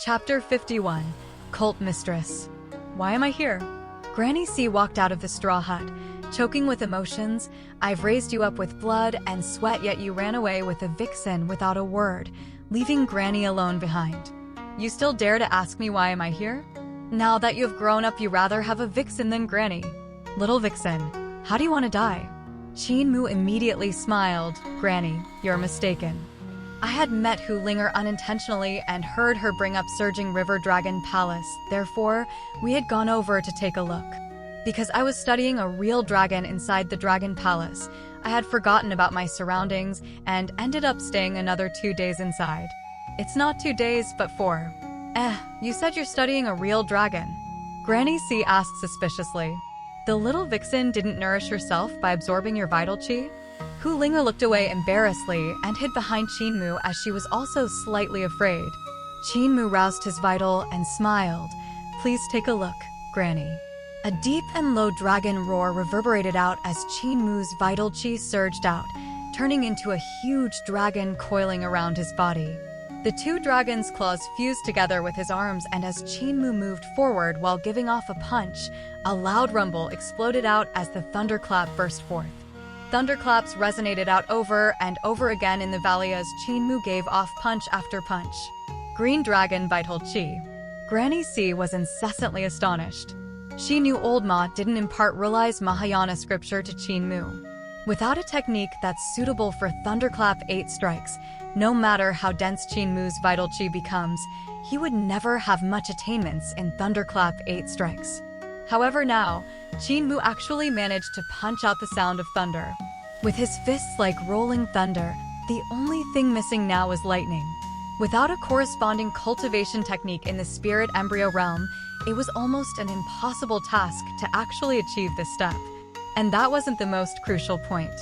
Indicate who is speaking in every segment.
Speaker 1: Chapter 51, Cult Mistress. Why am I here? Granny C walked out of the straw hut, choking with emotions. I've raised you up with blood and sweat, yet you ran away with a vixen without a word, leaving Granny alone behind. You still dare to ask me why am I here? Now that you've grown up, you rather have a vixen than Granny. Little vixen, how do you want to die? Qin Mu immediately smiled. Granny, you're mistaken. I had met Hu Linger unintentionally and heard her bring up Surging River Dragon Palace. Therefore, we had gone over to take a look. Because I was studying a real dragon inside the Dragon Palace, I had forgotten about my surroundings and ended up staying another 2 days inside. It's not 2 days, but 4. You said you're studying a real dragon. Granny C asked suspiciously. The little vixen didn't nourish herself by absorbing your vital chi? Hu Linger looked away embarrassedly and hid behind Qin Mu as she was also slightly afraid. Qin Mu roused his vital and smiled. Please take a look, Granny. A deep and low dragon roar reverberated out as Qin Mu's vital chi surged out, turning into a huge dragon coiling around his body. The two dragons' claws fused together with his arms, and as Qin Mu moved forward while giving off a punch, a loud rumble exploded out as the thunderclap burst forth. Thunderclaps resonated out over and over again in the valley as Qin Mu gave off punch after punch. Green Dragon Vital Chi. Granny C was incessantly astonished. She knew Old Ma didn't impart realized Mahayana scripture to Qin Mu. Without a technique that's suitable for Thunderclap 8 strikes, no matter how dense Qin Mu's vital chi becomes, he would never have much attainments in Thunderclap 8 strikes. However now, Qin Mu actually managed to punch out the sound of thunder. With his fists like rolling thunder, the only thing missing now is lightning. Without a corresponding cultivation technique in the spirit embryo realm, it was almost an impossible task to actually achieve this step. And that wasn't the most crucial point.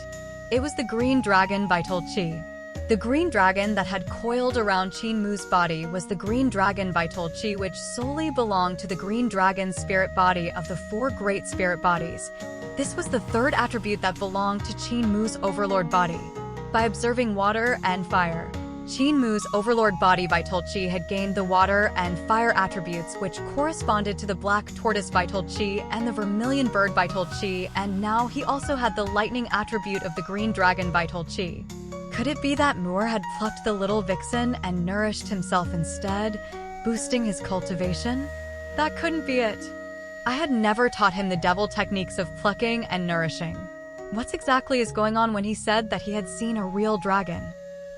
Speaker 1: It was the Green Dragon Vital Chi. The green dragon that had coiled around Qin Mu's body was the Green Dragon Vital Chi, which solely belonged to the Green Dragon's spirit body of the 4 great spirit bodies. This was the 3rd attribute that belonged to Qin Mu's overlord body. By observing water and fire, Qin Mu's overlord body Vital Chi had gained the water and fire attributes, which corresponded to the Black Tortoise Vital Chi and the Vermilion Bird Vital Chi, and now he also had the lightning attribute of the Green Dragon Vital Chi. Could it be that Moore had plucked the little vixen and nourished himself instead, boosting his cultivation? That couldn't be it. I had never taught him the devil techniques of plucking and nourishing. What's exactly is going on when he said that he had seen a real dragon?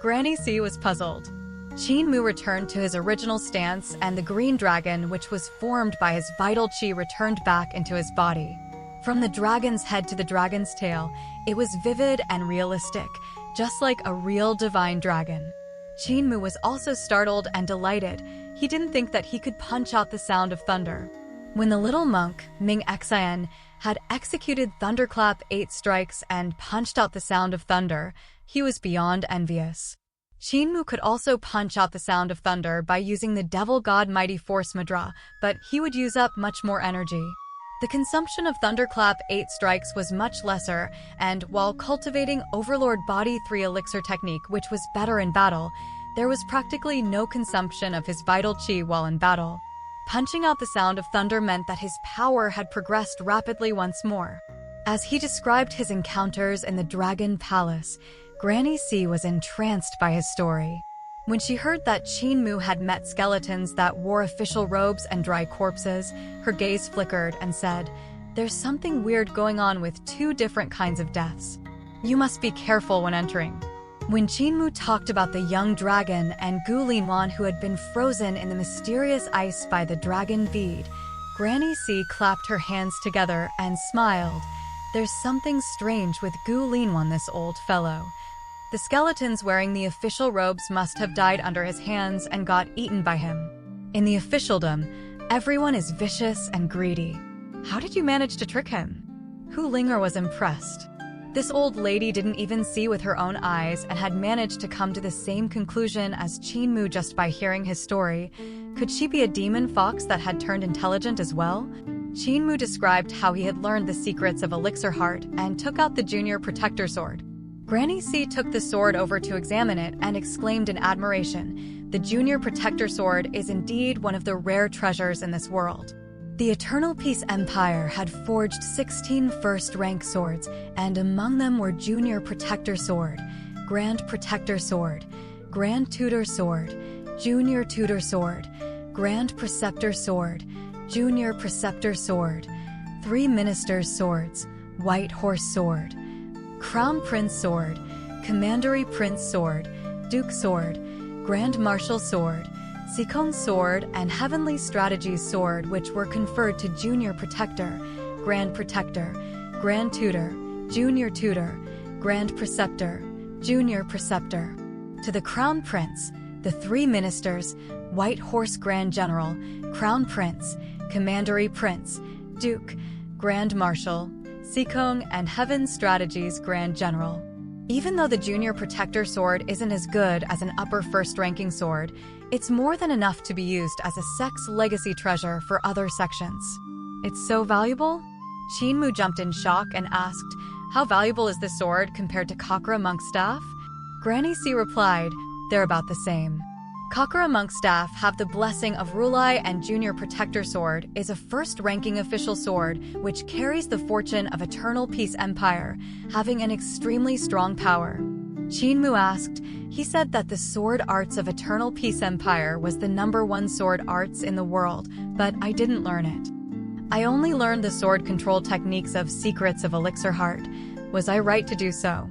Speaker 1: Granny C was puzzled. Qin Mu returned to his original stance, and the green dragon, which was formed by his vital chi, returned back into his body. From the dragon's head to the dragon's tail, it was vivid and realistic, just like a real divine dragon. Qin Mu was also startled and delighted. He didn't think that he could punch out the sound of thunder. When the little monk, Ming Xian, had executed Thunderclap 8 strikes and punched out the sound of thunder, he was beyond envious. Qin Mu could also punch out the sound of thunder by using the Devil God Mighty Force Mudra, but he would use up much more energy. The consumption of Thunderclap 8 strikes was much lesser, and while cultivating Overlord Body 3 Elixir technique, which was better in battle, there was practically no consumption of his vital chi while in battle. Punching out the sound of thunder meant that his power had progressed rapidly once more. As he described his encounters in the Dragon Palace, Granny C was entranced by his story. When she heard that Qin Mu had met skeletons that wore official robes and dry corpses, her gaze flickered and said, "There's something weird going on with 2 different kinds of deaths. You must be careful when entering." When Qin Mu talked about the young dragon and Gu Linwan who had been frozen in the mysterious ice by the dragon bead, Granny C clapped her hands together and smiled. There's something strange with Gu Linwan, this old fellow. The skeletons wearing the official robes must have died under his hands and got eaten by him. In the officialdom, everyone is vicious and greedy. How did you manage to trick him? Hu Linger was impressed. This old lady didn't even see with her own eyes and had managed to come to the same conclusion as Qin Mu just by hearing his story. Could she be a demon fox that had turned intelligent as well? Qin Mu described how he had learned the secrets of Elixir Heart and took out the Junior Protector Sword. Granny C took the sword over to examine it and exclaimed in admiration, the Junior Protector Sword is indeed one of the rare treasures in this world. The Eternal Peace Empire had forged 16 first-rank swords, and among them were Junior Protector Sword, Grand Protector Sword, Grand Tutor Sword, Junior Tutor Sword, Grand Preceptor Sword, Junior Preceptor Sword, 3 Ministers' Swords, White Horse Sword, Crown Prince Sword, Commandery Prince Sword, Duke Sword, Grand Marshal Sword, Sikong Sword, and Heavenly Strategies Sword, which were conferred to Junior Protector, Grand Protector, Grand Tutor, Junior Tutor, Grand Preceptor, Junior Preceptor. To the Crown Prince, the 3 Ministers, White Horse Grand General, Crown Prince, Commandery Prince, Duke, Grand Marshal, Sikong, and Heaven Strategies Grand General. Even though the Junior Protector Sword isn't as good as an upper first-ranking sword, it's more than enough to be used as a sex legacy treasure for other sections. It's so valuable? Qin jumped in shock and asked, "How valuable is this sword compared to Kakra Monk's staff?" Granny C replied, "They're about the same." Kakra Monk's staff have the blessing of Rulai, and Junior Protector Sword is a first-ranking official sword which carries the fortune of Eternal Peace Empire, having an extremely strong power. Qin asked, "He said that the sword arts of Eternal Peace Empire was the #1 sword arts in the world, but I didn't learn it. I only learned the sword control techniques of Secrets of Elixir Heart. Was I right to do so?"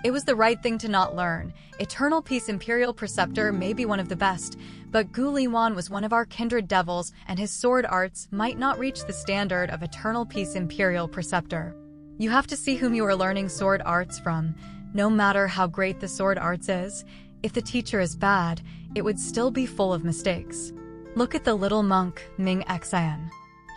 Speaker 1: It was the right thing to not learn. Eternal Peace Imperial Preceptor may be one of the best, but Gu Liwan was one of our kindred devils, and his sword arts might not reach the standard of Eternal Peace Imperial Preceptor. You have to see whom you are learning sword arts from. No matter how great the sword arts is, if the teacher is bad, it would still be full of mistakes. Look at the little monk, Ming Xian.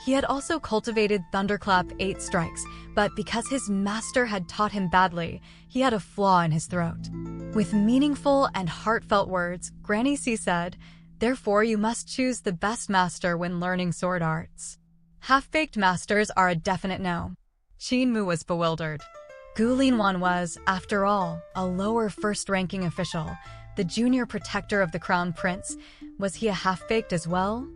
Speaker 1: He had also cultivated Thunderclap 8 strikes, but because his master had taught him badly, he had a flaw in his throat. With meaningful and heartfelt words, Granny C said, "Therefore you must choose the best master when learning sword arts. Half-baked masters are a definite no." Qin was bewildered. Gu Linwan was, after all, a lower first-ranking official, the Junior Protector of the Crown Prince. Was he a half-baked as well?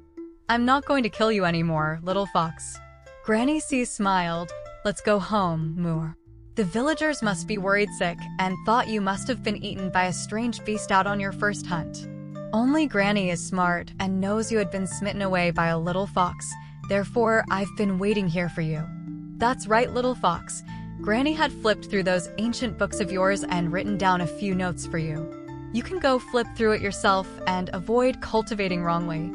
Speaker 1: "I'm not going to kill you anymore, little fox." Granny C smiled. "Let's go home, Moor. The villagers must be worried sick and thought you must have been eaten by a strange beast out on your first hunt. Only Granny is smart and knows you had been smitten away by a little fox. Therefore, I've been waiting here for you." "That's right, little fox. Granny had flipped through those ancient books of yours and written down a few notes for you. You can go flip through it yourself and avoid cultivating wrongly."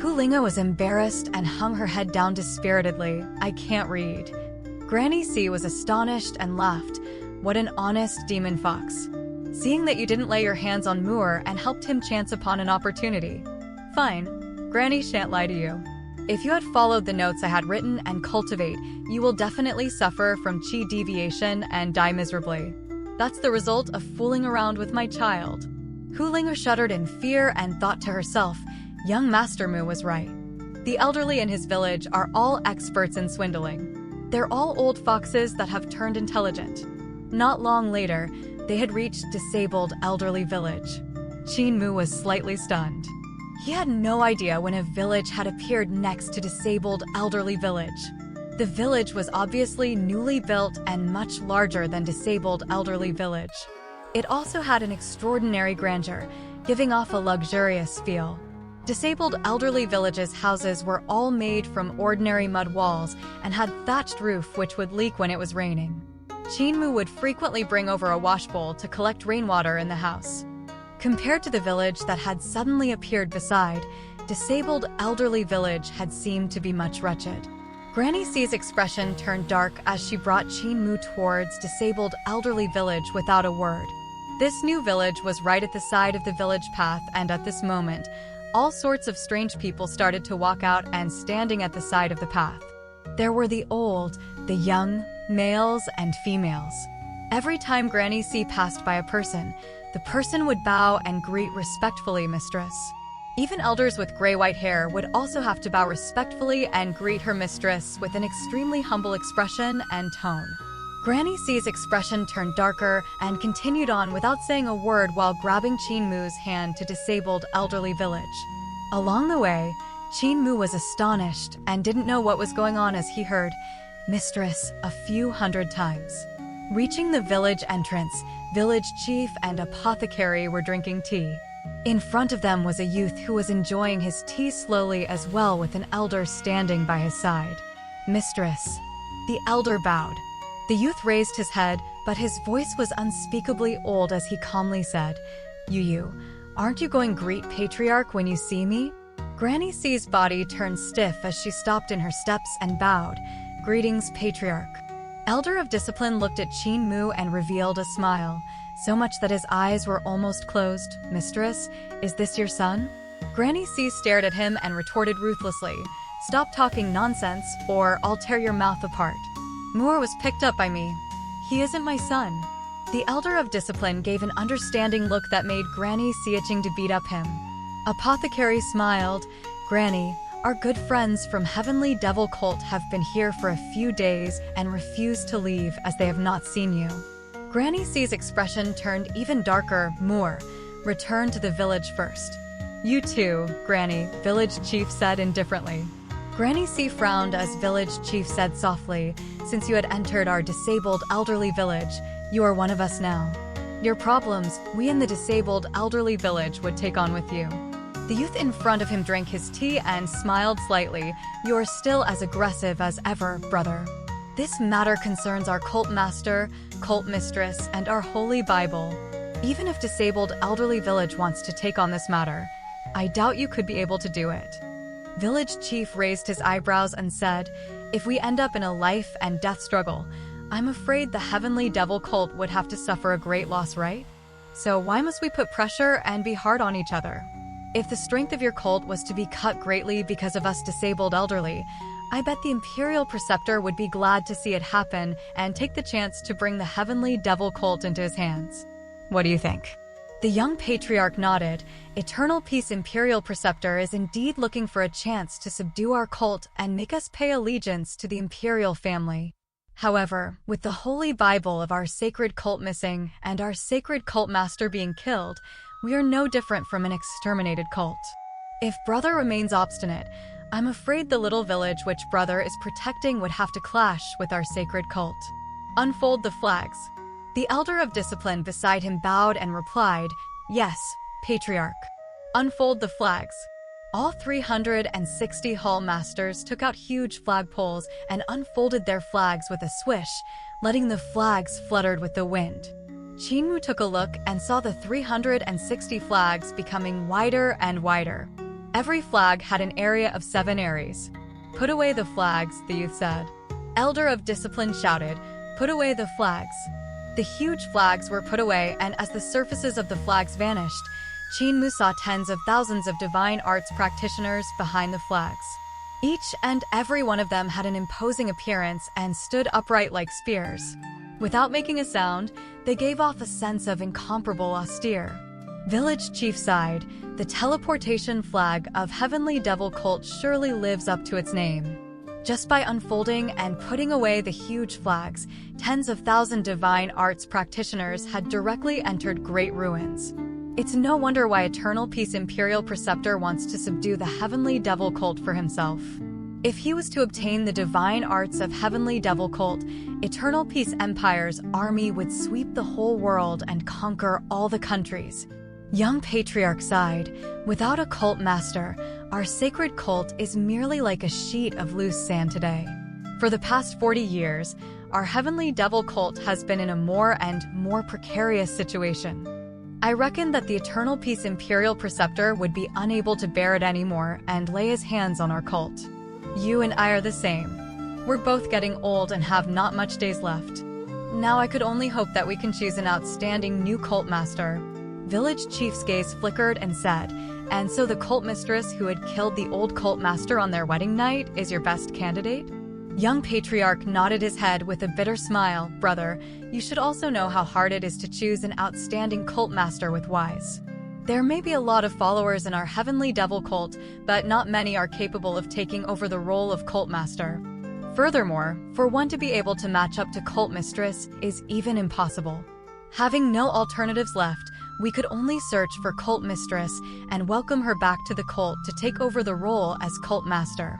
Speaker 1: Hu Linga was embarrassed and hung her head down dispiritedly. "I can't read." Granny C was astonished and laughed. "What an honest demon fox. Seeing that you didn't lay your hands on Moor and helped him chance upon an opportunity. Fine, Granny shan't lie to you. If you had followed the notes I had written and cultivate, you will definitely suffer from chi deviation and die miserably. That's the result of fooling around with my child." Hu Linga shuddered in fear and thought to herself, young Master Mu was right. The elderly in his village are all experts in swindling. They're all old foxes that have turned intelligent. Not long later, they had reached Disabled Elderly Village. Qin Mu was slightly stunned. He had no idea when a village had appeared next to Disabled Elderly Village. The village was obviously newly built and much larger than Disabled Elderly Village. It also had an extraordinary grandeur, giving off a luxurious feel. Disabled Elderly Village's houses were all made from ordinary mud walls and had thatched roof which would leak when it was raining. Qin Mu would frequently bring over a washbowl to collect rainwater in the house. Compared to the village that had suddenly appeared beside, Disabled Elderly Village had seemed to be much wretched. Granny C's expression turned dark as she brought Qin Mu towards Disabled Elderly Village without a word. This new village was right at the side of the village path, and at this moment, all sorts of strange people started to walk out and standing at the side of the path. There were the old, the young, males and females. Every time Granny C passed by a person, the person would bow and greet respectfully, mistress. Even elders with gray-white hair would also have to bow respectfully and greet her mistress with an extremely humble expression and tone. Granny C's expression turned darker and continued on without saying a word while grabbing Qin Mu's hand to disabled elderly village. Along the way, Qin Mu was astonished and didn't know what was going on as he heard "Mistress" a few hundred times. Reaching the village entrance, village chief and apothecary were drinking tea. In front of them was a youth who was enjoying his tea slowly as well, with an elder standing by his side. "Mistress." The elder bowed. The youth raised his head, but his voice was unspeakably old as he calmly said, You, aren't you going greet Patriarch when you see me?" Granny C's body turned stiff as she stopped in her steps and bowed. "Greetings, Patriarch." Elder of Discipline looked at Qin Mu and revealed a smile, so much that his eyes were almost closed. "Mistress, is this your son?" Granny C stared at him and retorted ruthlessly, "Stop talking nonsense, or I'll tear your mouth apart." "Moore was picked up by me. He isn't my son." The Elder of Discipline gave an understanding look that made Granny C itching to beat up him. Apothecary smiled. "Granny, our good friends from Heavenly Devil Cult have been here for a few days and refuse to leave as they have not seen you." Granny C's expression turned even darker. "Moore, return to the village first." "You too, Granny," village chief said indifferently. Granny C frowned as village chief said softly, "Since you had entered our disabled elderly village, you are one of us now. Your problems, we in the disabled elderly village would take on with you." The youth in front of him drank his tea and smiled slightly. "You are still as aggressive as ever, brother. This matter concerns our cult master, cult mistress, and our holy Bible. Even if disabled elderly village wants to take on this matter, I doubt you could be able to do it." Village chief raised his eyebrows and said, "If we end up in a life and death struggle, I'm afraid the Heavenly Devil Cult would have to suffer a great loss, right? So why must we put pressure and be hard on each other? If the strength of your cult was to be cut greatly because of us disabled elderly, I bet the Imperial Preceptor would be glad to see it happen and take the chance to bring the Heavenly Devil Cult into his hands. What do you think?" The young patriarch nodded. Eternal Peace Imperial Preceptor is indeed looking for a chance to subdue our cult and make us pay allegiance to the Imperial family. However, with the Holy Bible of our sacred cult missing and our sacred cult master being killed, we are no different from an exterminated cult. If Brother remains obstinate, I'm afraid the little village which Brother is protecting would have to clash with our sacred cult. "Unfold the flags." The Elder of Discipline beside him bowed and replied, "Yes, Patriarch." "Unfold the flags." All 360 hall masters took out huge flagpoles and unfolded their flags with a swish, letting the flags flutter with the wind. Qin Mu took a look and saw the 360 flags becoming wider and wider. Every flag had an area of 7 aries. "Put away the flags," the youth said. Elder of Discipline shouted, "Put away the flags." The huge flags were put away, and as the surfaces of the flags vanished, Qin Mu saw tens of thousands of divine arts practitioners behind the flags. Each and every one of them had an imposing appearance and stood upright like spears. Without making a sound, they gave off a sense of incomparable austere. Village chief sighed. The teleportation flag of Heavenly Devil Cult surely lives up to its name. Just by unfolding and putting away the huge flags, tens of thousands divine arts practitioners had directly entered great ruins. It's no wonder why Eternal Peace Imperial Preceptor wants to subdue the Heavenly Devil Cult for himself. If he was to obtain the divine arts of Heavenly Devil Cult, Eternal Peace Empire's army would sweep the whole world and conquer all the countries. Young Patriarch sighed. "Without a cult master, our sacred cult is merely like a sheet of loose sand today. For the past 40 years, our Heavenly Devil Cult has been in a more and more precarious situation. I reckon that the Eternal Peace Imperial Preceptor would be unable to bear it anymore and lay his hands on our cult. You and I are the same. We're both getting old and have not much days left. Now I could only hope that we can choose an outstanding new cult master." Village chief's gaze flickered and said, "And so the cult mistress who had killed the old cult master on their wedding night is your best candidate?" Young Patriarch nodded his head with a bitter smile. "Brother, you should also know how hard it is to choose an outstanding cult master with wise. There may be a lot of followers in our Heavenly Devil Cult, but not many are capable of taking over the role of cult master. Furthermore, for one to be able to match up to Cult Mistress is even impossible. Having no alternatives left, we could only search for Cult Mistress and welcome her back to the cult to take over the role as Cult Master.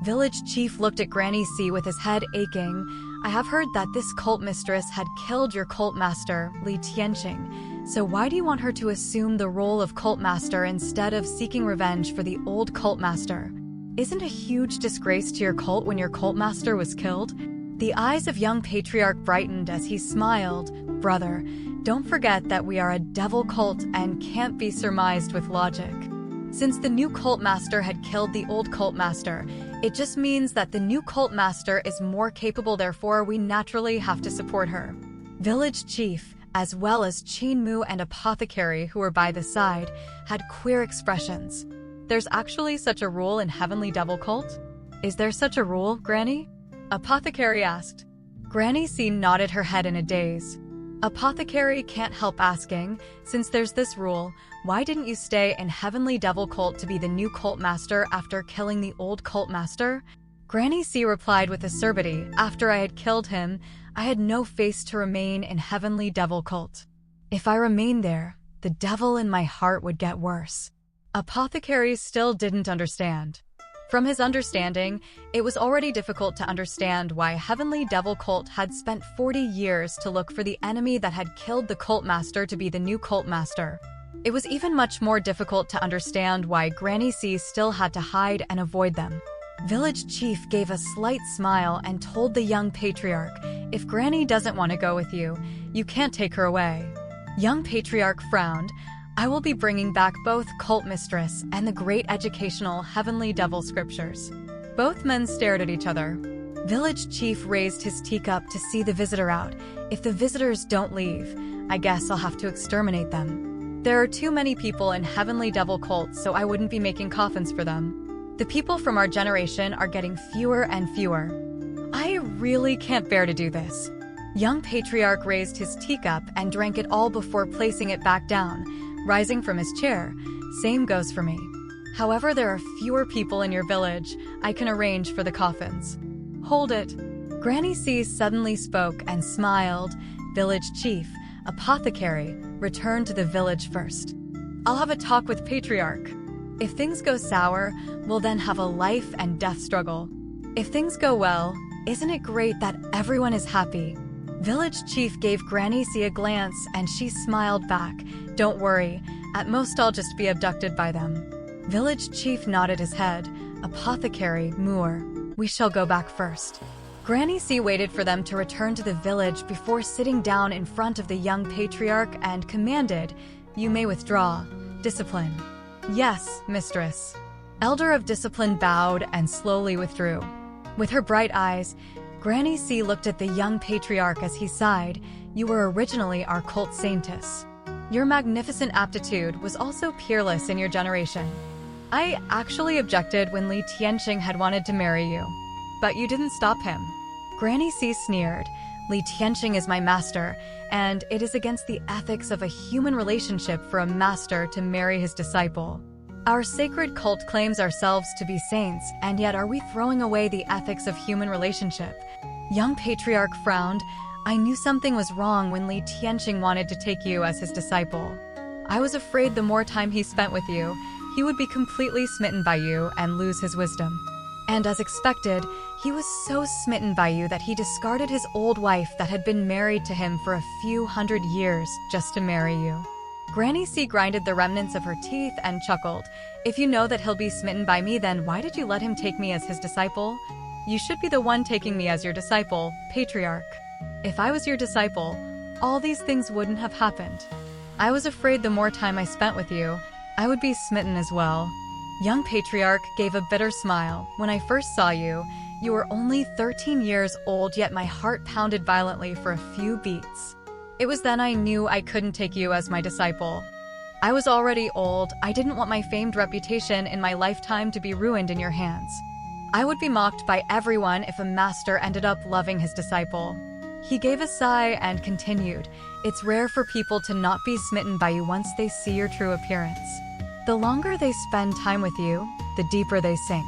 Speaker 1: Village Chief looked at Granny C with his head aching. I have heard that this Cult Mistress had killed your Cult Master, Li Tianqing. So why do you want her to assume the role of Cult Master instead of seeking revenge for the old Cult Master? Isn't a huge disgrace to your cult when your Cult Master was killed? The eyes of young Patriarch brightened as he smiled. Brother, don't forget that we are a devil cult and can't be surmised with logic. Since the new Cult Master had killed the old Cult Master, it just means that the new Cult Master is more capable, therefore we naturally have to support her. Village Chief, as well as Qin Mu and Apothecary who were by the side, had queer expressions. There's actually such a rule in Heavenly Devil Cult? Is there such a rule, Granny? Apothecary asked. Granny C nodded her head in a daze. Apothecary can't help asking, since there's this rule, why didn't you stay in Heavenly Devil Cult to be the new Cult Master after killing the old Cult Master? Granny C replied with acerbity, after I had killed him, I had no face to remain in Heavenly Devil Cult. If I remained there, the devil in my heart would get worse. Apothecary still didn't understand. From his understanding, it was already difficult to understand why Heavenly Devil Cult had spent 40 years to look for the enemy that had killed the Cult Master to be the new Cult Master. It was even much more difficult to understand why Granny C still had to hide and avoid them. Village Chief gave a slight smile and told the young Patriarch, if Granny doesn't want to go with you, you can't take her away. Young Patriarch frowned. I will be bringing back both Cult Mistress and the great educational Heavenly Devil Scriptures. Both men stared at each other. Village Chief raised his teacup to see the visitor out. If the visitors don't leave, I guess I'll have to exterminate them. There are too many people in Heavenly Devil Cult, so I wouldn't be making coffins for them. The people from our generation are getting fewer and fewer. I really can't bear to do this. Young Patriarch raised his teacup and drank it all before placing it back down. Rising from his chair, same goes for me. However, there are fewer people in your village. I can arrange for the coffins. Hold it. Granny C suddenly spoke and smiled. Village Chief, Apothecary, return to the village first. I'll have a talk with Patriarch. If things go sour, we'll then have a life and death struggle. If things go well, isn't it great that everyone is happy? Village Chief gave Granny C a glance and she smiled back. Don't worry, at most I'll just be abducted by them. Village Chief nodded his head. Apothecary, Moore, we shall go back first. Granny C waited for them to return to the village before sitting down in front of the young Patriarch and commanded, you may withdraw. Discipline. Yes, mistress. Elder of Discipline bowed and slowly withdrew. With her bright eyes, Granny C looked at the young Patriarch as he sighed. You were originally our cult saintess. Your magnificent aptitude was also peerless in your generation. I actually objected when Li Tianqing had wanted to marry you, but you didn't stop him. Granny C sneered. Li Tianqing is my master, and it is against the ethics of a human relationship for a master to marry his disciple. Our sacred cult claims ourselves to be saints, and yet are we throwing away the ethics of human relationship? Young Patriarch frowned. I knew something was wrong when Li Tianqing wanted to take you as his disciple. I was afraid the more time he spent with you, he would be completely smitten by you and lose his wisdom. And as expected, he was so smitten by you that he discarded his old wife that had been married to him for a few hundred years just to marry you. Granny C grinded the remnants of her teeth and chuckled. If you know that he'll be smitten by me, then why did you let him take me as his disciple? You should be the one taking me as your disciple, Patriarch. If I was your disciple, all these things wouldn't have happened. I was afraid the more time I spent with you, I would be smitten as well. Young Patriarch gave a bitter smile. When I first saw you, you were only 13 years old, yet my heart pounded violently for a few beats. It was then I knew I couldn't take you as my disciple. I was already old. I didn't want my famed reputation in my lifetime to be ruined in your hands. I would be mocked by everyone if a master ended up loving his disciple. He gave a sigh and continued, it's rare for people to not be smitten by you once they see your true appearance. The longer they spend time with you, the deeper they sink.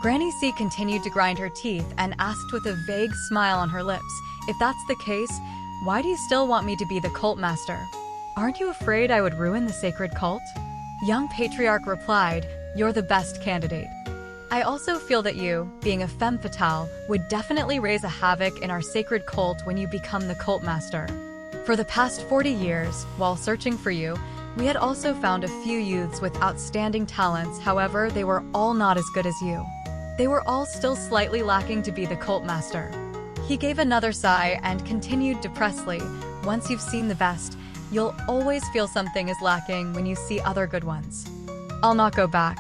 Speaker 1: Granny C continued to grind her teeth and asked with a vague smile on her lips, "If that's the case, why do you still want me to be the cult master? Aren't you afraid I would ruin the sacred cult?" Young Patriarch replied, "You're the best candidate. I also feel that you, being a femme fatale, would definitely raise a havoc in our sacred cult when you become the cult master. For the past 40 years, while searching for you, we had also found a few youths with outstanding talents. However, they were all not as good as you. They were all still slightly lacking to be the cult master." He gave another sigh and continued depressedly, "Once you've seen the best, you'll always feel something is lacking when you see other good ones. I'll not go back."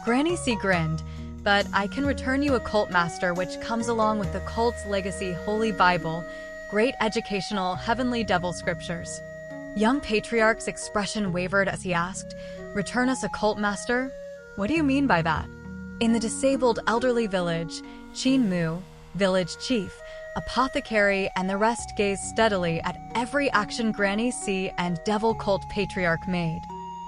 Speaker 1: Granny C grinned, "But I can return you a cult master which comes along with the cult's legacy Holy Bible, great educational heavenly devil scriptures." Young Patriarch's expression wavered as he asked, "Return us a cult master? What do you mean by that?" In the disabled elderly village, Chin Mu, village chief, apothecary, and the rest gazed steadily at every action Granny C and Devil Cult Patriarch made.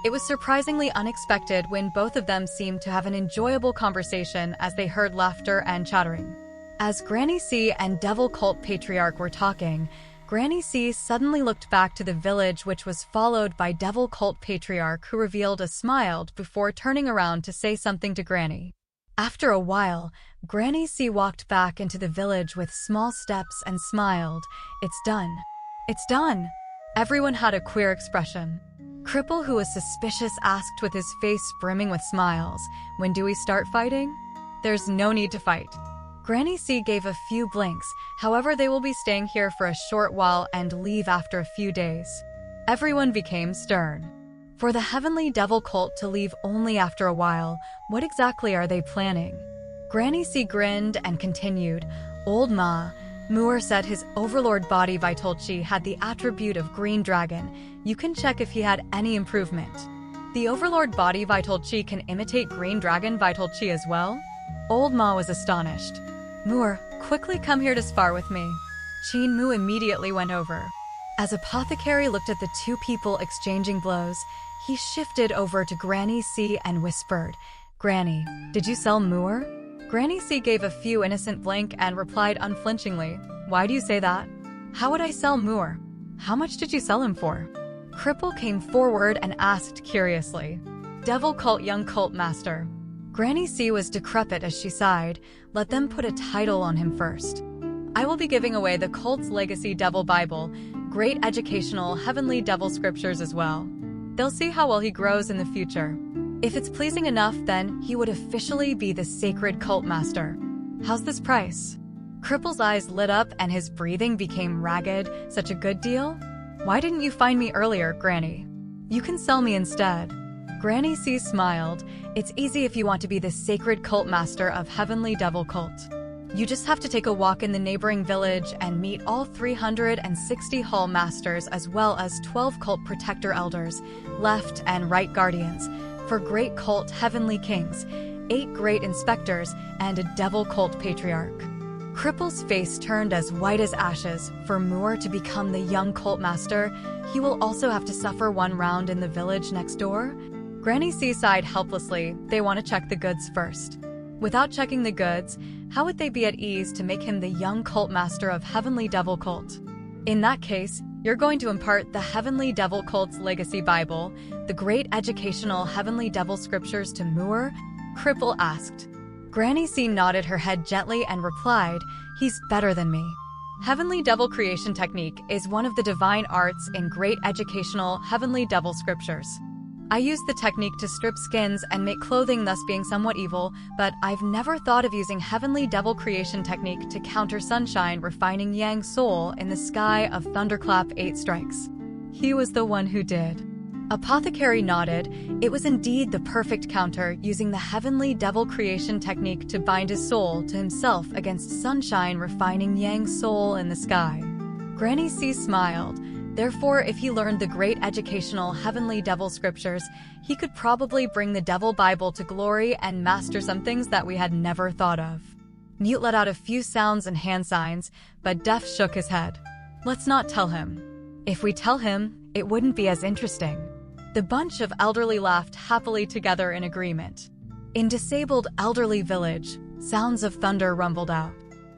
Speaker 1: It was surprisingly unexpected when both of them seemed to have an enjoyable conversation as they heard laughter and chattering. As Granny C and Devil Cult Patriarch were talking, Granny C suddenly looked back to the village, which was followed by Devil Cult Patriarch, who revealed a smile before turning around to say something to Granny. After a while, Granny C walked back into the village with small steps and smiled. "It's done. It's done." Everyone had a queer expression. Cripple, who was suspicious, asked with his face brimming with smiles, "When do we start fighting?" "There's no need to fight." Granny C gave a few blinks, however they will be staying here for a short while and leave after a few days. Everyone became stern. For the Heavenly Devil Cult to leave only after a while, what exactly are they planning? Granny C grinned and continued, "Old Ma, Muir said his overlord body Vital Chi had the attribute of Green Dragon. You can check if he had any improvement." "The overlord body Vital Chi can imitate Green Dragon Vital Chi as well?" Old Ma was astonished. "Muir, quickly come here to spar with me." Chin Mu immediately went over. As Apothecary looked at the two people exchanging blows, he shifted over to Granny C and whispered, "Granny, did you sell Muir?" Granny C gave a few innocent blink and replied unflinchingly, "Why do you say that? How would I sell Muir? How much did you sell him for?" Cripple came forward and asked curiously, "Devil Cult Young Cult Master." Granny C was decrepit as she sighed, "Let them put a title on him first. I will be giving away the cult's legacy Devil Bible, great educational heavenly devil scriptures as well. They'll see how well he grows in the future. If it's pleasing enough, then he would officially be the sacred cult master. How's this price?" Cripple's eyes lit up and his breathing became ragged. "Such a good deal? Why didn't you find me earlier, Granny? You can sell me instead." Granny C smiled. "It's easy if you want to be the sacred cult master of Heavenly Devil Cult. You just have to take a walk in the neighboring village and meet all 360 hall masters as well as 12 cult protector elders, left and right guardians, for great cult heavenly kings, 8 great inspectors, and a devil cult patriarch." Cripple's face turned as white as ashes. For Muir to become the young cult master, he will also have to suffer one round in the village next door? Granny C sighed helplessly. They want to check the goods first. Without checking the goods, how would they be at ease to make him the young cult master of Heavenly Devil Cult? In that case, you're going to impart the Heavenly Devil Cult's legacy Bible, the great educational Heavenly Devil scriptures to Muir? Cripple asked. Granny C nodded her head gently and replied, "He's better than me. Heavenly Devil creation technique is one of the divine arts in great educational Heavenly Devil scriptures. I use the technique to strip skins and make clothing, thus being somewhat evil, but I've never thought of using Heavenly Devil creation technique to counter sunshine refining Yang soul in the sky of Thunderclap 8 strikes." He was the one who did. Apothecary nodded. It was indeed the perfect counter, using the Heavenly Devil creation technique to bind his soul to himself against sunshine refining Yang soul in the sky. Granny C smiled. Therefore, if he learned the great educational Heavenly Devil scriptures, he could probably bring the Devil Bible to glory and master some things that we had never thought of. Mute let out a few sounds and hand signs, but Deaf shook his head. "Let's not tell him. If we tell him, it wouldn't be as interesting." The bunch of elderly laughed happily together in agreement. In disabled elderly village, Sounds of thunder rumbled out.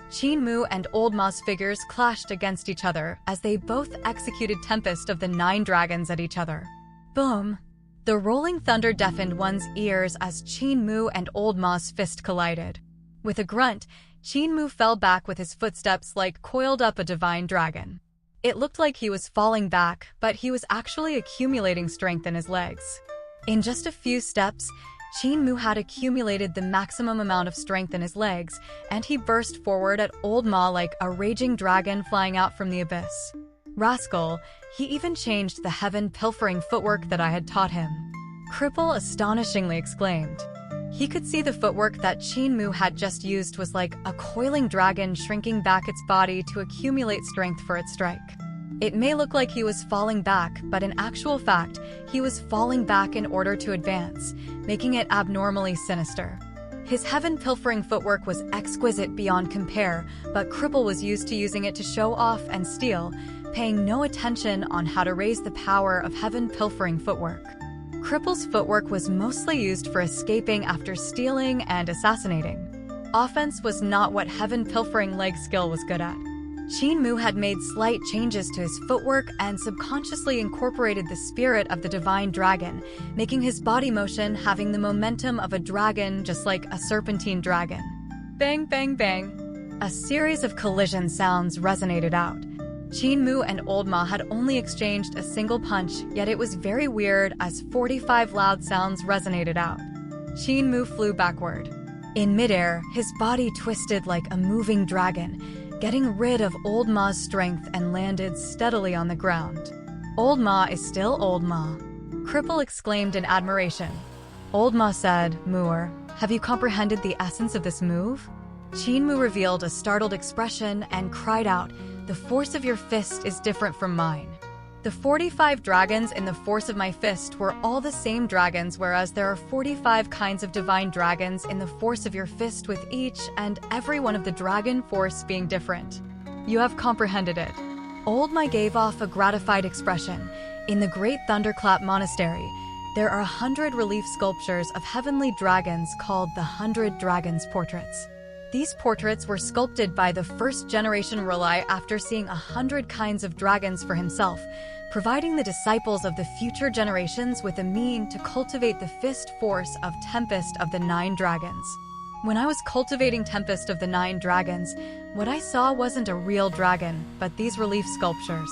Speaker 1: Qin Mu and Old Ma's figures clashed against each other as they both executed Tempest of the 9 Dragons at each other. Boom! The rolling thunder deafened one's ears as Qin Mu and Old Ma's fist collided. With a grunt, Qin Mu fell back with his footsteps like coiled up a divine dragon. It looked like he was falling back, but he was actually accumulating strength in his legs. In just a few steps, Qin Mu had accumulated the maximum amount of strength in his legs, and he burst forward at Old Ma like a raging dragon flying out from the abyss. Rascal, he even changed the heaven-pilfering footwork that I had taught him. Cripple astonishingly exclaimed. He could see the footwork that Qin Mu had just used was like a coiling dragon shrinking back its body to accumulate strength for its strike. It may look like he was falling back, but in actual fact, he was falling back in order to advance, making it abnormally sinister. His heaven-pilfering footwork was exquisite beyond compare, but Cripple was used to using it to show off and steal, paying no attention on how to raise the power of heaven-pilfering footwork. Cripple's footwork was mostly used for escaping after stealing and assassinating. Offense was not what heaven-pilfering leg skill was good at. Qin Mu had made slight changes to his footwork and subconsciously incorporated the spirit of the divine dragon, making his body motion having the momentum of a dragon, just like a serpentine dragon. Bang, bang, bang. A series of collision sounds resonated out. Qin Mu and Old Ma had only exchanged a single punch, yet it was very weird as 45 loud sounds resonated out. Qin Mu flew backward. In midair, his body twisted like a moving dragon, getting rid of Old Ma's strength and landed steadily on the ground. Old Ma is still Old Ma. Cripple exclaimed in admiration. Old Ma said, Muir, have you comprehended the essence of this move? Qin Mu revealed a startled expression and cried out, the force of your fist is different from mine. The 45 dragons in the force of my fist were all the same dragons, whereas there are 45 kinds of divine dragons in the force of your fist, with each and every one of the dragon force being different. You have comprehended it. Old Ma gave off a gratified expression. In the Great Thunderclap Monastery, there are 100 relief sculptures of heavenly dragons called the 100 Dragons Portraits. These portraits were sculpted by the first-generation R'lyeh after seeing 100 kinds of dragons for himself, providing the disciples of the future generations with a mean to cultivate the fist force of Tempest of the 9 Dragons. When I was cultivating Tempest of the 9 Dragons, what I saw wasn't a real dragon, but these relief sculptures.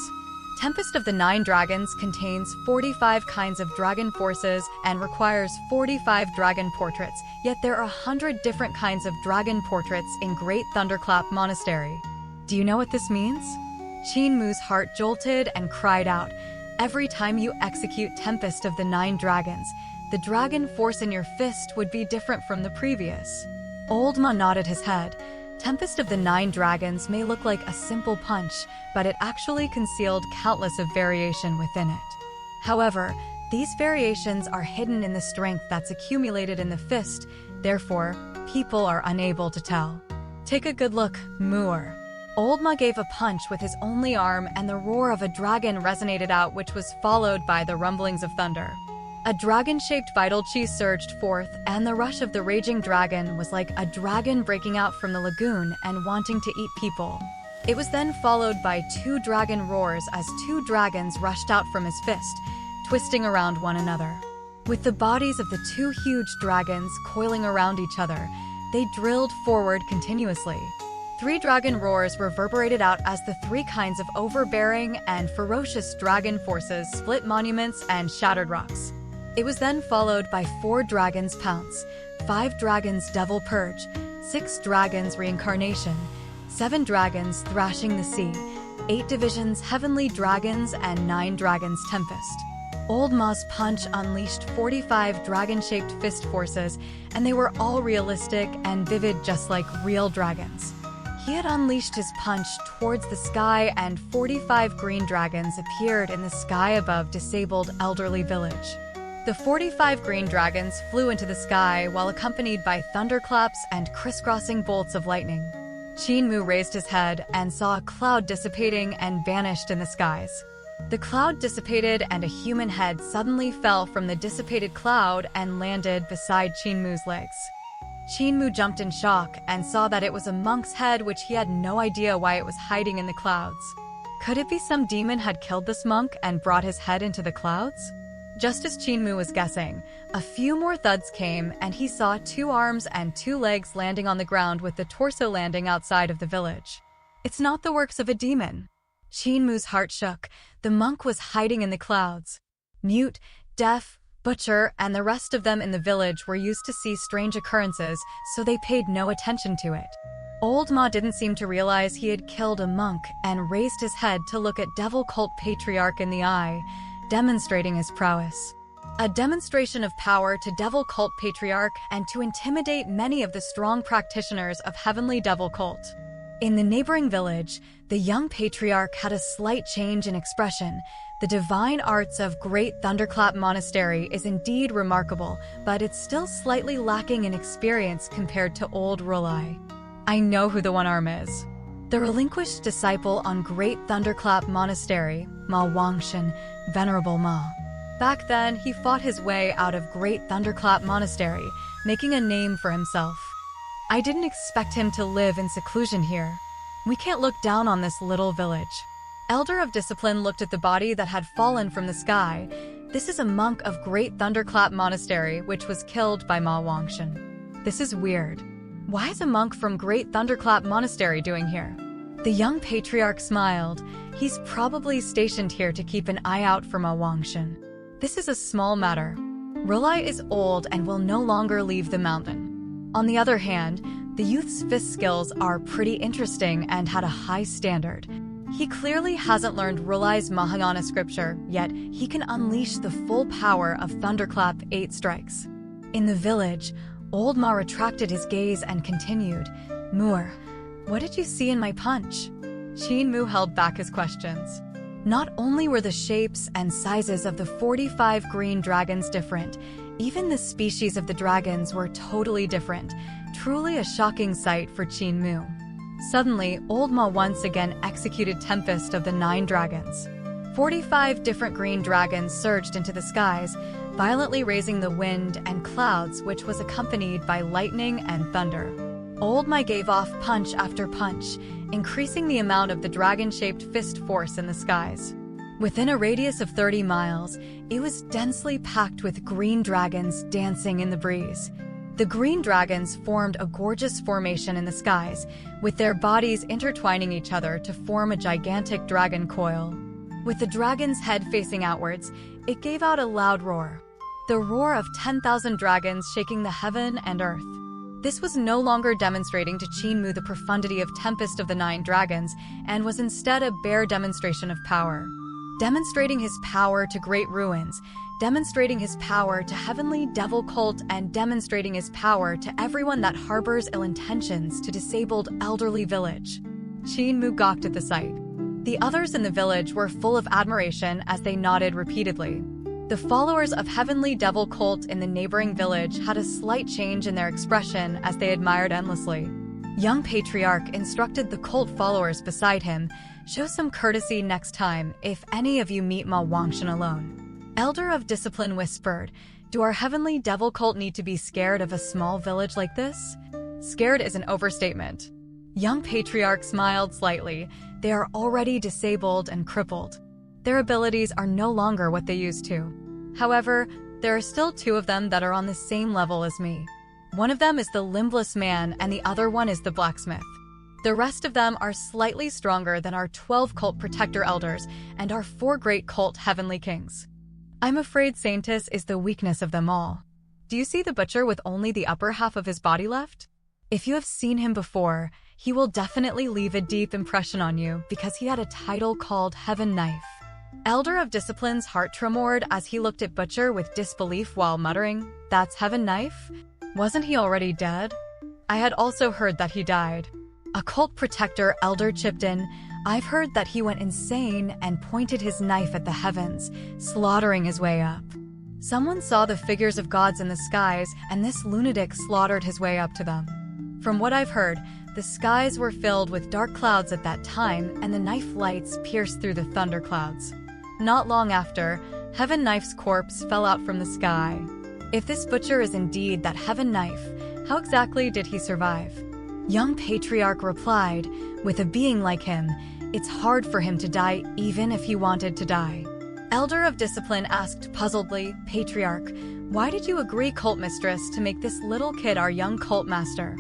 Speaker 1: Tempest of the 9 Dragons contains 45 kinds of dragon forces and requires 45 dragon portraits, yet there are 100 different kinds of dragon portraits in Great Thunderclap Monastery. Do you know what this means? Qin Mu's heart jolted and cried out, every time you execute Tempest of the 9 Dragons, the dragon force in your fist would be different from the previous. Old Ma nodded his head. Tempest of the 9 Dragons may look like a simple punch, but it actually concealed countless of variation within it. However, these variations are hidden in the strength that's accumulated in the fist, therefore, people are unable to tell. Take a good look, Muir. Old Ma gave a punch with his only arm and the roar of a dragon resonated out, which was followed by the rumblings of thunder. A dragon-shaped vital chi surged forth, and the rush of the raging dragon was like a dragon breaking out from the lagoon and wanting to eat people. It was then followed by 2 dragon roars as 2 dragons rushed out from his fist, twisting around one another. With the bodies of the 2 huge dragons coiling around each other, they drilled forward continuously. 3 dragon roars reverberated out as the 3 kinds of overbearing and ferocious dragon forces split monuments and shattered rocks. It was then followed by 4 dragons pounce, 5 dragons devil purge, 6 dragons reincarnation, 7 dragons thrashing the sea, 8 divisions heavenly dragons, and 9 dragons tempest. Old Ma's punch unleashed 45 dragon-shaped fist forces, and they were all realistic and vivid just like real dragons. He had unleashed his punch towards the sky, and 45 green dragons appeared in the sky above disabled elderly village. The 45 green dragons flew into the sky while accompanied by thunderclaps and crisscrossing bolts of lightning. Qin Mu raised his head and saw a cloud dissipating and vanished in the skies. The cloud dissipated and a human head suddenly fell from the dissipated cloud and landed beside Qin Mu's legs. Mu jumped in shock and saw that it was a monk's head, which he had no idea why it was hiding in the clouds. Could it be some demon had killed this monk and brought his head into the clouds? Just as Mu was guessing, a few more thuds came and he saw 2 arms and 2 legs landing on the ground, with the torso landing outside of the village. It's not the works of a demon. Mu's heart shook. The monk was hiding in the clouds. Mute, deaf, butcher, and the rest of them in the village were used to see strange occurrences, so they paid no attention to it. Old Ma didn't seem to realize he had killed a monk and raised his head to look at Devil Cult Patriarch in the eye, demonstrating his prowess. A demonstration of power to Devil Cult Patriarch and to intimidate many of the strong practitioners of Heavenly Devil Cult. In the neighboring village, the young patriarch had a slight change in expression. The divine arts of Great Thunderclap Monastery is indeed remarkable, but it's still slightly lacking in experience compared to old Rulai. I know who the one arm is. The relinquished disciple on Great Thunderclap Monastery, Ma Wangshan, Venerable Ma. Back then, he fought his way out of Great Thunderclap Monastery, making a name for himself. I didn't expect him to live in seclusion here. We can't look down on this little village. Elder of Discipline looked at the body that had fallen from the sky. This is a monk of Great Thunderclap Monastery, which was killed by Ma Wangshan. This is weird. Why is a monk from Great Thunderclap Monastery doing here? The young patriarch smiled. He's probably stationed here to keep an eye out for Ma Wangshan. This is a small matter. Rulai is old and will no longer leave the mountain. On the other hand, the youth's fist skills are pretty interesting and had a high standard. He clearly hasn't learned Rulai's Mahayana scripture, yet he can unleash the full power of Thunderclap 8 strikes. In the village, Old Ma retracted his gaze and continued, Moor, what did you see in my punch? Mu held back his questions. Not only were the shapes and sizes of the 45 green dragons different, even the species of the dragons were totally different. Truly a shocking sight for Mu. Suddenly, Old Ma once again executed Tempest of the 9 dragons. 45 different green dragons surged into the skies, violently raising the wind and clouds, which was accompanied by lightning and thunder. Old Ma gave off punch after punch, increasing the amount of the dragon-shaped fist force in the skies. Within a radius of 30 miles, it was densely packed with green dragons dancing in the breeze. The green dragons formed a gorgeous formation in the skies, with their bodies intertwining each other to form a gigantic dragon coil. With the dragon's head facing outwards, it gave out a loud roar. The roar of 10,000 dragons shaking the heaven and earth. This was no longer demonstrating to Mu the profundity of Tempest of the 9 dragons, and was instead a bare demonstration of power. Demonstrating his power to great ruins, demonstrating his power to Heavenly Devil Cult, and demonstrating his power to everyone that harbors ill intentions to disabled elderly village. Mu gawked at the sight. The others in the village were full of admiration as they nodded repeatedly. The followers of Heavenly Devil Cult in the neighboring village had a slight change in their expression as they admired endlessly. Young Patriarch instructed the cult followers beside him, show some courtesy next time if any of you meet Ma Wangshan alone. Elder of Discipline whispered, do our Heavenly Devil Cult need to be scared of a small village like this? Scared is an overstatement. Young Patriarch smiled slightly. They are already disabled and crippled. Their abilities are no longer what they used to. However, there are still 2 of them that are on the same level as me. One of them is the limbless man and the other one is the blacksmith. The rest of them are slightly stronger than our 12 cult protector elders and our 4 great cult heavenly kings. I'm afraid Saintus is the weakness of them all. Do you see the butcher with only the upper half of his body left? If you have seen him before, he will definitely leave a deep impression on you because he had a title called Heaven Knife. Elder of Discipline's heart tremored as he looked at Butcher with disbelief while muttering, that's Heaven Knife? Wasn't he already dead? I had also heard that he died. A cult protector elder chipped in, I've heard that he went insane and pointed his knife at the heavens, slaughtering his way up. Someone saw the figures of gods in the skies and this lunatic slaughtered his way up to them. From what I've heard, the skies were filled with dark clouds at that time and the knife lights pierced through the thunder clouds. Not long after, Heaven Knife's corpse fell out from the sky. If this butcher is indeed that Heaven Knife, How exactly did he survive? Young Patriarch replied, with a being like him, it's hard for him to die even if he wanted to die. Elder of Discipline asked puzzledly, Patriarch, why did you agree, Cult Mistress, to make this little kid our young cult master?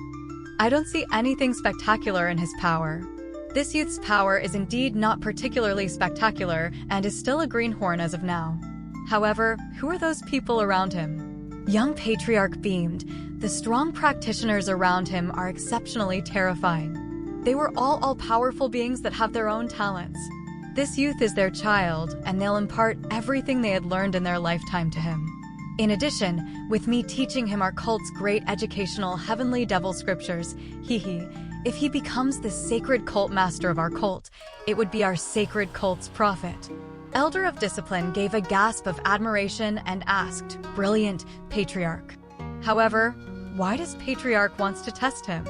Speaker 1: I don't see anything spectacular in his power. This youth's power is indeed not particularly spectacular and is still a greenhorn as of now. However, who are those people around him? Young Patriarch beamed. The strong practitioners around him are exceptionally terrifying. They were all-powerful beings that have their own talents. This youth is their child, and they'll impart everything they had learned in their lifetime to him. In addition, with me teaching him our cult's great educational heavenly devil scriptures, if he becomes the sacred cult master of our cult, it would be our sacred cult's prophet. Elder of Discipline gave a gasp of admiration and asked, Brilliant, Patriarch. However, why does Patriarch wants to test him?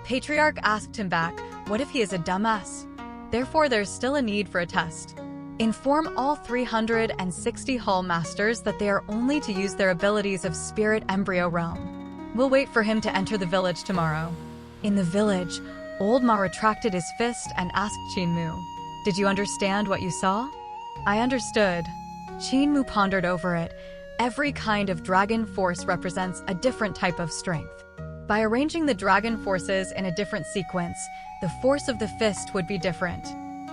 Speaker 1: Patriarch asked him back, what if he is a dumbass? Therefore, there's still a need for a test. Inform all 360 Hall Masters that they are only to use their abilities of Spirit Embryo Realm. We'll wait for him to enter the village tomorrow. In the village, Old Ma retracted his fist and asked Qin-Mu, Did you understand what you saw? I understood. Qin-Mu pondered over it. Every kind of dragon force represents a different type of strength. By arranging the dragon forces in a different sequence, the force of the fist would be different.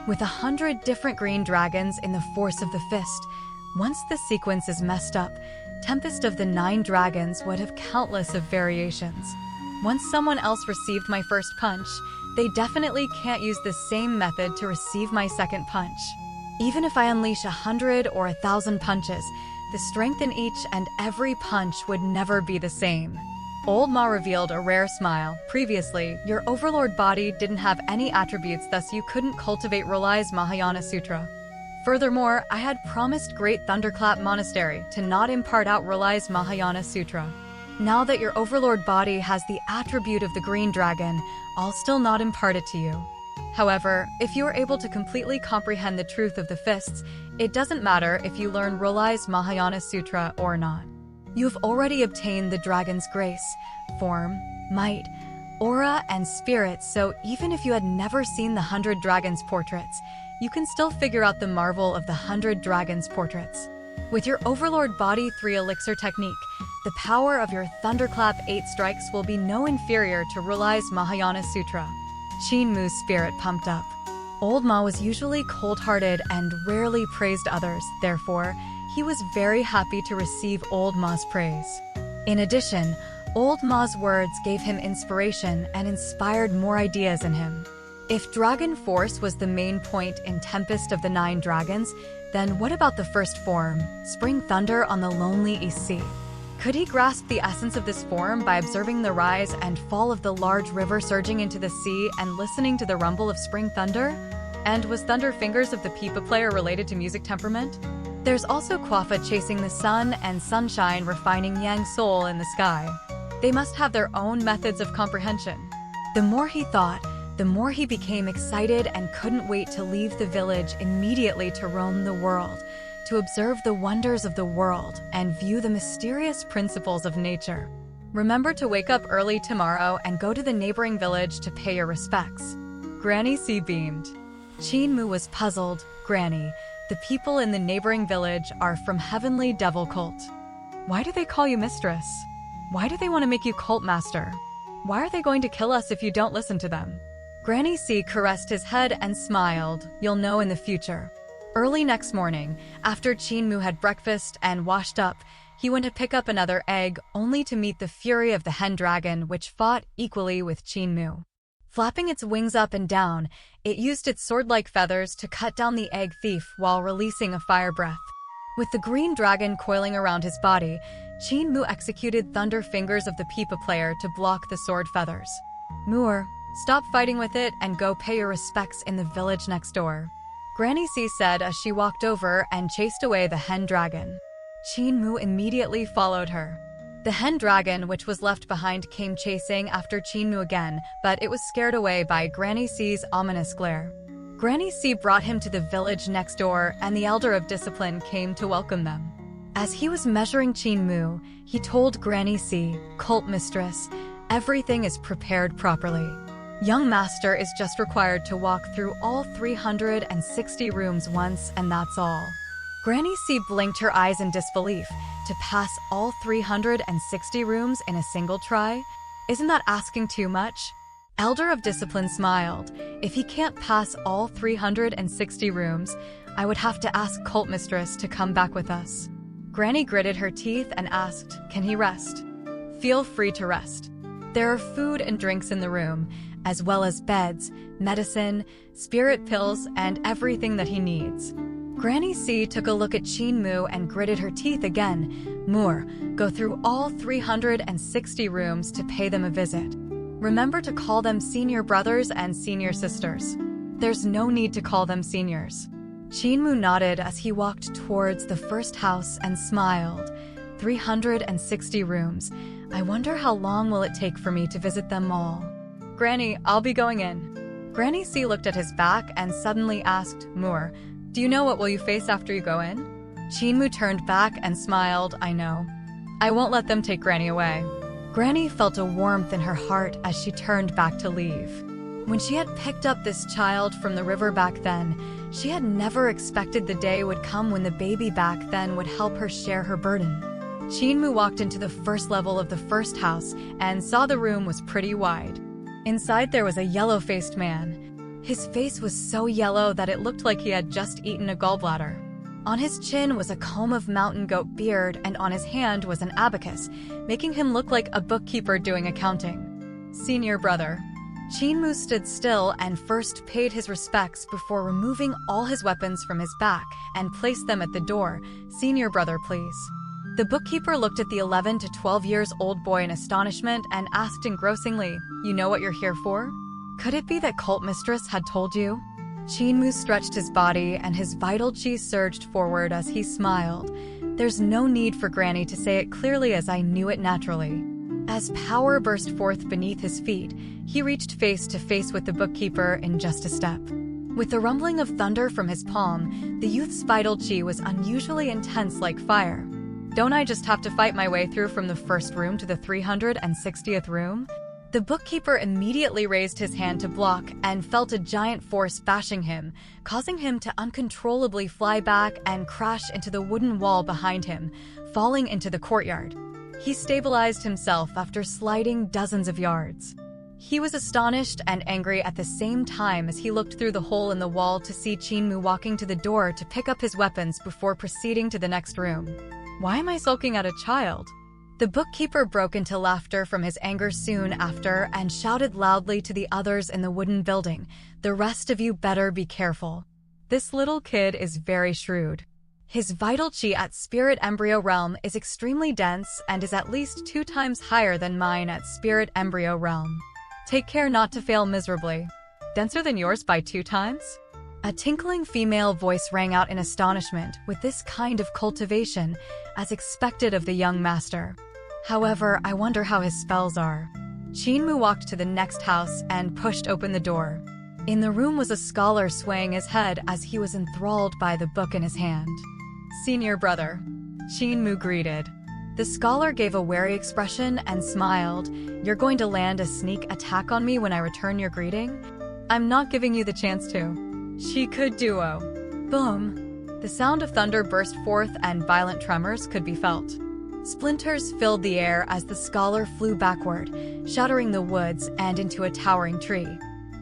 Speaker 1: With 100 different green dragons in the force of the fist, once the sequence is messed up, Tempest of the 9 Dragons would have countless of variations. Once someone else received my first punch, they definitely can't use the same method to receive my second punch. Even if I unleash 100 or 1,000 punches, the strength in each and every punch would never be the same. Old Ma revealed a rare smile. Previously, your overlord body didn't have any attributes, thus you couldn't cultivate Relai's Mahayana Sutra. Furthermore, I had promised Great Thunderclap Monastery to not impart out Relai's Mahayana Sutra. Now that your overlord body has the attribute of the green dragon, I'll still not impart it to you. However, if you are able to completely comprehend the truth of the fists, it doesn't matter if you learn Relai's Mahayana Sutra or not. You have already obtained the dragon's grace, form, might, aura, and spirit, so even if you had never seen the 100 Dragons portraits, you can still figure out the marvel of the 100 Dragons portraits. With your Overlord Body 3 Elixir technique, the power of your Thunderclap 8 strikes will be no inferior to Relai's Mahayana Sutra. Qin-Mu's spirit pumped up. Old Ma was usually cold-hearted and rarely praised others, therefore, he was very happy to receive Old Ma's praise. In addition, Old Ma's words gave him inspiration and inspired more ideas in him. If Dragon Force was the main point in Tempest of the 9 Dragons, then what about the first form, Spring Thunder on the lonely East Sea? Could he grasp the essence of this form by observing the rise and fall of the large river surging into the sea and listening to the rumble of Spring Thunder? And was Thunder Fingers of the Pipa player related to music temperament? There's also Quafa chasing the sun and Sunshine refining Yang Soul in the sky. They must have their own methods of comprehension. The more he thought, the more he became excited and couldn't wait to leave the village immediately to roam the world, to observe the wonders of the world and view the mysterious principles of nature. Remember to wake up early tomorrow and go to the neighboring village to pay your respects. Granny C beamed. Qin-Mu was puzzled. Granny, the people in the neighboring village are from Heavenly Devil Cult. Why do they call you mistress? Why do they want to make you cult master? Why are they going to kill us if you don't listen to them? Granny C caressed his head and smiled. You'll know in the future. Early next morning, after Qin-Mu had breakfast and washed up, he went to pick up another egg, only to meet the fury of the hen dragon, which fought equally with Qin-Mu. Flapping its wings up and down, it used its sword-like feathers to cut down the egg thief while releasing a fire breath. With the green dragon coiling around his body, Qin-Mu executed Thunder Fingers of the Pipa player to block the sword feathers. Muir, stop fighting with it and go pay your respects in the village next door. Granny C said as she walked over and chased away the hen dragon. Qin-Mu immediately followed her. The hen dragon, which was left behind, came chasing after Qin-Mu again, but it was scared away by Granny C's ominous glare. Granny C brought him to the village next door, and the Elder of Discipline came to welcome them. As he was measuring Qin-Mu, he told Granny C, Cult Mistress, Everything is prepared properly. Young Master is just required to walk through all 360 rooms once, and that's all. Granny C blinked her eyes in disbelief. To pass all 360 rooms in a single try? Isn't that asking too much? Elder of Discipline smiled. If he can't pass all 360 rooms, I would have to ask Cult Mistress to come back with us. Granny gritted her teeth and asked, "Can he rest?" "Feel free to rest. There are food and drinks in the room, as well as beds, medicine, spirit pills, and everything that he needs." Granny C took a look at Qin Mu and gritted her teeth again. "Moore, go through all 360 rooms to pay them a visit. Remember to call them senior brothers and senior sisters. There's no need to call them seniors." Qin Mu nodded as he walked towards the first house and smiled. 360 rooms. I wonder how long will it take for me to visit them all. "Granny, I'll be going in." Granny C looked at his back and suddenly asked, "Moore, do you know what will you face after you go in?" Qin Mu turned back and smiled. "I know. I won't let them take Granny away." Granny felt a warmth in her heart as she turned back to leave. When she had picked up this child from the river back then, she had never expected the day would come when the baby back then would help her share her burden. Qin Mu walked into the first level of the first house and saw the room was pretty wide. Inside there was a yellow-faced man. His face was so yellow that it looked like he had just eaten a gallbladder. On his chin was a comb of mountain goat beard, and on his hand was an abacus, making him look like a bookkeeper doing accounting. "Senior brother." Qin Mu stood still and first paid his respects before removing all his weapons from his back and placed them at the door. "Senior brother, please." The bookkeeper looked at the 11 to 12 years old boy in astonishment and asked engrossingly, "You know what you're here for? Could it be that Cult Mistress had told you?" Qin Mu stretched his body and his vital chi surged forward as he smiled. "There's no need for Granny to say it clearly, as I knew it naturally." As power burst forth beneath his feet, he reached face to face with the bookkeeper in just a step. With the rumbling of thunder from his palm, the youth's vital chi was unusually intense like fire. "Don't I just have to fight my way through from the first room to the 360th room?" The bookkeeper immediately raised his hand to block and felt a giant force bashing him, causing him to uncontrollably fly back and crash into the wooden wall behind him, falling into the courtyard. He stabilized himself after sliding dozens of yards. He was astonished and angry at the same time as he looked through the hole in the wall to see Qin Mu walking to the door to pick up his weapons before proceeding to the next room. "Why am I sulking at a child?" The bookkeeper broke into laughter from his anger soon after and shouted loudly to the others in the wooden building, "The rest of you better be careful. This little kid is very shrewd. His vital chi at Spirit Embryo Realm is extremely dense and is at least 2 times higher than mine at Spirit Embryo Realm. Take care not to fail miserably. Denser than yours by 2 times?" A tinkling female voice rang out in astonishment with this kind of cultivation, as expected of the young master. "However, I wonder how his spells are." Qin Mu walked to the next house and pushed open the door. In the room was a scholar swaying his head as he was enthralled by the book in his hand. "Senior brother." Qin Mu greeted. The scholar gave a wary expression and smiled. "You're going to land a sneak attack on me when I return your greeting? I'm not giving you the chance to." She could duo. Boom! The sound of thunder burst forth and violent tremors could be felt. Splinters filled the air as the scholar flew backward, shattering the woods and into a towering tree.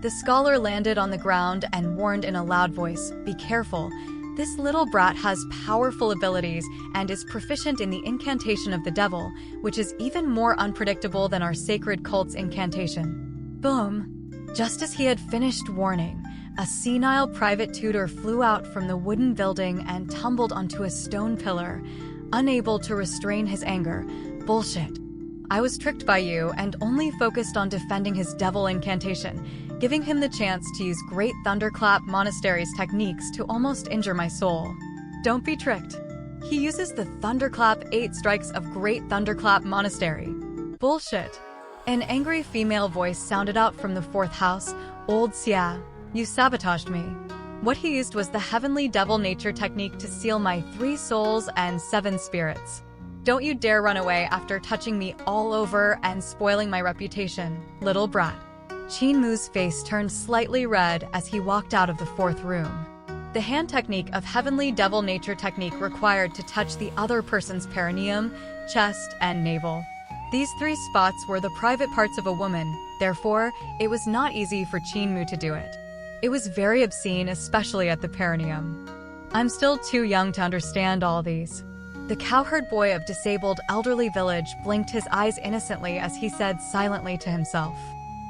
Speaker 1: The scholar landed on the ground and warned in a loud voice, "Be careful. This little brat has powerful abilities and is proficient in the incantation of the devil, which is even more unpredictable than our sacred cult's incantation." Boom! Just as he had finished warning, a senile private tutor flew out from the wooden building and tumbled onto a stone pillar, unable to restrain his anger. "Bullshit. I was tricked by you and only focused on defending his devil incantation, giving him the chance to use Great Thunderclap Monastery's techniques to almost injure my soul. Don't be tricked. He uses the Thunderclap 8 strikes of Great Thunderclap Monastery." "Bullshit." An angry female voice sounded out from the 4th house. "Old Xia, you sabotaged me. What he used was the Heavenly Devil Nature technique to seal my 3 souls and 7 spirits." Don't you dare run away after touching me all over and spoiling my reputation, little brat. Qin Mu's face turned slightly red as he walked out of the fourth room. The hand technique of Heavenly Devil Nature technique required to touch the other person's perineum, chest, and navel. These three spots were the private parts of a woman, therefore, it was not easy for Qin Mu to do it. It was very obscene, especially at the perineum. I'm still too young to understand all these. The cowherd boy of disabled elderly village blinked his eyes innocently as he said silently to himself.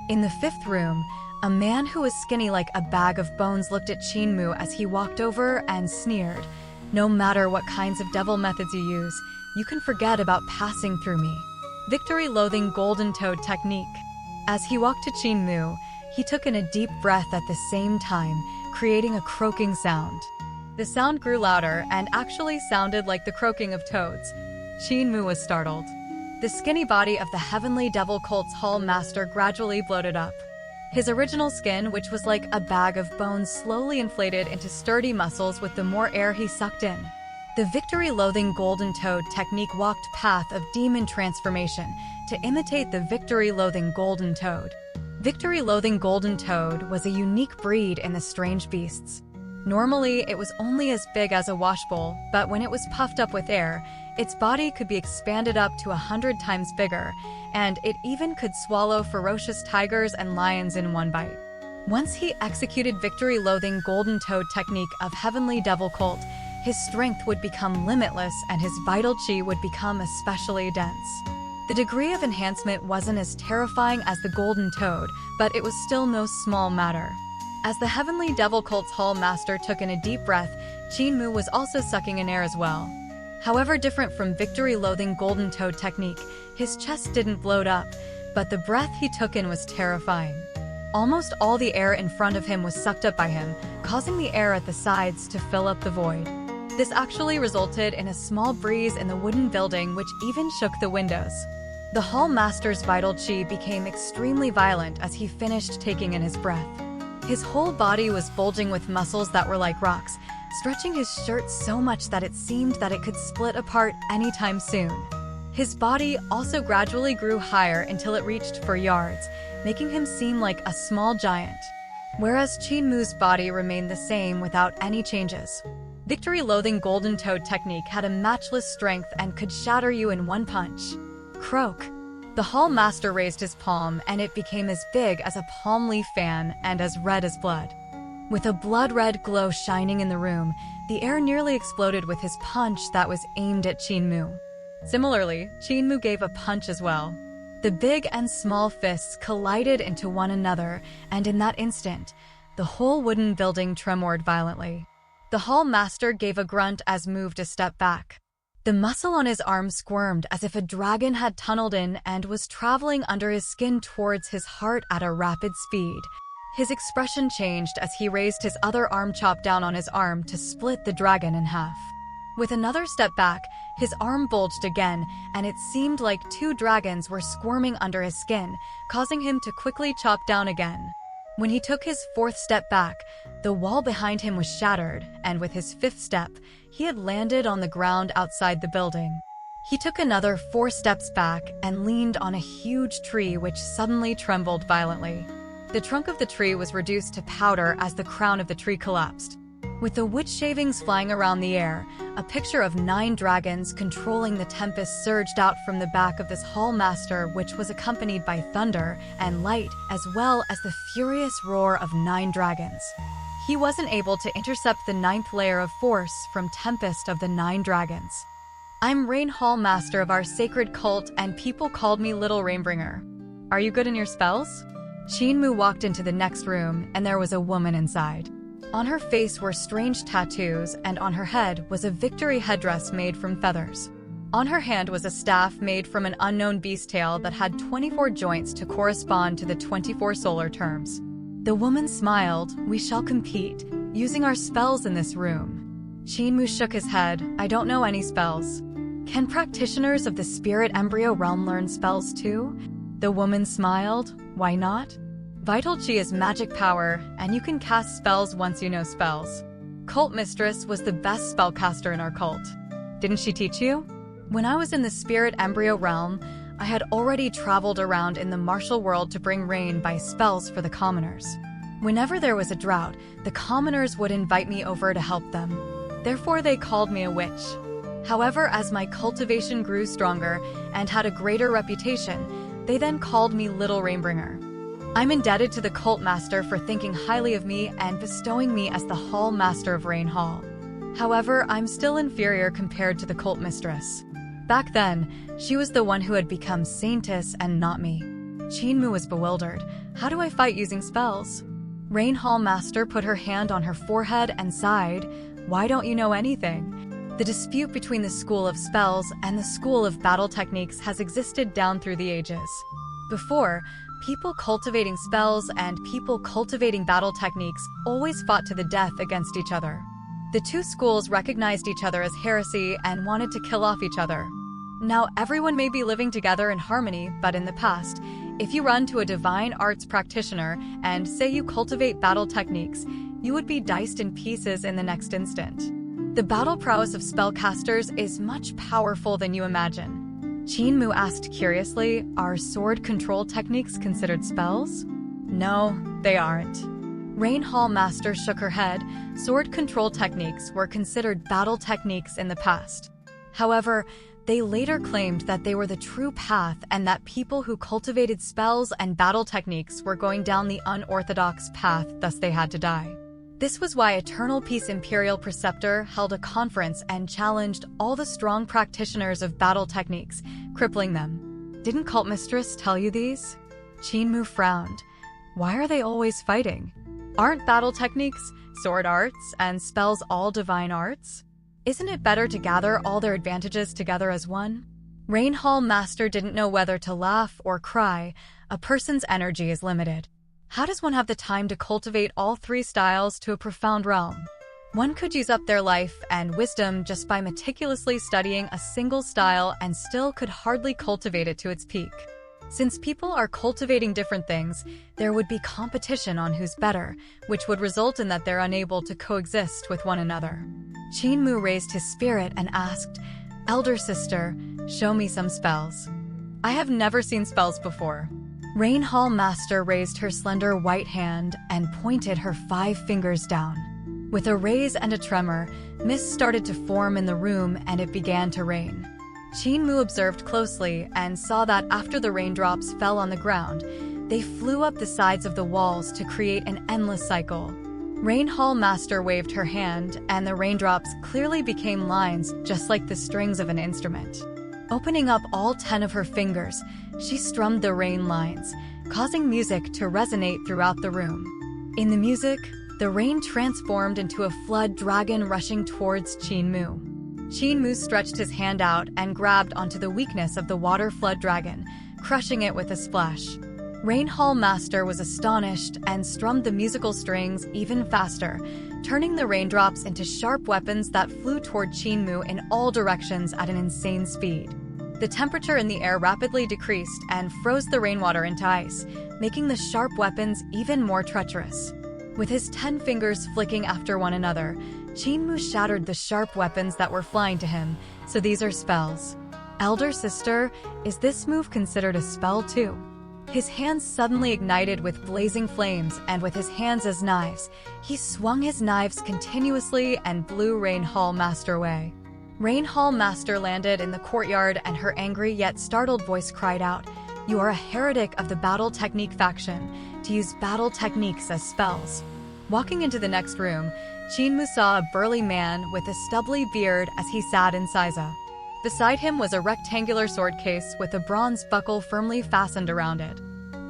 Speaker 1: In the fifth room, a man who was skinny like a bag of bones looked at Qin Mu as he walked over and sneered. No matter what kinds of devil methods you use, you can forget about passing through me. Victory-loathing golden toad technique. As he walked to Qin Mu, he took in a deep breath at the same time, creating a croaking sound. The sound grew louder and actually sounded like the croaking of toads. Qin Mu was startled. The skinny body of the Heavenly Devil Cult's Hall Master gradually bloated up. His original skin, which was like a bag of bones, slowly inflated into sturdy muscles with the more air he sucked in. The victory-loathing golden toad technique walked path of demon transformation to imitate the victory-loathing golden toad. Victory-loathing golden toad was a unique breed in the strange beasts. Normally, it was only as big as a washbowl, but when it was puffed up with air, its body could be expanded up to 100 times bigger, and it even could swallow ferocious tigers and lions in one bite. Once he executed victory-loathing golden toad technique of Heavenly Devil Cult, his strength would become limitless and his vital chi would become especially dense. The degree of enhancement wasn't as terrifying as the golden toad, but it was still no small matter. As the Heavenly Devil Cult's Hall Master took in a deep breath, Qin Mu was also sucking in air as well. However different from victory-loathing golden toad technique, his chest didn't bloat up, but the breath he took in was terrifying. Almost all the air in front of him was sucked up by him, causing the air at the sides to fill up the void. This actually resulted in a small breeze in the wooden building which even shook the windows. The Hall Master's vital chi became extremely violent as he finished taking in his breath. His whole body was bulging with muscles that were like rocks, stretching his shirt so much that it seemed that it could split apart anytime soon. His body also gradually grew higher until it reached 4 yards, making him seem like a small giant. Whereas Qin Mu's body remained the same without any changes. Victory-loathing golden toad technique had a matchless strength and could shatter you in one punch. Croak. The Hall Master raised his palm and it became as big as a palm leaf fan and as red as blood. With a blood-red glow shining in the room, the air nearly exploded with his punch that was aimed at Qin Mu. Similarly, Qin Mu gave a punch as well. The big and small fists collided into one another, and in that instant, the whole wooden building tremored violently. The Hall Master gave a grunt as moved a step back. The muscle on his arm squirmed as if a dragon had tunneled in and was traveling under his skin towards his heart at a rapid speed. His expression changed as he raised his other arm, chopped down on his arm to split the dragon in half. With another step back, his arm bulged again, and it seemed like 2 dragons were squirming under his skin, causing him to quickly chop down again. When he took his 4th step back, the wall behind him was shattered, and with his 5th step, he had landed on the ground outside the building. He took another 4 steps back and leaned on a huge tree which suddenly trembled violently. The trunk of the tree was reduced to powder as the crown of the tree collapsed. With the wood shavings flying around the air, a picture of 9 dragons controlling the tempest surged out from the back of this Hall Master, which was accompanied by thunder and light as well as the furious roar of 9 dragons. He wasn't able to intercept the 9th layer of force from Tempest of the 9 dragons. I'm Rain Hall Master of our sacred cult and people called me Little Rainbringer. Are you good in your spells? Qin Mu walked into the next room and there was a woman inside. On her face were strange tattoos and on her head was a victory headdress made from feathers. On her hand was a staff made from an unknown beast tail that had 24 joints to correspond to the 24 solar terms. The woman smiled. We shall compete, using our spells in this room. Qin Mu shook his head. I don't know any spells. Can practitioners of the spirit embryo realm learn spells too? The woman smiled. Why not? Vital Chi is magic power, and you can cast spells once you know spells. Cult Mistress was the best spellcaster in our cult. Didn't she teach you? When I was in the spirit embryo realm, I had already traveled around in the martial world to bring rain by spells for the commoners. Whenever there was a drought, the commoners would invite me over to help them. Therefore, they called me a witch. However, as my cultivation grew stronger and had a greater reputation, they then called me Little Rainbringer. I'm indebted to the cult master for thinking highly of me and bestowing me as the Hall Master of Rain Hall. However, I'm still inferior compared to the cult mistress. Back then, she was the one who had become saintess and not me. Qinmu was bewildered. How do I fight using spells? Rain Hall Master put her hand on her forehead and sighed. Why don't you know anything? The dispute between the School of Spells and the School of Battle Techniques has existed down through the ages. Before, people cultivating spells and people cultivating battle techniques always fought to the death against each other. The two schools recognized each other as heresy and wanted to kill off each other. Now everyone may be living together in harmony, but in the past, if you run to a divine arts practitioner and say you cultivate battle techniques, you would be diced in pieces in the next instant. The battle prowess of spellcasters is much powerful than you imagine. Qinmu asked curiously, are sword control techniques considered spells? No, they aren't. Rain Hall Master shook her head. Sword control techniques were considered battle techniques in the past. However, they later claimed that they were the true path and that people who cultivated spells and battle techniques were going down the unorthodox path, thus they had to die. This was why Eternal Peace Imperial Preceptor held a conference and challenged all the strong practitioners of battle techniques, crippling them. Didn't Cult Mistress tell you these? Qinmu frowned. Why are they always fighting? Aren't battle techniques, sword arts, and spells all divine arts? Isn't it better to gather all their advantages together as one? Rain Hall Master didn't know whether to laugh or cry. A person's energy is limited. How does one have the time to cultivate all three styles to a profound realm? One could use up their life and wisdom just by meticulously studying a single style and still could hardly cultivate it to its peak. Since people are cultivating different things, there would be competition on who's better, which would result in that they're unable to coexist with one another. Qinmu raised his spirit and asked, Elder Sister, show me some spells. I have never seen spells before. Rain Hall Master raised her slender white hand and pointed her 5 fingers down. With a raise and a tremor, mist started to form in the room and it began to rain. Qinmu observed closely and saw that after the raindrops fell on the ground, they flew up the sides of the walls to create an endless cycle. Rain Hall Master waved her hand, and the raindrops clearly became lines just like the strings of an instrument. Opening up all 10 of her fingers, she strummed the rain lines, causing music to resonate throughout the room. In the music, the rain transformed into a flood dragon rushing towards Qinmu. Qinmu stretched his hand out and grabbed onto the weakness of the water flood dragon, crushing it with a splash. Rain Hall Master was astonished and strummed the musical strings even faster, turning the raindrops into sharp weapons that flew toward Qinmu in all directions at an insane speed. The temperature in the air rapidly decreased and froze the rainwater into ice, making the sharp weapons even more treacherous. With his 10 fingers flicking after one another, Qinmu shattered the sharp weapons that were flying to him, so these are spells. Elder Sister, is this move considered a spell too? His hands suddenly ignited with blazing flames, and with his hands as knives, he swung his knives continuously and blew Rain Hall Master away. Rain Hall Master landed in the courtyard and her angry yet startled voice cried out, You are a heretic of the battle technique faction, to use battle techniques as spells. Walking into the next room, Qinmu saw a burly man with a stubbly beard as he sat in Saiza. Beside him was a rectangular sword case with a bronze buckle firmly fastened around it.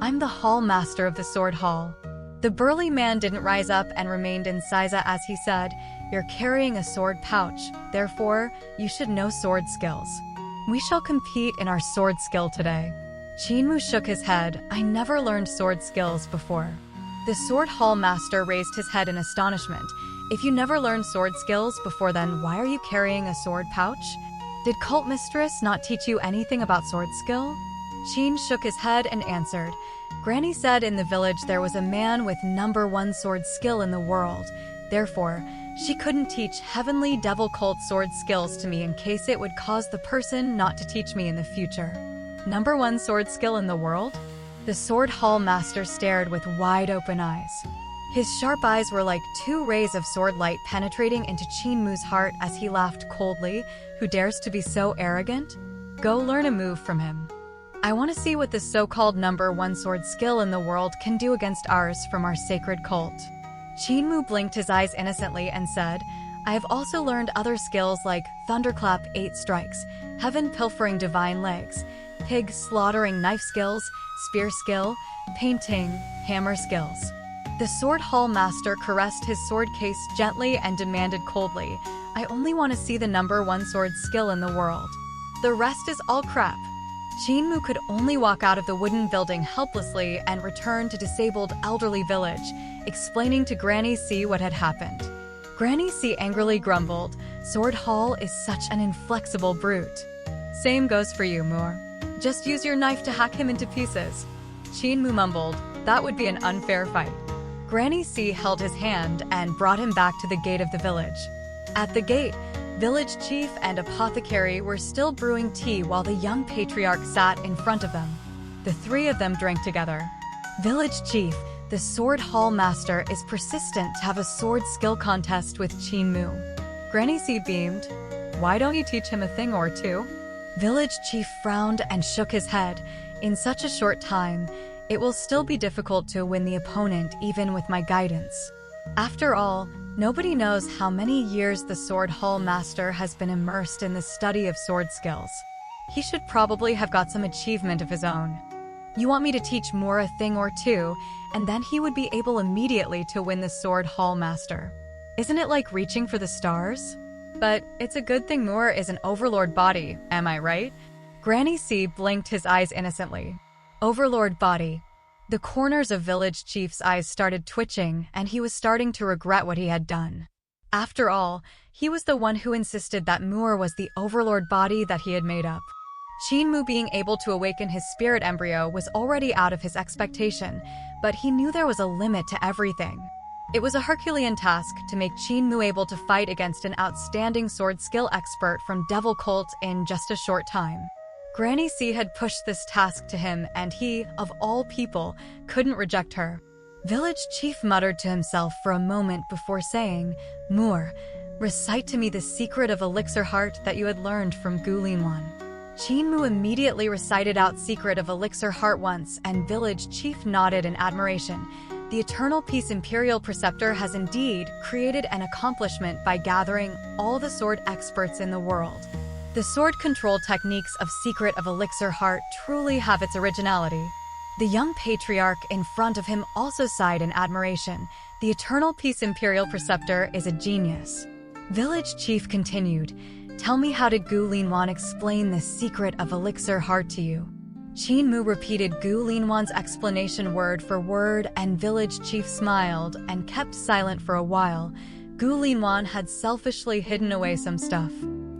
Speaker 1: I'm the Hall Master of the Sword Hall. The burly man didn't rise up and remained in Saiza as he said, You're carrying a sword pouch, therefore, you should know sword skills. We shall compete in our sword skill today. Qinmu shook his head. I never learned sword skills before. The Sword Hall Master raised his head in astonishment. If you never learned sword skills before, then why are you carrying a sword pouch? Did Cult Mistress not teach you anything about sword skill? Qin shook his head and answered, Granny said in the village there was a man with #1 sword skill in the world. Therefore, She couldn't teach heavenly devil cult sword skills to me in case it would cause the person not to teach me in the future. Number 1 sword skill in the world? The Sword Hall Master stared with wide-open eyes. His sharp eyes were like 2 rays of sword light penetrating into Qin-Mu's heart as he laughed coldly. Who dares to be so arrogant? Go learn a move from him. I want to see what this so-called number 1 sword skill in the world can do against ours from our sacred cult. Qin-Mu blinked his eyes innocently and said, I have also learned other skills like Thunderclap 8 strikes, Heaven Pilfering Divine Legs, Pig Slaughtering Knife skills, Spear skill, Painting, Hammer skills. The Sword Hall Master caressed his sword case gently and demanded coldly, I only want to see the number 1 sword skill in the world. The rest is all crap. Qin-Mu could only walk out of the wooden building helplessly and return to disabled elderly village, explaining to Granny C what had happened. Granny C angrily grumbled, Sword Hall is such an inflexible brute. Same goes for you, Moore. Just use your knife to hack him into pieces. Qin-Mu mumbled, that would be an unfair fight. Granny C held his hand and brought him back to the gate of the village. At the gate, village chief and apothecary were still brewing tea while the young patriarch sat in front of them. The 3 of them drank together. Village chief, the Sword Hall Master is persistent to have a sword skill contest with Qin-Mu. Granny C beamed. Why don't you teach him a thing or two? Village chief frowned and shook his head. In such a short time, it will still be difficult to win the opponent even with my guidance. After all, nobody knows how many years the Sword Hall Master has been immersed in the study of sword skills. He should probably have got some achievement of his own. You want me to teach Moore a thing or two, and then he would be able immediately to win the Sword Hall Master. Isn't it like reaching for the stars? But it's a good thing Moore is an overlord body, am I right? Granny C blinked his eyes innocently. Overlord body. The corners of village chief's eyes started twitching, and he was starting to regret what he had done. After all, he was the one who insisted that Moore was the overlord body that he had made up. Qin-Mu being able to awaken his spirit embryo was already out of his expectation, but he knew there was a limit to everything. It was a Herculean task to make Qin-Mu able to fight against an outstanding sword skill expert from Devil Cult in just a short time. Granny C had pushed this task to him, and he, of all people, couldn't reject her. Village chief muttered to himself for a moment before saying, Moore, recite to me the secret of Elixir Heart that you had learned from Gu Linwan. Qin-Mu immediately recited out Secret of Elixir Heart once, and village chief nodded in admiration. The Eternal Peace Imperial Preceptor has indeed created an accomplishment by gathering all the sword experts in the world. The sword control techniques of Secret of Elixir Heart truly have its originality. The young patriarch in front of him also sighed in admiration. The Eternal Peace Imperial Preceptor is a genius. Village chief continued, Tell me, how did Gu Linwan explain the Secret of Elixir Heart to you? Qin-Mu repeated Gu Linwan's explanation word for word, and village chief smiled and kept silent for a while. Gu Linwan had selfishly hidden away some stuff.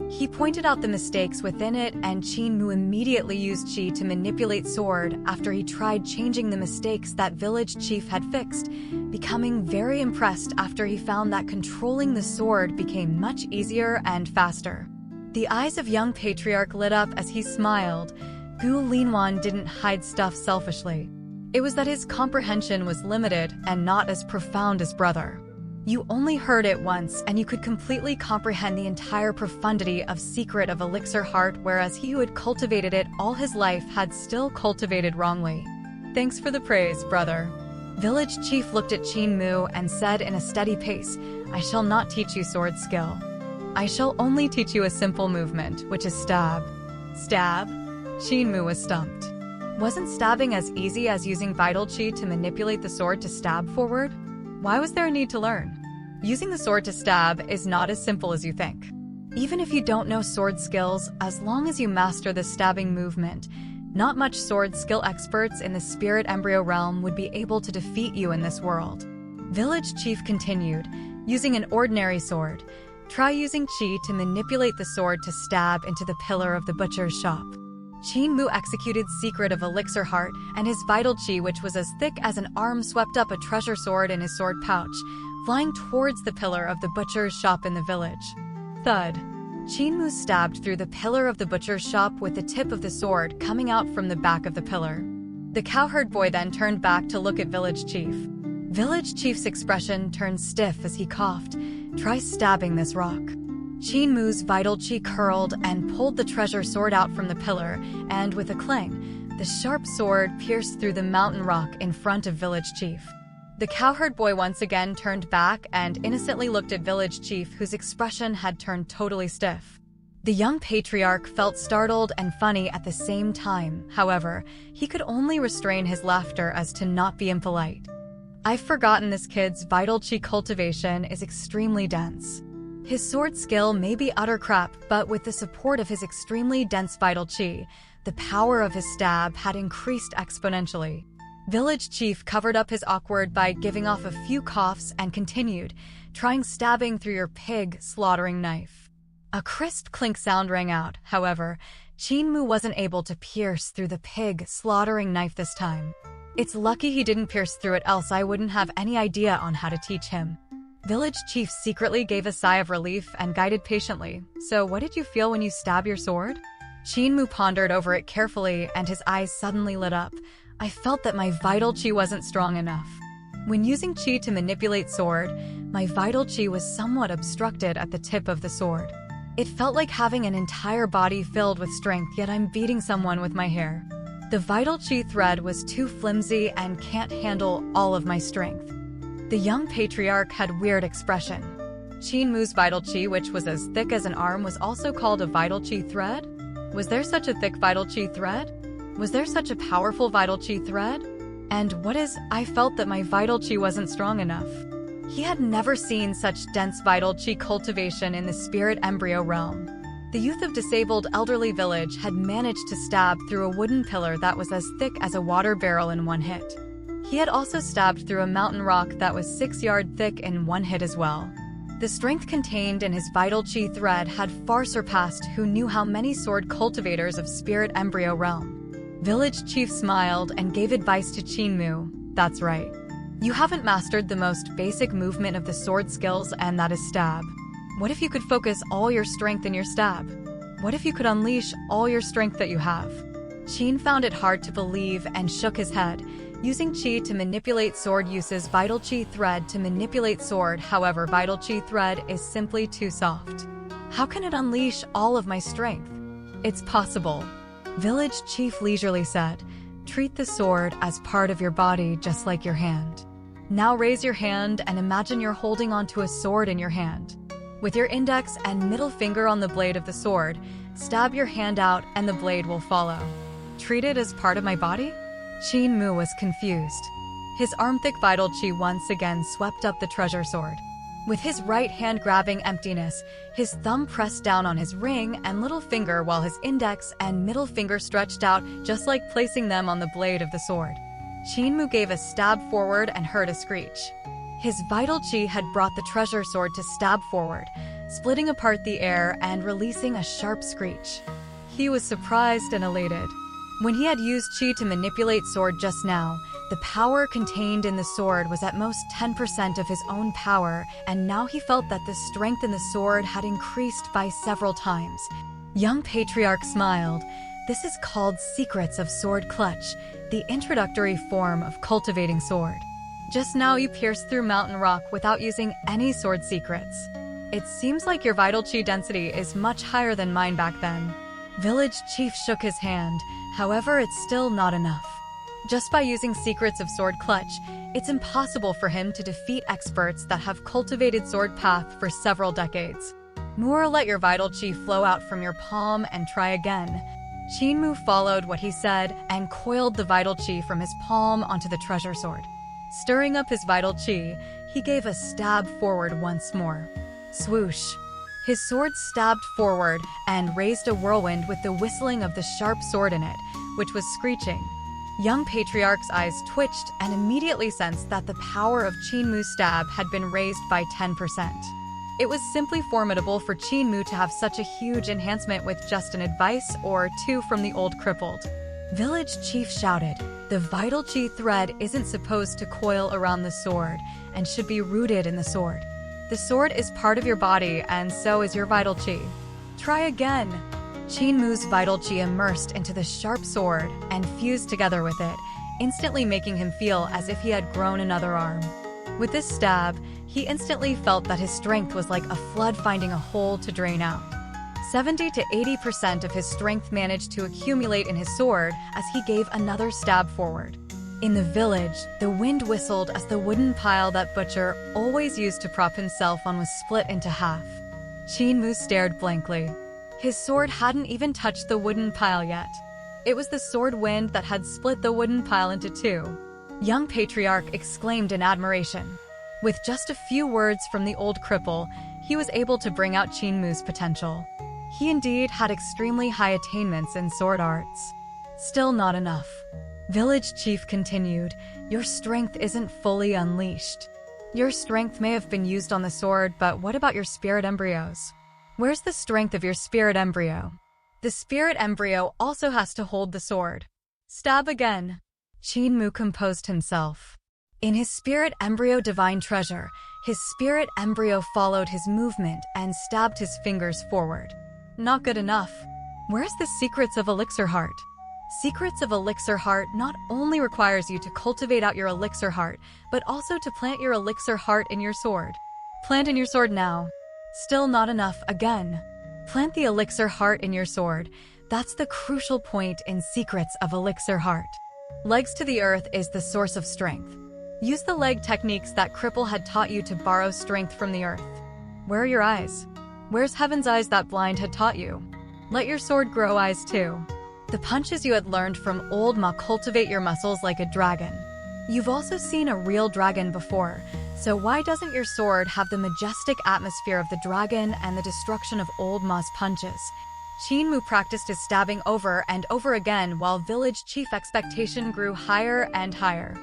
Speaker 1: He pointed out the mistakes within it, and Qin-Mu immediately used Qi to manipulate sword after he tried changing the mistakes that village chief had fixed, becoming very impressed after he found that controlling the sword became much easier and faster. The eyes of young patriarch lit up as he smiled. Gu Linwan didn't hide stuff selfishly. It was that his comprehension was limited and not as profound as brother. You only heard it once, and you could completely comprehend the entire profundity of Secret of Elixir Heart, whereas he who had cultivated it all his life had still cultivated wrongly. Thanks for the praise, brother. Village chief looked at Qin-Mu and said in a steady pace, I shall not teach you sword skill. I shall only teach you a simple movement, which is stab. Stab? Qin-Mu was stumped. Wasn't stabbing as easy as using vital Qi to manipulate the sword to stab forward? Why was there a need to learn? Using the sword to stab is not as simple as you think. Even if you don't know sword skills, as long as you master the stabbing movement, not much sword skill experts in the spirit embryo realm would be able to defeat you in this world. Village chief continued, using an ordinary sword. Try using Qi to manipulate the sword to stab into the pillar of the butcher's shop. Qin Mu executed Secret of Elixir Heart, and his vital chi, which was as thick as an arm, swept up a treasure sword in his sword pouch, flying towards the pillar of the butcher's shop in the village. Thud. Qin Mu stabbed through the pillar of the butcher's shop with the tip of the sword coming out from the back of the pillar. The cowherd boy then turned back to look at Village Chief. Village Chief's expression turned stiff as he coughed. "Try stabbing this rock." Qin Mu's vital chi curled and pulled the treasure sword out from the pillar, and with a clang, the sharp sword pierced through the mountain rock in front of Village Chief. The cowherd boy once again turned back and innocently looked at Village Chief, whose expression had turned totally stiff. The young patriarch felt startled and funny at the same time. However, he could only restrain his laughter as to not be impolite. "I've forgotten this kid's vital chi cultivation is extremely dense. His sword skill may be utter crap, but with the support of his extremely dense vital chi, the power of his stab had increased exponentially." Village Chief covered up his awkward by giving off a few coughs and continued, "Trying stabbing through your pig slaughtering knife." A crisp clink sound rang out. However, Qin Mu wasn't able to pierce through the pig slaughtering knife this time. "It's lucky he didn't pierce through it, else I wouldn't have any idea on how to teach him." Village Chief secretly gave a sigh of relief and guided patiently. "So what did you feel when you stabbed your sword?" Qin Mu pondered over it carefully and his eyes suddenly lit up. "I felt that my vital chi wasn't strong enough. When using chi to manipulate sword, my vital chi was somewhat obstructed at the tip of the sword. It felt like having an entire body filled with strength, yet I'm beating someone with my hair. The vital chi thread was too flimsy and can't handle all of my strength." The young patriarch had weird expression. Qin Mu's vital chi, which was as thick as an arm, was also called a vital chi thread? Was there such a thick vital chi thread? Was there such a powerful vital chi thread? And what is, "I felt that my vital chi wasn't strong enough"? He had never seen such dense vital chi cultivation in the spirit embryo realm. The youth of disabled elderly village had managed to stab through a wooden pillar that was as thick as a water barrel in one hit. He had also stabbed through a mountain rock that was 6 yards thick in one hit as well. The strength contained in his vital chi thread had far surpassed who knew how many sword cultivators of spirit embryo realm. Village Chief smiled and gave advice to Qin Mu. "That's right. You haven't mastered the most basic movement of the sword skills, and that is stab. What if you could focus all your strength in your stab? What if you could unleash all your strength that you have?" Qin found it hard to believe and shook his head. Using chi to manipulate sword uses vital chi thread to manipulate sword, however, vital chi thread is simply too soft. "How can it unleash all of my strength?" "It's possible," Village Chief leisurely said. "Treat the sword as part of your body, just like your hand. Now raise your hand and imagine you're holding onto a sword in your hand. With your index and middle finger on the blade of the sword, stab your hand out and the blade will follow. Treat it as part of my body?" Qin Mu was confused. His arm-thick vital chi once again swept up the treasure sword. With his right hand grabbing emptiness, his thumb pressed down on his ring and little finger while his index and middle finger stretched out, just like placing them on the blade of the sword. Qin Mu gave a stab forward and heard a screech. His vital chi had brought the treasure sword to stab forward, splitting apart the air and releasing a sharp screech. He was surprised and elated. When he had used chi to manipulate sword just now, the power contained in the sword was at most 10% of his own power, and now he felt that the strength in the sword had increased by several times. Young Patriarch smiled. "This is called Secrets of Sword Clutch, the introductory form of cultivating sword. Just now you pierced through mountain rock without using any sword secrets. It seems like your vital chi density is much higher than mine back then." Village Chief shook his hand. However, it's still not enough. Just by using Secrets of Sword Clutch, it's impossible for him to defeat experts that have cultivated sword path for several decades. "More, let your vital chi flow out from your palm and try again." Qin Mu followed what he said and coiled the vital chi from his palm onto the treasure sword. Stirring up his vital chi, he gave a stab forward once more. Swoosh! His sword stabbed forward and raised a whirlwind with the whistling of the sharp sword in it, which was screeching. Young Patriarch's eyes twitched and immediately sensed that the power of Qin Mu's stab had been raised by 10%. It was simply formidable for Qin Mu to have such a huge enhancement with just an advice or two from the old crippled. Village chief shouted, "The vital chi thread isn't supposed to coil around the sword and should be rooted in the sword. The sword is part of your body and so is your vital chi. Try again." Qin Mu's vital chi immersed into the sharp sword and fused together with it, instantly making him feel as if he had grown another arm. With this stab, he instantly felt that his strength was like a flood finding a hole to drain out. 70 to 80% of his strength managed to accumulate in his sword as he gave another stab forward. In the village, the wind whistled as the wooden pile that Butcher always used to prop himself on was split into half. Qin Mu stared blankly. His sword hadn't even touched the wooden pile yet. It was the sword wind that had split the wooden pile into two. Young Patriarch exclaimed in admiration. With just a few words from the old cripple, he was able to bring out Qin Mu's potential. He indeed had extremely high attainments in sword arts. Still not enough. Village chief continued, "Your strength isn't fully unleashed. Your strength may have been used on the sword, but what about your spirit embryos? Where's the strength of your spirit embryo? The spirit embryo also has to hold the sword. Stab again." Qin Mu composed himself. In his spirit embryo divine treasure, his spirit embryo followed his movement and stabbed his fingers forward. Not good enough. Where's the secrets of Elixir Heart? Secrets of Elixir Heart not only requires you to cultivate out your Elixir Heart, but also to plant your Elixir Heart in your sword. Plant in your sword now. Still not enough again. Plant the Elixir Heart in your sword. That's the crucial point in Secrets of Elixir Heart. Legs to the earth is the source of strength. Use the leg techniques that Cripple had taught you to borrow strength from the earth. Where are your eyes? Where's Heaven's eyes that Blind had taught you? Let your sword grow eyes too. The punches you had learned from Old Ma cultivate your muscles like a dragon. You've also seen a real dragon before, so why doesn't your sword have the majestic atmosphere of the dragon and the destruction of Old Ma's punches? Qin Mu practiced his stabbing over and over again while village chief expectation grew higher and higher.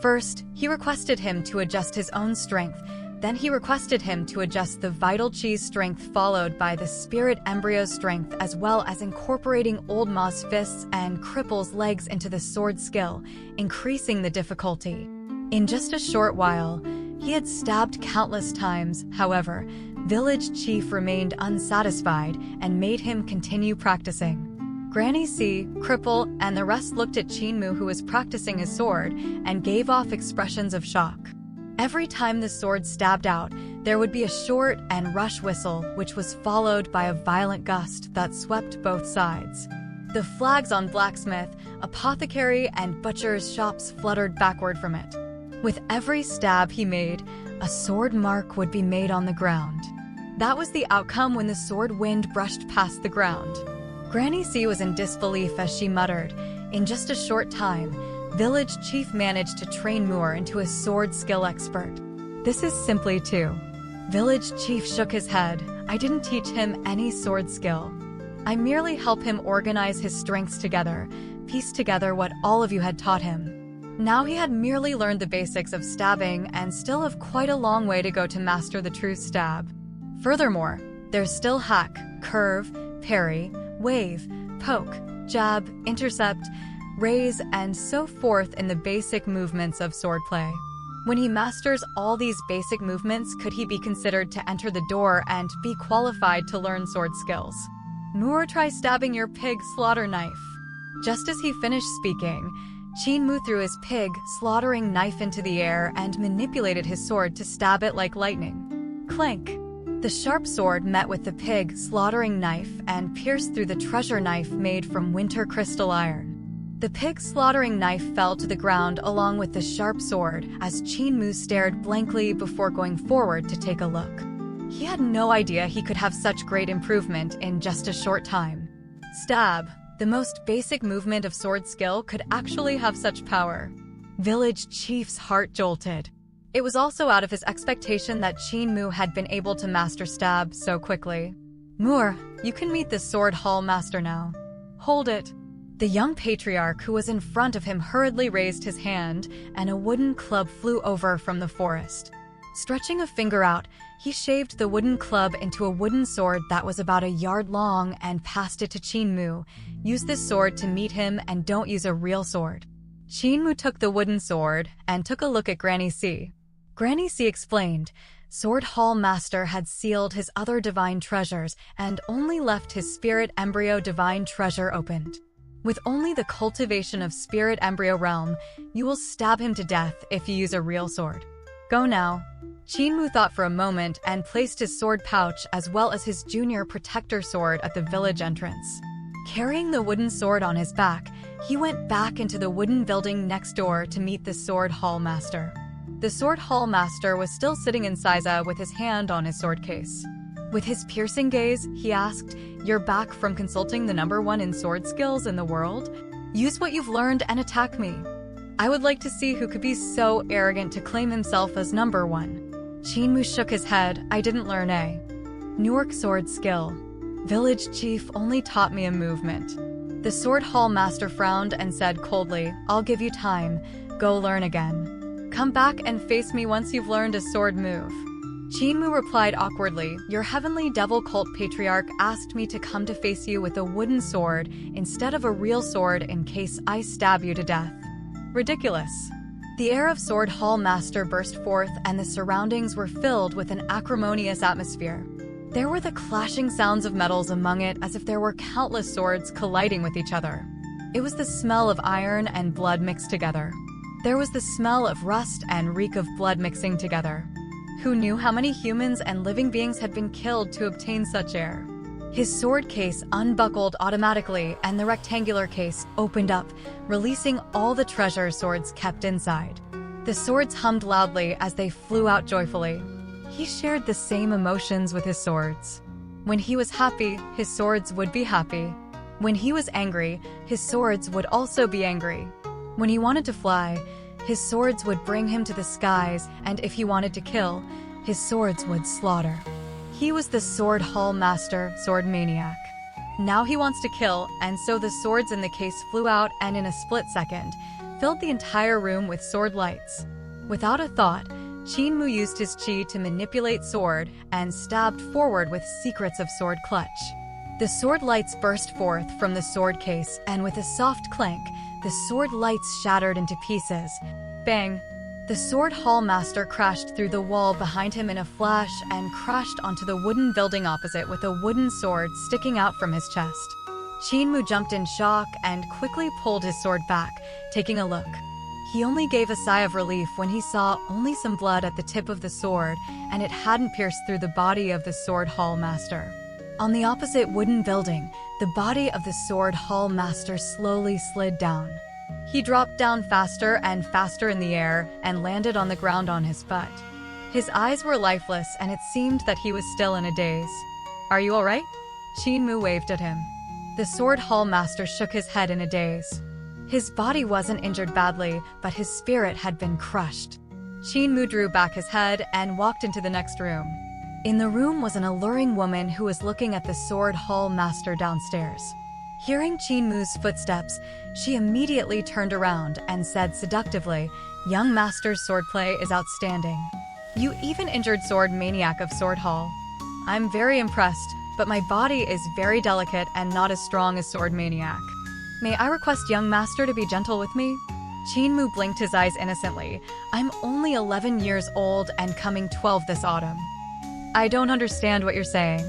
Speaker 1: First, he requested him to adjust his own strength. Then he requested him to adjust the vital chi's strength followed by the spirit embryo's strength as well as incorporating Old Ma's fists and Cripple's legs into the sword skill, increasing the difficulty. In just a short while, he had stabbed countless times. However, village chief remained unsatisfied and made him continue practicing. Granny C, Cripple, and the rest looked at Qin Mu who was practicing his sword and gave off expressions of shock. Every time the sword stabbed out, there would be a short and rush whistle, which was followed by a violent gust that swept both sides. The flags on blacksmith, apothecary, and butcher's shops fluttered backward from it. With every stab he made, a sword mark would be made on the ground. That was the outcome when the sword wind brushed past the ground. Granny C was in disbelief as she muttered, "In just a short time, village chief managed to train Moore into a sword skill expert. This is simply too." Village chief shook his head. "I didn't teach him any sword skill. I merely help him organize his strengths together, piece together what all of you had taught him." Now he had merely learned the basics of stabbing and still have quite a long way to go to master the true stab. Furthermore, there's still hack, curve, parry, wave, poke, jab, intercept, raise, and so forth in the basic movements of swordplay. When he masters all these basic movements, could he be considered to enter the door and be qualified to learn sword skills? Nor try stabbing your pig slaughter knife. Just as he finished speaking, Qin Mu threw his pig slaughtering knife into the air and manipulated his sword to stab it like lightning. Clank! The sharp sword met with the pig slaughtering knife and pierced through the treasure knife made from winter crystal iron. The pig slaughtering knife fell to the ground along with the sharp sword as Qin Mu stared blankly before going forward to take a look. He had no idea he could have such great improvement in just a short time. Stab, the most basic movement of sword skill, could actually have such power. Village chief's heart jolted. It was also out of his expectation that Qin Mu had been able to master stab so quickly. "Moore, you can meet the sword hall master now. Hold it." The young patriarch who was in front of him hurriedly raised his hand, and a wooden club flew over from the forest. Stretching a finger out, he shaved the wooden club into a wooden sword that was about a yard long and passed it to Qinmu. Use this sword to meet him and don't use a real sword. Qinmu took the wooden sword and took a look at Granny C. Granny C explained, Sword Hall Master had sealed his other divine treasures and only left his spirit embryo divine treasure opened. With only the cultivation of spirit embryo realm, you will stab him to death if you use a real sword. Go now. Qinmu thought for a moment and placed his sword pouch as well as his junior protector sword at the village entrance. Carrying the wooden sword on his back, he went back into the wooden building next door to meet the Sword Hall Master. The Sword Hall Master was still sitting in Saiza with his hand on his sword case. With his piercing gaze, he asked, You're back from consulting the #1 in sword skills in the world? Use what you've learned and attack me. I would like to see who could be so arrogant to claim himself as #1. Qinmu shook his head. I didn't learn a Newark sword skill. Village chief only taught me a movement. The Sword Hall Master frowned and said coldly, I'll give you time. Go learn again. Come back and face me once you've learned a sword move. Qinmu replied awkwardly, Your heavenly devil cult patriarch asked me to come to face you with a wooden sword instead of a real sword in case I stab you to death. Ridiculous. The air of Sword Hall Master burst forth and the surroundings were filled with an acrimonious atmosphere. There were the clashing sounds of metals among it as if there were countless swords colliding with each other. It was the smell of iron and blood mixed together. There was the smell of rust and reek of blood mixing together. Who knew how many humans and living beings had been killed to obtain such air? His sword case unbuckled automatically and the rectangular case opened up, releasing all the treasure swords kept inside. The swords hummed loudly as they flew out joyfully. He shared the same emotions with his swords. When he was happy, his swords would be happy. When he was angry, his swords would also be angry. When he wanted to fly, his swords would bring him to the skies, and if he wanted to kill, his swords would slaughter. He was the Sword Hall Master, Sword Maniac. Now he wants to kill, and so the swords in the case flew out and in a split second, filled the entire room with sword lights. Without a thought, Qinmu used his chi to manipulate sword and stabbed forward with secrets of sword clutch. The sword lights burst forth from the sword case, and with a soft clank, the sword lights shattered into pieces. Bang! The Sword Hall Master crashed through the wall behind him in a flash and crashed onto the wooden building opposite with a wooden sword sticking out from his chest. Qinmu jumped in shock and quickly pulled his sword back, taking a look. He only gave a sigh of relief when he saw only some blood at the tip of the sword, and it hadn't pierced through the body of the Sword Hall Master. On the opposite wooden building, the body of the Sword Hall Master slowly slid down. He dropped down faster and faster in the air and landed on the ground on his butt. His eyes were lifeless and it seemed that he was still in a daze. Are you all right? Qinmu waved at him. The Sword Hall Master shook his head in a daze. His body wasn't injured badly, but his spirit had been crushed. Qinmu drew back his head and walked into the next room. In the room was an alluring woman who was looking at the Sword Hall Master downstairs. Hearing Qinmu's footsteps, she immediately turned around and said seductively, Young Master's swordplay is outstanding. You even injured Sword Maniac of Sword Hall. I'm very impressed, but my body is very delicate and not as strong as Sword Maniac. May I request Young Master to be gentle with me? Qinmu blinked his eyes innocently. I'm only 11 years old and coming 12 this autumn. I don't understand what you're saying.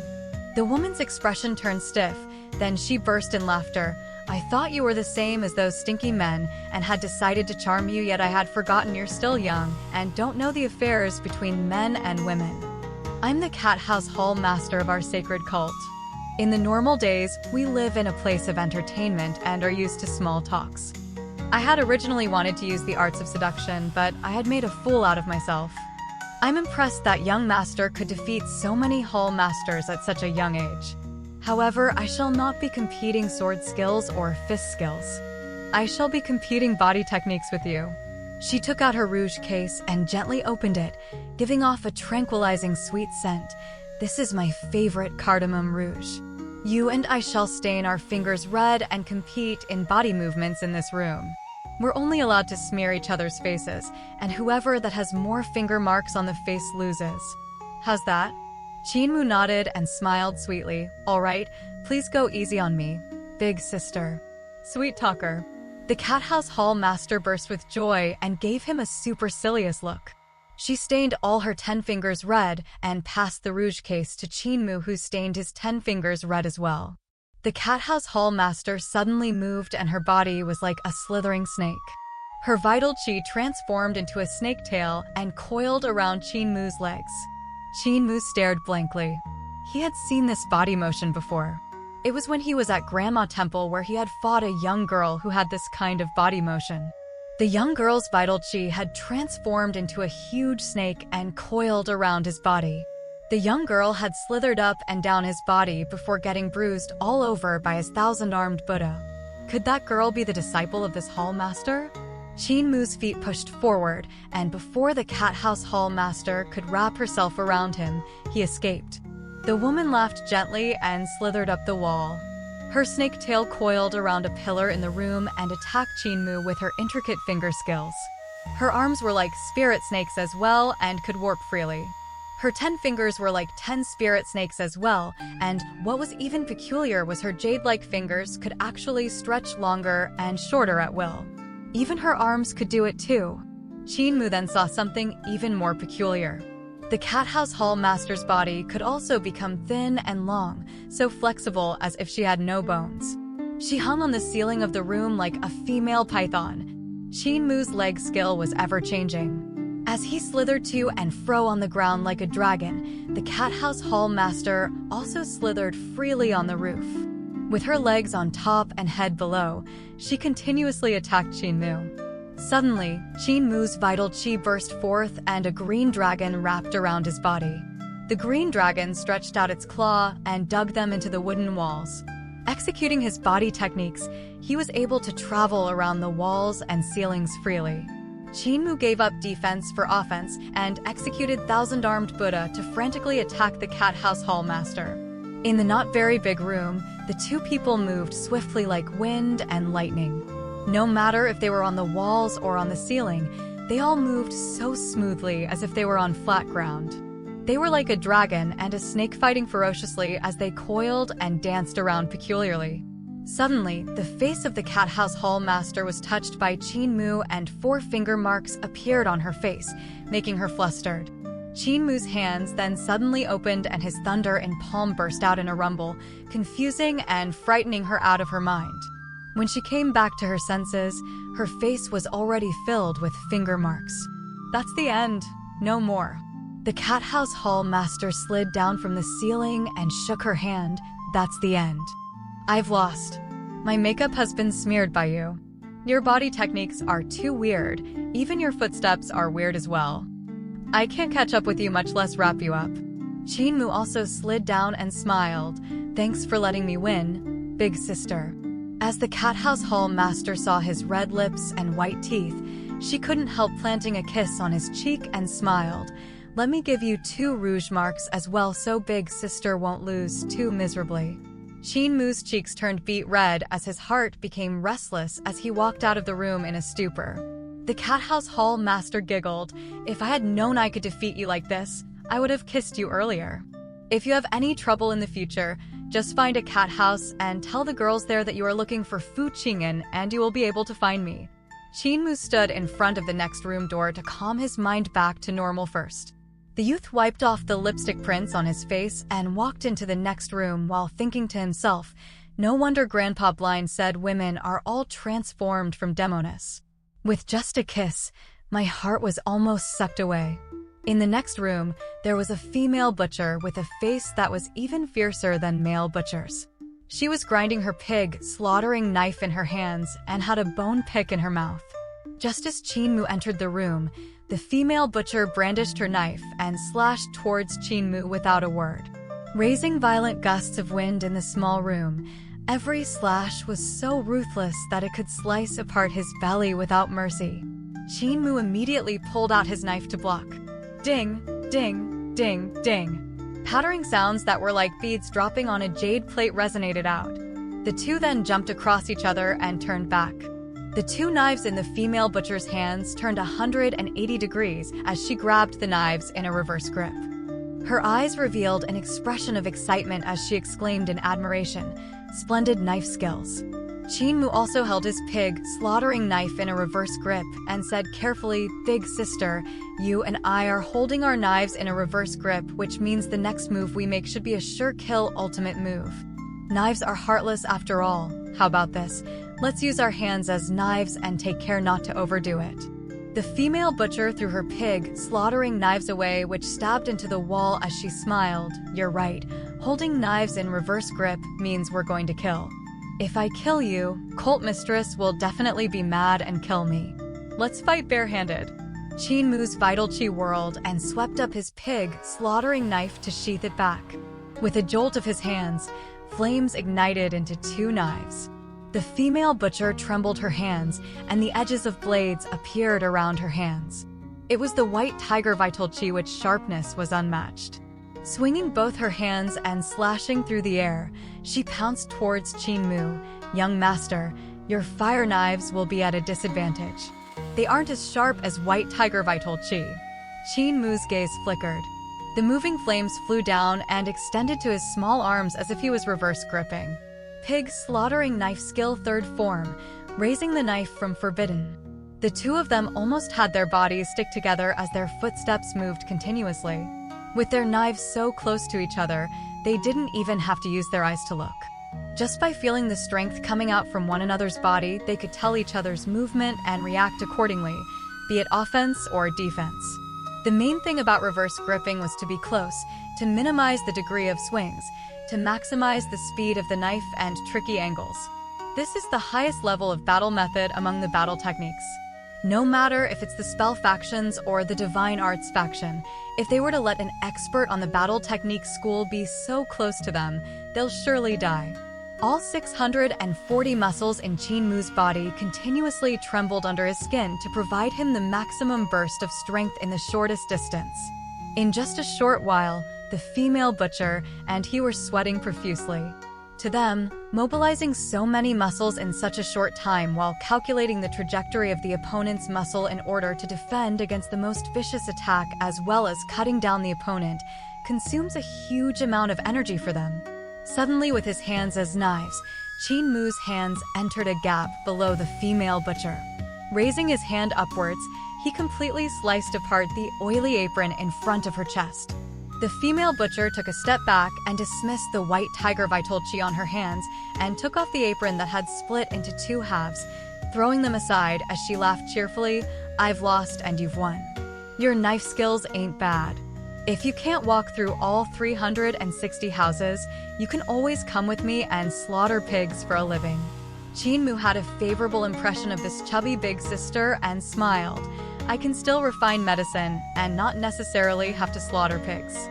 Speaker 1: The woman's expression turned stiff, then she burst in laughter. I thought you were the same as those stinky men and had decided to charm you, yet I had forgotten you're still young and don't know the affairs between men and women. I'm the Cat House Hall Master of our sacred cult. In the normal days, we live in a place of entertainment and are used to small talks. I had originally wanted to use the arts of seduction, but I had made a fool out of myself. I'm impressed that Young Master could defeat so many Hall Masters at such a young age. However, I shall not be competing sword skills or fist skills. I shall be competing body techniques with you. She took out her rouge case and gently opened it, giving off a tranquilizing sweet scent. This is my favorite cardamom rouge. You and I shall stain our fingers red and compete in body movements in this room. We're only allowed to smear each other's faces, and whoever that has more finger marks on the face loses. How's that? Qinmu nodded and smiled sweetly. All right, please go easy on me, big sister. Sweet talker. The cat house hall master burst with joy and gave him a supercilious look. She stained all her 10 fingers red and passed the rouge case to Qinmu, who stained his 10 fingers red as well. The cat house hall master suddenly moved and her body was like a slithering snake. Her vital qi transformed into a snake tail and coiled around Qinmu's legs. Qinmu stared blankly. He had seen this body motion before. It was when he was at Grandma Temple where he had fought a young girl who had this kind of body motion. The young girl's vital qi had transformed into a huge snake and coiled around his body. The young girl had slithered up and down his body before getting bruised all over by his 1,000-armed Buddha. Could that girl be the disciple of this hall master? Qinmu's feet pushed forward, and before the cat house hall master could wrap herself around him, he escaped. The woman laughed gently and slithered up the wall. Her snake tail coiled around a pillar in the room and attacked Qinmu with her intricate finger skills. Her arms were like spirit snakes as well and could warp freely. Her 10 fingers were like 10 spirit snakes as well, and what was even peculiar was her jade-like fingers could actually stretch longer and shorter at will. Even her arms could do it too. Qinmu then saw something even more peculiar. The cat house hall master's body could also become thin and long, so flexible as if she had no bones. She hung on the ceiling of the room like a female python. Qinmu's leg skill was ever-changing. As he slithered to and fro on the ground like a dragon, the cat house hall master also slithered freely on the roof. With her legs on top and head below, she continuously attacked Qinmu. Suddenly, Qinmu's vital qi burst forth and a green dragon wrapped around his body. The green dragon stretched out its claw and dug them into the wooden walls. Executing his body techniques, he was able to travel around the walls and ceilings freely. Qinmu gave up defense for offense and executed 1,000-armed Buddha to frantically attack the cat house hall master. In the not very big room, the two people moved swiftly like wind and lightning. No matter if they were on the walls or on the ceiling, they all moved so smoothly as if they were on flat ground. They were like a dragon and a snake fighting ferociously as they coiled and danced around peculiarly. Suddenly, the face of the cat house hall master was touched by Qinmu and 4 finger marks appeared on her face, making her flustered. Qinmu's hands then suddenly opened and his thunder and palm burst out in a rumble, confusing and frightening her out of her mind. When she came back to her senses, her face was already filled with finger marks. That's the end. No more. The cat house hall master slid down from the ceiling and shook her hand. That's the end. I've lost. My makeup has been smeared by you. Your body techniques are too weird. Even your footsteps are weird as well. I can't catch up with you, much less wrap you up. Qinmu also slid down and smiled. Thanks for letting me win, big sister. As the cat house hall master saw his red lips and white teeth, she couldn't help planting a kiss on his cheek and smiled. Let me give you 2 rouge marks as well so big sister won't lose too miserably. Qinmu's cheeks turned beet red as his heart became restless as he walked out of the room in a stupor. The cat house hall master giggled. If I had known I could defeat you like this, I would have kissed you earlier. If you have any trouble in the future, just find a cat house and tell the girls there that you are looking for Fu Qing'an and you will be able to find me. Qinmu stood in front of the next room door to calm his mind back to normal first. The youth wiped off the lipstick prints on his face and walked into the next room while thinking to himself, no wonder Grandpa Blind said women are all transformed from demoness. With just a kiss, my heart was almost sucked away. In the next room, there was a female butcher with a face that was even fiercer than male butchers. She was grinding her pig, slaughtering knife in her hands, and had a bone pick in her mouth. Just as Qinmu entered the room, the female butcher brandished her knife and slashed towards Qinmu without a word. Raising violent gusts of wind in the small room, every slash was so ruthless that it could slice apart his belly without mercy. Qinmu immediately pulled out his knife to block. Ding, ding, ding, ding. Pattering sounds that were like beads dropping on a jade plate resonated out. The two then jumped across each other and turned back. The two knives in the female butcher's hands turned 180 degrees as she grabbed the knives in a reverse grip. Her eyes revealed an expression of excitement as she exclaimed in admiration, "Splendid knife skills." Qin Mu also held his pig slaughtering knife in a reverse grip and said carefully, "Big sister, you and I are holding our knives in a reverse grip, which means the next move we make should be a sure kill ultimate move. Knives are heartless after all. How about this? Let's use our hands as knives and take care not to overdo it." The female butcher threw her pig slaughtering knives away, which stabbed into the wall as she smiled. "You're right. Holding knives in reverse grip means we're going to kill. If I kill you, Cult Mistress will definitely be mad and kill me. Let's fight barehanded." Qin Mu's vital chi whirled and swept up his pig slaughtering knife to sheath it back. With a jolt of his hands, flames ignited into two knives. The female butcher trembled her hands, and the edges of blades appeared around her hands. It was the white tiger vital chi, which sharpness was unmatched. Swinging both her hands and slashing through the air, she pounced towards Qin Mu. "Young master, your fire knives will be at a disadvantage. They aren't as sharp as white tiger vital chi." Qin Mu's gaze flickered. The moving flames flew down and extended to his small arms as if he was reverse gripping. Pig slaughtering knife skill third form, raising the knife from forbidden. The two of them almost had their bodies stick together as their footsteps moved continuously. With their knives so close to each other, they didn't even have to use their eyes to look. Just by feeling the strength coming out from one another's body, they could tell each other's movement and react accordingly, be it offense or defense. The main thing about reverse gripping was to be close, to minimize the degree of swings, to maximize the speed of the knife and tricky angles. This is the highest level of battle method among the battle techniques. No matter if it's the spell factions or the divine arts faction, if they were to let an expert on the battle technique school be so close to them, they'll surely die. All 640 muscles in Qin Mu's body continuously trembled under his skin to provide him the maximum burst of strength in the shortest distance. In just a short while, the female butcher and he were sweating profusely. To them, mobilizing so many muscles in such a short time while calculating the trajectory of the opponent's muscle in order to defend against the most vicious attack as well as cutting down the opponent consumes a huge amount of energy for them. Suddenly, with his hands as knives, Qin Mu's hands entered a gap below the female butcher. Raising his hand upwards, he completely sliced apart the oily apron in front of her chest. The female butcher took a step back and dismissed the white tiger vital chi on her hands and took off the apron that had split into two halves, throwing them aside as she laughed cheerfully. "I've lost and you've won. Your knife skills ain't bad. If you can't walk through all 360 houses, you can always come with me and slaughter pigs for a living." Qin Mu had a favorable impression of this chubby big sister and smiled. "I can still refine medicine and not necessarily have to slaughter pigs.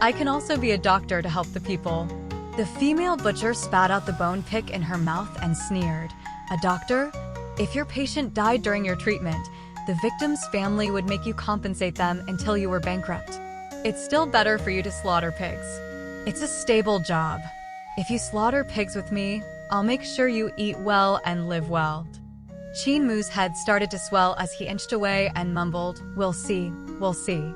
Speaker 1: I can also be a doctor to help the people." The female butcher spat out the bone pick in her mouth and sneered. "A doctor? If your patient died during your treatment, the victim's family would make you compensate them until you were bankrupt. It's still better for you to slaughter pigs. It's a stable job. If you slaughter pigs with me, I'll make sure you eat well and live well." Qin Mu's head started to swell as he inched away and mumbled, "We'll see, we'll see.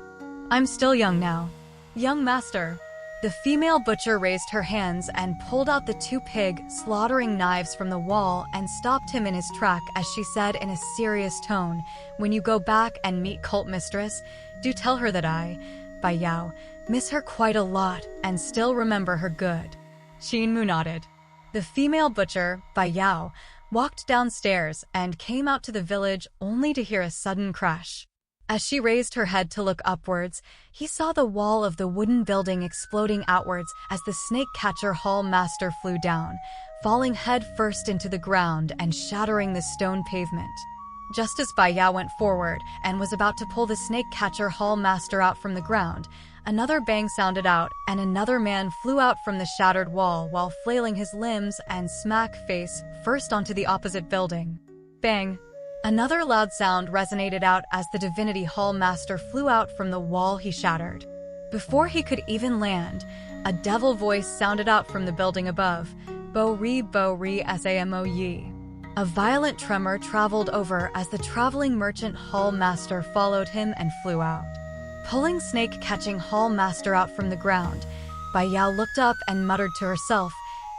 Speaker 1: I'm still young now. Young master." The female butcher raised her hands and pulled out the two pig slaughtering knives from the wall and stopped him in his track as she said in a serious tone, "When you go back and meet Cult Mistress, do tell her that I, Bai Yao, miss her quite a lot and still remember her good." Qin Mu nodded. The female butcher, Bai Yao, walked downstairs and came out to the village only to hear a sudden crash. As she raised her head to look upwards, he saw the wall of the wooden building exploding outwards as the snake catcher hall master flew down, falling head first into the ground and shattering the stone pavement. Just as Bai Yao went forward and was about to pull the snake catcher hall master out from the ground, another bang sounded out and another man flew out from the shattered wall while flailing his limbs and smack face first onto the opposite building. Bang! Another loud sound resonated out as the divinity hall master flew out from the wall he shattered. Before he could even land, a devil voice sounded out from the building above. "Bo ri Samo Yi." A violent tremor traveled over as the traveling merchant hall master followed him and flew out. Pulling snake-catching hall master out from the ground, Bai Yao looked up and muttered to herself,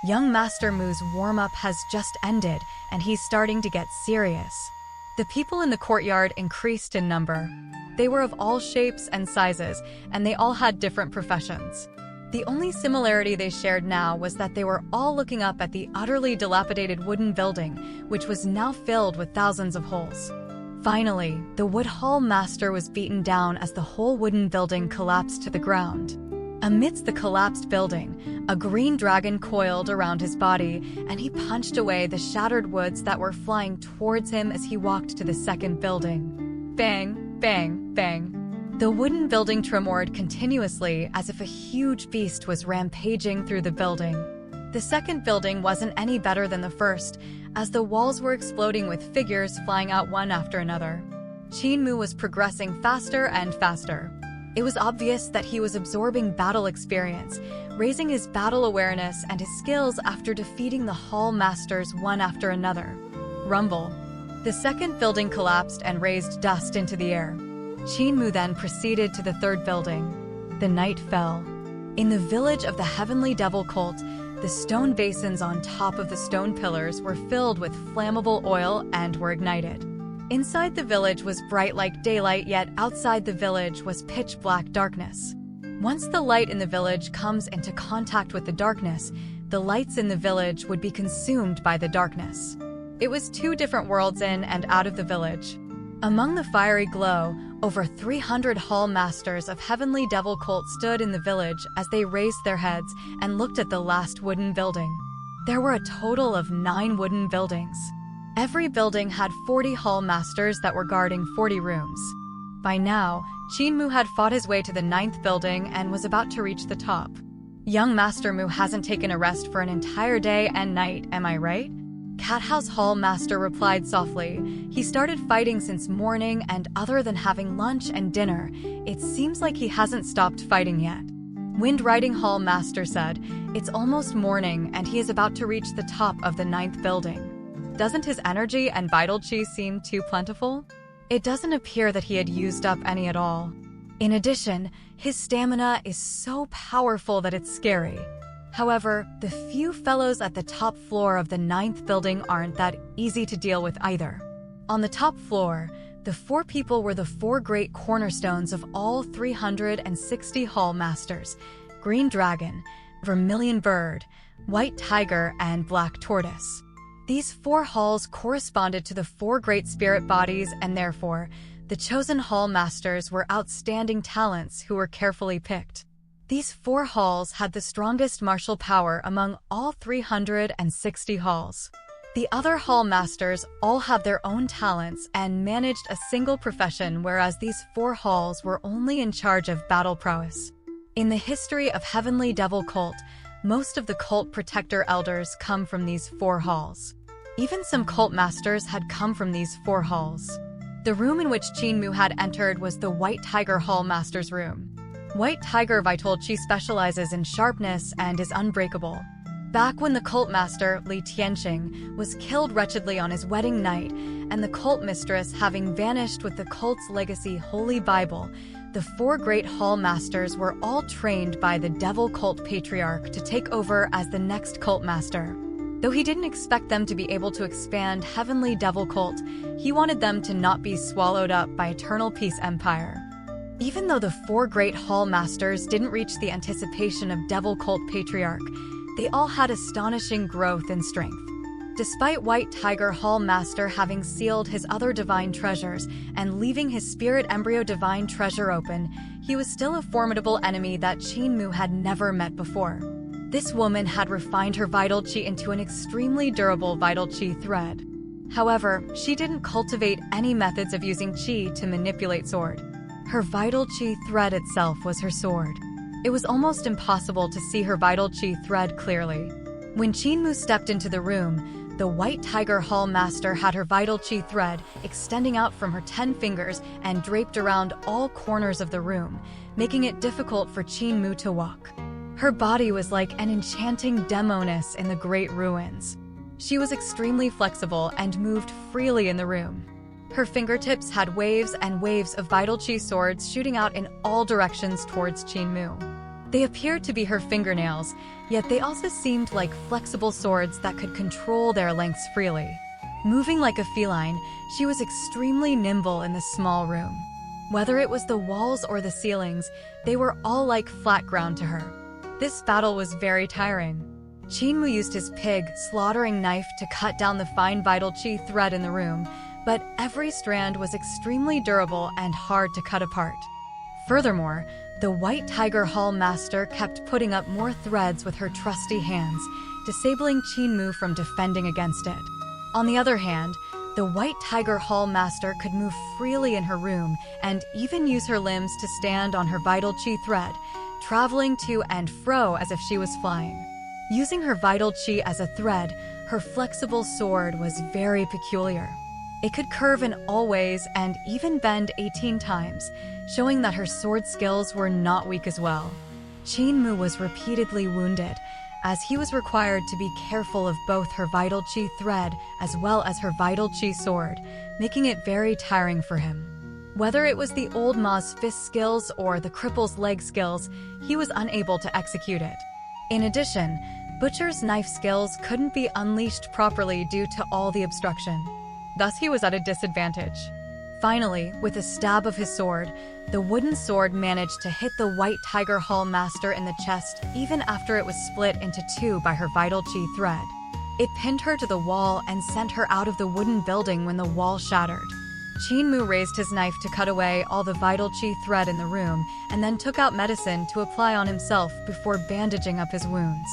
Speaker 1: "Young Master Mu's warm-up has just ended, and he's starting to get serious." The people in the courtyard increased in number. They were of all shapes and sizes, and they all had different professions. The only similarity they shared now was that they were all looking up at the utterly dilapidated wooden building, which was now filled with thousands of holes. Finally, the wood hall master was beaten down as the whole wooden building collapsed to the ground. Amidst the collapsed building, a green dragon coiled around his body, and he punched away the shattered woods that were flying towards him as he walked to the second building. Bang, bang, bang. The wooden building tremored continuously as if a huge beast was rampaging through the building. The second building wasn't any better than the first, as the walls were exploding with figures flying out one after another. Qin Mu was progressing faster and faster. It was obvious that he was absorbing battle experience, raising his battle awareness and his skills after defeating the hall masters one after another. Rumble. The second building collapsed and raised dust into the air. Qin Mu then proceeded to the third building. The night fell. In the village of the Heavenly Devil Cult, the stone basins on top of the stone pillars were filled with flammable oil and were ignited. Inside the village was bright like daylight, yet outside the village was pitch black darkness. Once the light in the village comes into contact with the darkness, the lights in the village would be consumed by the darkness. It was two different worlds in and out of the village. Among the fiery glow, over 300 hall masters of Heavenly Devil Cult stood in the village as they raised their heads and looked at the last wooden building. There were a total of 9 wooden buildings. Every building had 40 hall masters that were guarding 40 rooms. By now, Qin Mu had fought his way to the 9th building and was about to reach the top. Young Master Mu hasn't taken a rest for an entire day and night, am I right? Cathouse Hall Master replied softly. He started fighting since morning, and other than having lunch and dinner, it seems like he hasn't stopped fighting yet. Wind Riding Hall Master said, "It's almost morning and he is about to reach the top of the 9th building. Doesn't his energy and vital chi seem too plentiful?" It doesn't appear that he had used up any at all. In addition, his stamina is so powerful that it's scary. However, the few fellows at the top floor of the 9th building aren't that easy to deal with either. On the top floor, the 4 people were the 4 great cornerstones of all 360 hall masters: Green Dragon, Vermilion Bird, White Tiger, and Black Tortoise. These 4 halls corresponded to the 4 great spirit bodies, and therefore, the chosen hall masters were outstanding talents who were carefully picked. These 4 halls had the strongest martial power among all 360 halls. The other hall masters all have their own talents and managed a single profession, whereas these 4 halls were only in charge of battle prowess. In the history of Heavenly Devil Cult, most of the cult protector elders come from these 4 halls. Even some cult masters had come from these 4 halls. The room in which Qin Mu had entered was the White Tiger Hall Master's room. White Tiger Vital Chi specializes in sharpness and is unbreakable. Back when the cult master, Li Tianqing, was killed wretchedly on his wedding night, and the cult mistress having vanished with the cult's legacy Holy Bible, the 4 great hall masters were all trained by the Devil Cult Patriarch to take over as the next cult master. Though he didn't expect them to be able to expand Heavenly Devil Cult, he wanted them to not be swallowed up by Eternal Peace Empire. Even though the 4 great hall masters didn't reach the anticipation of Devil Cult Patriarch, they all had astonishing growth and strength. Despite White Tiger Hall Master having sealed his other divine treasures and leaving his spirit embryo divine treasure open, he was still a formidable enemy that Qin Mu had never met before. This woman had refined her vital chi into an extremely durable vital chi thread. However, she didn't cultivate any methods of using chi to manipulate sword. Her vital chi thread itself was her sword. It was almost impossible to see her vital chi thread clearly. When Qin Mu stepped into the room, the White Tiger Hall Master had her vital chi thread extending out from her 10 fingers and draped around all corners of the room, making it difficult for Qin Mu to walk. Her body was like an enchanting demoness in the great ruins. She was extremely flexible and moved freely in the room. Her fingertips had waves and waves of vital chi swords shooting out in all directions towards Qinmu. They appeared to be her fingernails, yet they also seemed like flexible swords that could control their lengths freely. Moving like a feline, she was extremely nimble in the small room. Whether it was the walls or the ceilings, they were all like flat ground to her. This battle was very tiring. Qinmu used his pig slaughtering knife to cut down the fine vital chi thread in the room, but every strand was extremely durable and hard to cut apart. Furthermore, the White Tiger Hall Master kept putting up more threads with her trusty hands, disabling Qinmu from defending against it. On the other hand, the White Tiger Hall Master could move freely in her room and even use her limbs to stand on her vital chi thread, traveling to and fro as if she was flying. Using her vital chi as a thread, her flexible sword was very peculiar. It could curve in all ways and even bend 18 times, showing that her sword skills were not weak as well. Qinmu was repeatedly wounded, as he was required to be careful of both her vital chi thread as well as her vital chi sword, making it very tiring for him. Whether it was the old Ma's fist skills or the cripple's leg skills, he was unable to execute it. In addition, Butcher's knife skills couldn't be unleashed properly due to all the obstruction. Thus he was at a disadvantage. Finally, with a stab of his sword, the wooden sword managed to hit the White Tiger Hall Master in the chest even after it was split into two by her vital chi thread. It pinned her to the wall and sent her out of the wooden building when the wall shattered. Qinmu raised his knife to cut away all the vital chi thread in the room and then took out medicine to apply on himself before bandaging up his wounds.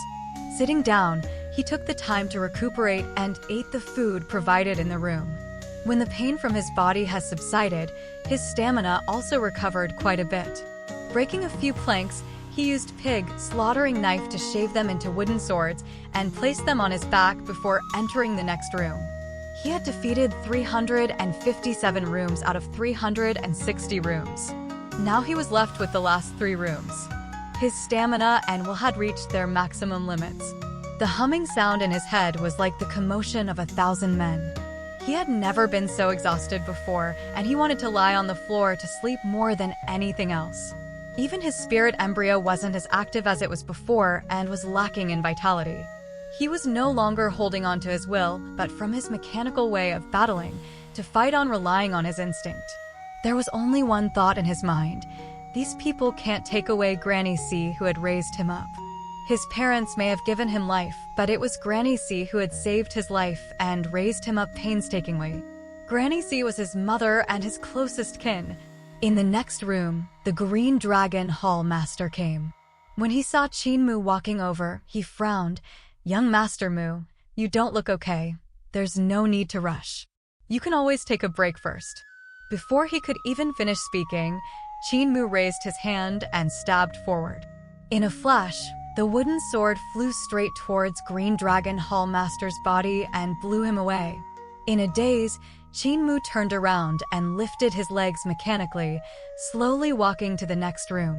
Speaker 1: Sitting down, he took the time to recuperate and ate the food provided in the room. When the pain from his body has subsided, his stamina also recovered quite a bit. Breaking a few planks, he used pig slaughtering knife to shave them into wooden swords and placed them on his back before entering the next room. He had defeated 357 rooms out of 360 rooms. Now he was left with the last 3 rooms. His stamina and will had reached their maximum limits. The humming sound in his head was like the commotion of 1,000 men. He had never been so exhausted before, and he wanted to lie on the floor to sleep more than anything else. Even his spirit embryo wasn't as active as it was before and was lacking in vitality. He was no longer holding on to his will, but from his mechanical way of battling, to fight on relying on his instinct. There was only one thought in his mind: these people can't take away Granny C who had raised him up. His parents may have given him life, but it was Granny C who had saved his life and raised him up painstakingly. Granny C was his mother and his closest kin. In the next room, the Green Dragon Hall Master came. When he saw Qinmu walking over, he frowned. "Young Master Mu, you don't look okay. There's no need to rush. You can always take a break first." Before he could even finish speaking, Qinmu raised his hand and stabbed forward. In a flash, the wooden sword flew straight towards Green Dragon Hall Master's body and blew him away. In a daze, Qinmu turned around and lifted his legs mechanically, slowly walking to the next room.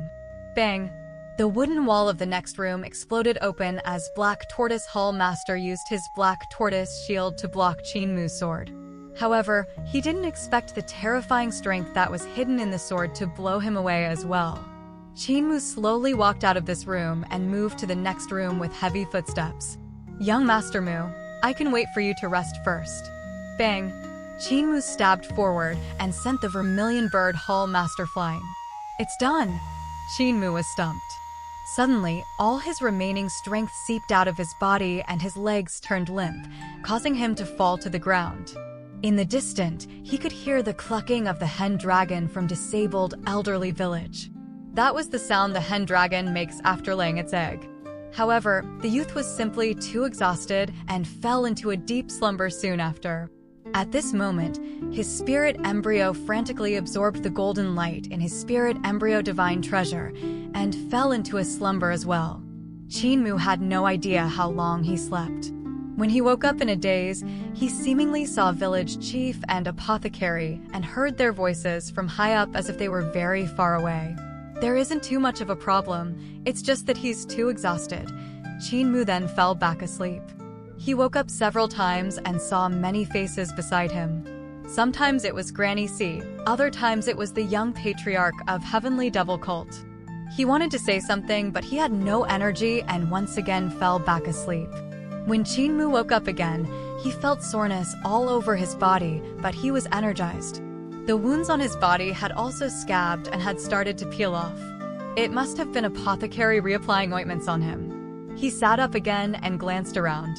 Speaker 1: Bang! The wooden wall of the next room exploded open as Black Tortoise Hall Master used his Black Tortoise shield to block Qinmu's sword. However, he didn't expect the terrifying strength that was hidden in the sword to blow him away as well. Qinmu slowly walked out of this room and moved to the next room with heavy footsteps. "Young Master Mu, I can wait for you to rest first." Bang! Qinmu stabbed forward and sent the Vermilion Bird Hall Master flying. "It's done!" Qinmu was stumped. Suddenly, all his remaining strength seeped out of his body and his legs turned limp, causing him to fall to the ground. In the distance, he could hear the clucking of the hen dragon from disabled elderly village. That was the sound the hen dragon makes after laying its egg. However, the youth was simply too exhausted and fell into a deep slumber soon after. At this moment, his spirit embryo frantically absorbed the golden light in his spirit embryo divine treasure and fell into a slumber as well. Qinmu had no idea how long he slept. When he woke up in a daze, he seemingly saw village chief and apothecary and heard their voices from high up as if they were very far away. There isn't too much of a problem, it's just that he's too exhausted. Qinmu then fell back asleep. He woke up several times and saw many faces beside him. Sometimes it was Granny C, other times it was the young patriarch of Heavenly Devil Cult. He wanted to say something, but he had no energy and once again fell back asleep. When Qinmu woke up again, he felt soreness all over his body, but he was energized. The wounds on his body had also scabbed and had started to peel off. It must have been apothecary reapplying ointments on him. He sat up again and glanced around.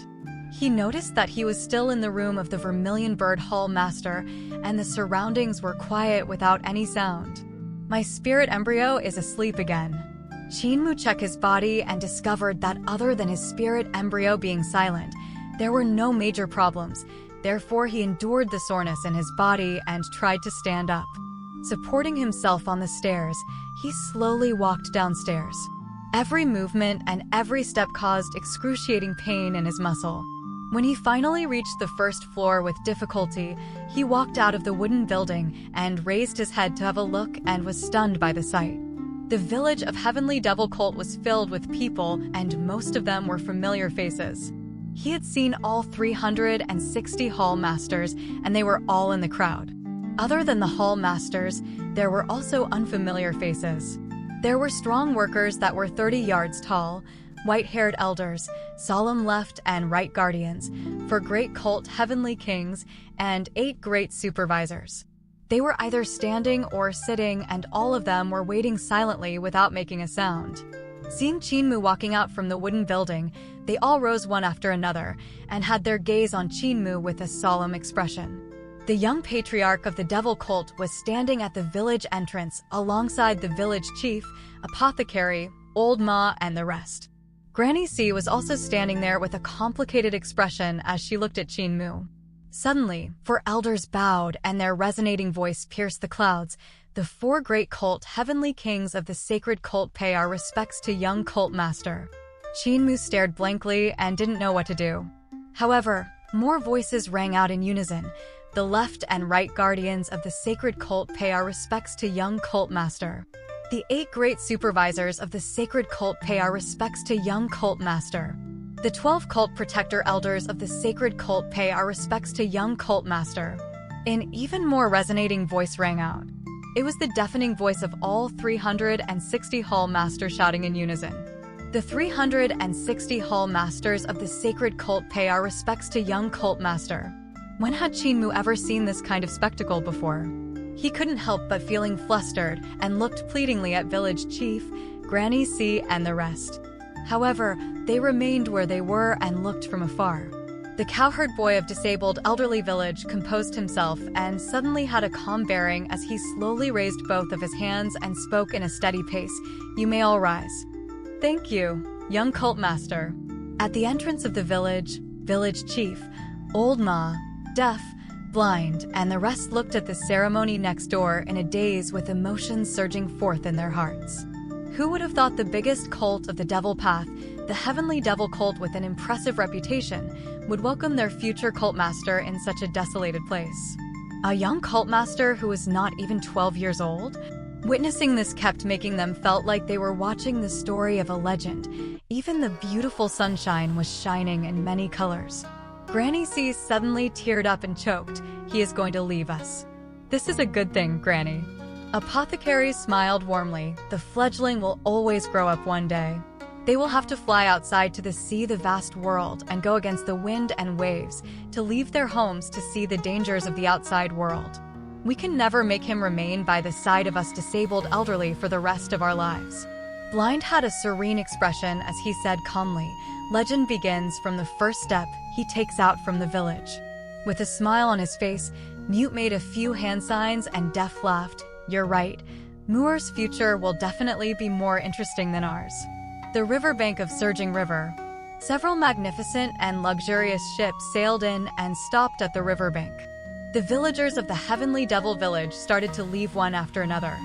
Speaker 1: He noticed that he was still in the room of the Vermilion Bird Hall Master, and the surroundings were quiet without any sound. My spirit embryo is asleep again. Qinmu checked his body and discovered that other than his spirit embryo being silent, there were no major problems. Therefore, he endured the soreness in his body and tried to stand up. Supporting himself on the stairs, he slowly walked downstairs. Every movement and every step caused excruciating pain in his muscle. When he finally reached the first floor with difficulty, he walked out of the wooden building and raised his head to have a look and was stunned by the sight. The village of Heavenly Devil Cult was filled with people, and most of them were familiar faces. He had seen all 360 hall masters, and they were all in the crowd. Other than the hall masters, there were also unfamiliar faces. There were strong workers that were 30 yards tall, white-haired elders, solemn left and right guardians, for great cult heavenly kings, and 8 great supervisors. They were either standing or sitting, and all of them were waiting silently without making a sound. Seeing Qinmu walking out from the wooden building, they all rose one after another and had their gaze on Qinmu with a solemn expression. The young patriarch of the devil cult was standing at the village entrance alongside the village chief, apothecary, old Ma, and the rest. Granny C was also standing there with a complicated expression as she looked at Qinmu. Suddenly, 4 elders bowed and their resonating voice pierced the clouds. The 4 great cult heavenly kings of the sacred cult pay our respects to young cult master. Qinmu stared blankly and didn't know what to do. However, more voices rang out in unison. The left and right guardians of the sacred cult pay our respects to young cult master. The 8 great supervisors of the sacred cult pay our respects to young cult master. The 12 cult protector elders of the sacred cult pay our respects to young cult master. An even more resonating voice rang out. It was the deafening voice of all 360 hall masters shouting in unison. The 360 hall masters of the sacred cult pay our respects to young cult master. When had Qinmu ever seen this kind of spectacle before? He couldn't help but feeling flustered and looked pleadingly at village chief, Granny C, and the rest. However, they remained where they were and looked from afar. The cowherd boy of disabled elderly village composed himself and suddenly had a calm bearing as he slowly raised both of his hands and spoke in a steady pace. "You may all rise." "Thank you, young cult master." At the entrance of the village chief, old Ma, deaf, blind, and the rest looked at the ceremony next door in a daze with emotions surging forth in their hearts. Who would have thought the biggest cult of the Devil Path, the Heavenly Devil Cult with an impressive reputation, would welcome their future cult master in such a desolated place? A young cult master who was not even 12 years old? Witnessing this kept making them felt like they were watching the story of a legend. Even the beautiful sunshine was shining in many colors. Granny C suddenly teared up and choked. "He is going to leave us." "This is a good thing, Granny." Apothecary smiled warmly. "The fledgling will always grow up one day. They will have to fly outside to the sea, the vast world, and go against the wind and waves, to leave their homes to see the dangers of the outside world. We can never make him remain by the side of us disabled elderly for the rest of our lives." Blind had a serene expression as he said calmly, "Legend begins from the first step he takes out from the village." With a smile on his face, Mute made a few hand signs and Deaf laughed. "You're right. Muir's future will definitely be more interesting than ours." The riverbank of Surging River. Several magnificent and luxurious ships sailed in and stopped at the riverbank. The villagers of the Heavenly Devil Village started to leave one after another.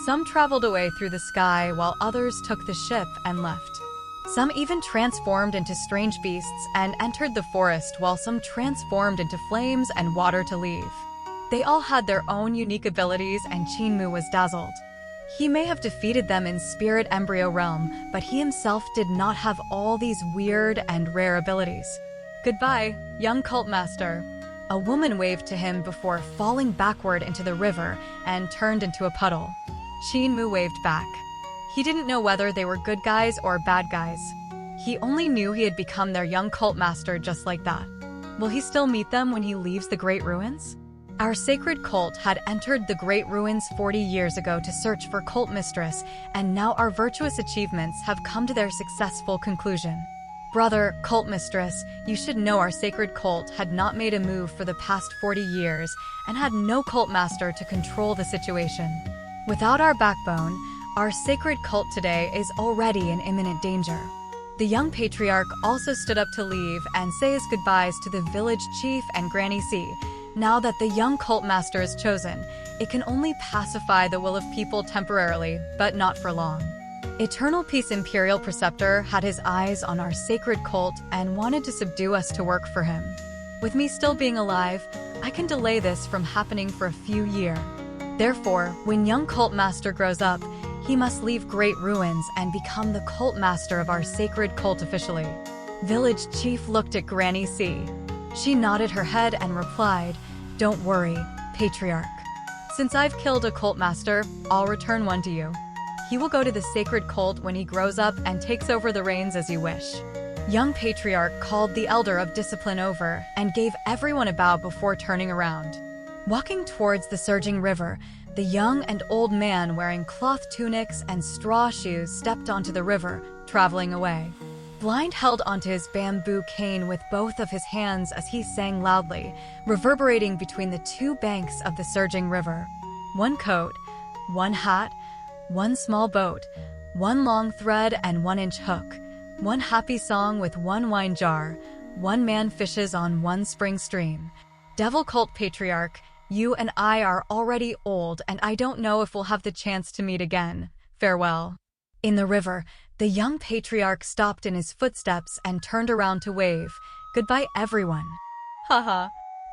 Speaker 1: Some traveled away through the sky while others took the ship and left. Some even transformed into strange beasts and entered the forest, while some transformed into flames and water to leave. They all had their own unique abilities, and Qinmu was dazzled. He may have defeated them in Spirit Embryo Realm, but he himself did not have all these weird and rare abilities. Goodbye, young cult master. A woman waved to him before falling backward into the river and turned into a puddle. Qin Mu waved back. He didn't know whether they were good guys or bad guys. He only knew he had become their young cult master just like that. Will he still meet them when he leaves the Great Ruins? Our sacred cult had entered the Great Ruins 40 years ago to search for Cult Mistress, and now our virtuous achievements have come to their successful conclusion. Brother, Cult Mistress, you should know our sacred cult had not made a move for the past 40 years and had no cult master to control the situation. Without our backbone, our sacred cult today is already in imminent danger. The young patriarch also stood up to leave and say his goodbyes to the village chief and Granny C. Now that the young cult master is chosen, it can only pacify the will of people temporarily, but not for long. Eternal Peace Imperial Preceptor had his eyes on our sacred cult and wanted to subdue us to work for him. With me still being alive, I can delay this from happening for a few years. Therefore, when young cult master grows up, he must leave Great Ruins and become the cult master of our sacred cult officially. Village chief looked at Granny C. She nodded her head and replied, "Don't worry, patriarch. Since I've killed a cult master, I'll return one to you. He will go to the sacred cult when he grows up and takes over the reins as you wish." Young patriarch called the elder of discipline over and gave everyone a bow before turning around. Walking towards the surging river, the young and old man wearing cloth tunics and straw shoes stepped onto the river, traveling away. Blind held onto his bamboo cane with both of his hands as he sang loudly, reverberating between the two banks of the surging river. One coat, one hat, one small boat, one long thread and 1-inch hook, one happy song with one wine jar, one man fishes on one spring stream. Devil Cult Patriarch, you and I are already old and I don't know if we'll have the chance to meet again. Farewell. In the river, the young patriarch stopped in his footsteps and turned around to wave. Goodbye, everyone. Haha.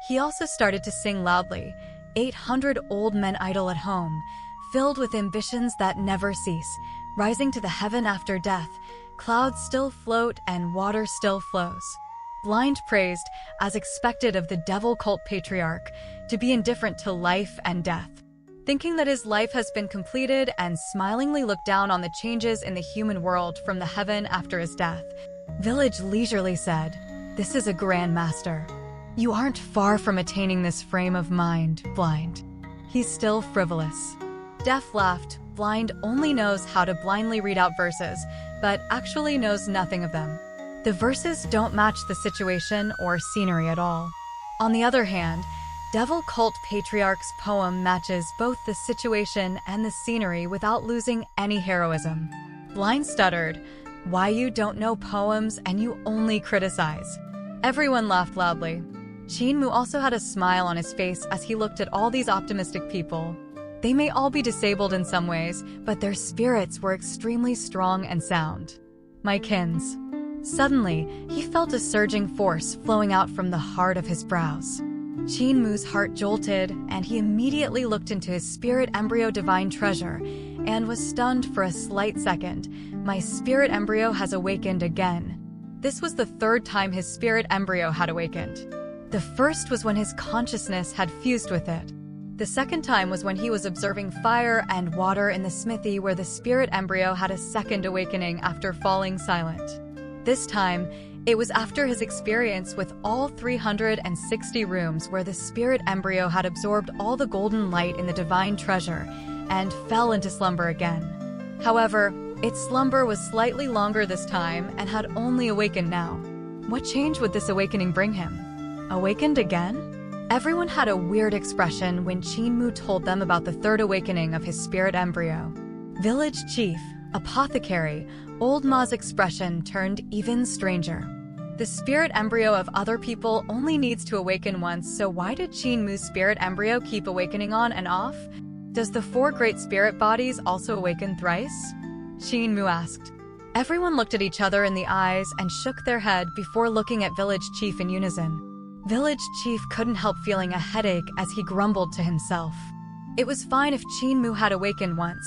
Speaker 1: He also started to sing loudly. 800 old men idle at home, filled with ambitions that never cease, rising to the heaven after death. Clouds still float and water still flows. Blind praised, as expected of the devil cult patriarch, to be indifferent to life and death. Thinking that his life has been completed and smilingly looked down on the changes in the human world from the heaven after his death, Village leisurely said, "This is a grand master. You aren't far from attaining this frame of mind, Blind." He's still frivolous. Deaf laughed. Blind only knows how to blindly read out verses, but actually knows nothing of them. The verses don't match the situation or scenery at all. On the other hand, Devil Cult Patriarch's poem matches both the situation and the scenery without losing any heroism. Blind stuttered, "Why you don't know poems and you only criticize?" Everyone laughed loudly. Qin Mu also had a smile on his face as he looked at all these optimistic people. They may all be disabled in some ways, but their spirits were extremely strong and sound. My kins. Suddenly, he felt a surging force flowing out from the heart of his brows. Qin Mu's heart jolted, and he immediately looked into his spirit embryo divine treasure, and was stunned for a slight second. My spirit embryo has awakened again. This was the third time his spirit embryo had awakened. The first was when his consciousness had fused with it. The second time was when he was observing fire and water in the smithy where the spirit embryo had a second awakening after falling silent. This time, it was after his experience with all 360 rooms where the spirit embryo had absorbed all the golden light in the divine treasure and fell into slumber again. However, its slumber was slightly longer this time and had only awakened now. What change would this awakening bring him? Awakened again? Everyone had a weird expression when Qin Mu told them about the third awakening of his spirit embryo. Village chief, apothecary, Old Ma's expression turned even stranger. The spirit embryo of other people only needs to awaken once, so why did Qin Mu's spirit embryo keep awakening on and off? Does the 4 great spirit bodies also awaken thrice? Qin Mu asked. Everyone looked at each other in the eyes and shook their head before looking at Village Chief in unison. Village Chief couldn't help feeling a headache as he grumbled to himself. It was fine if Qin Mu had awakened once,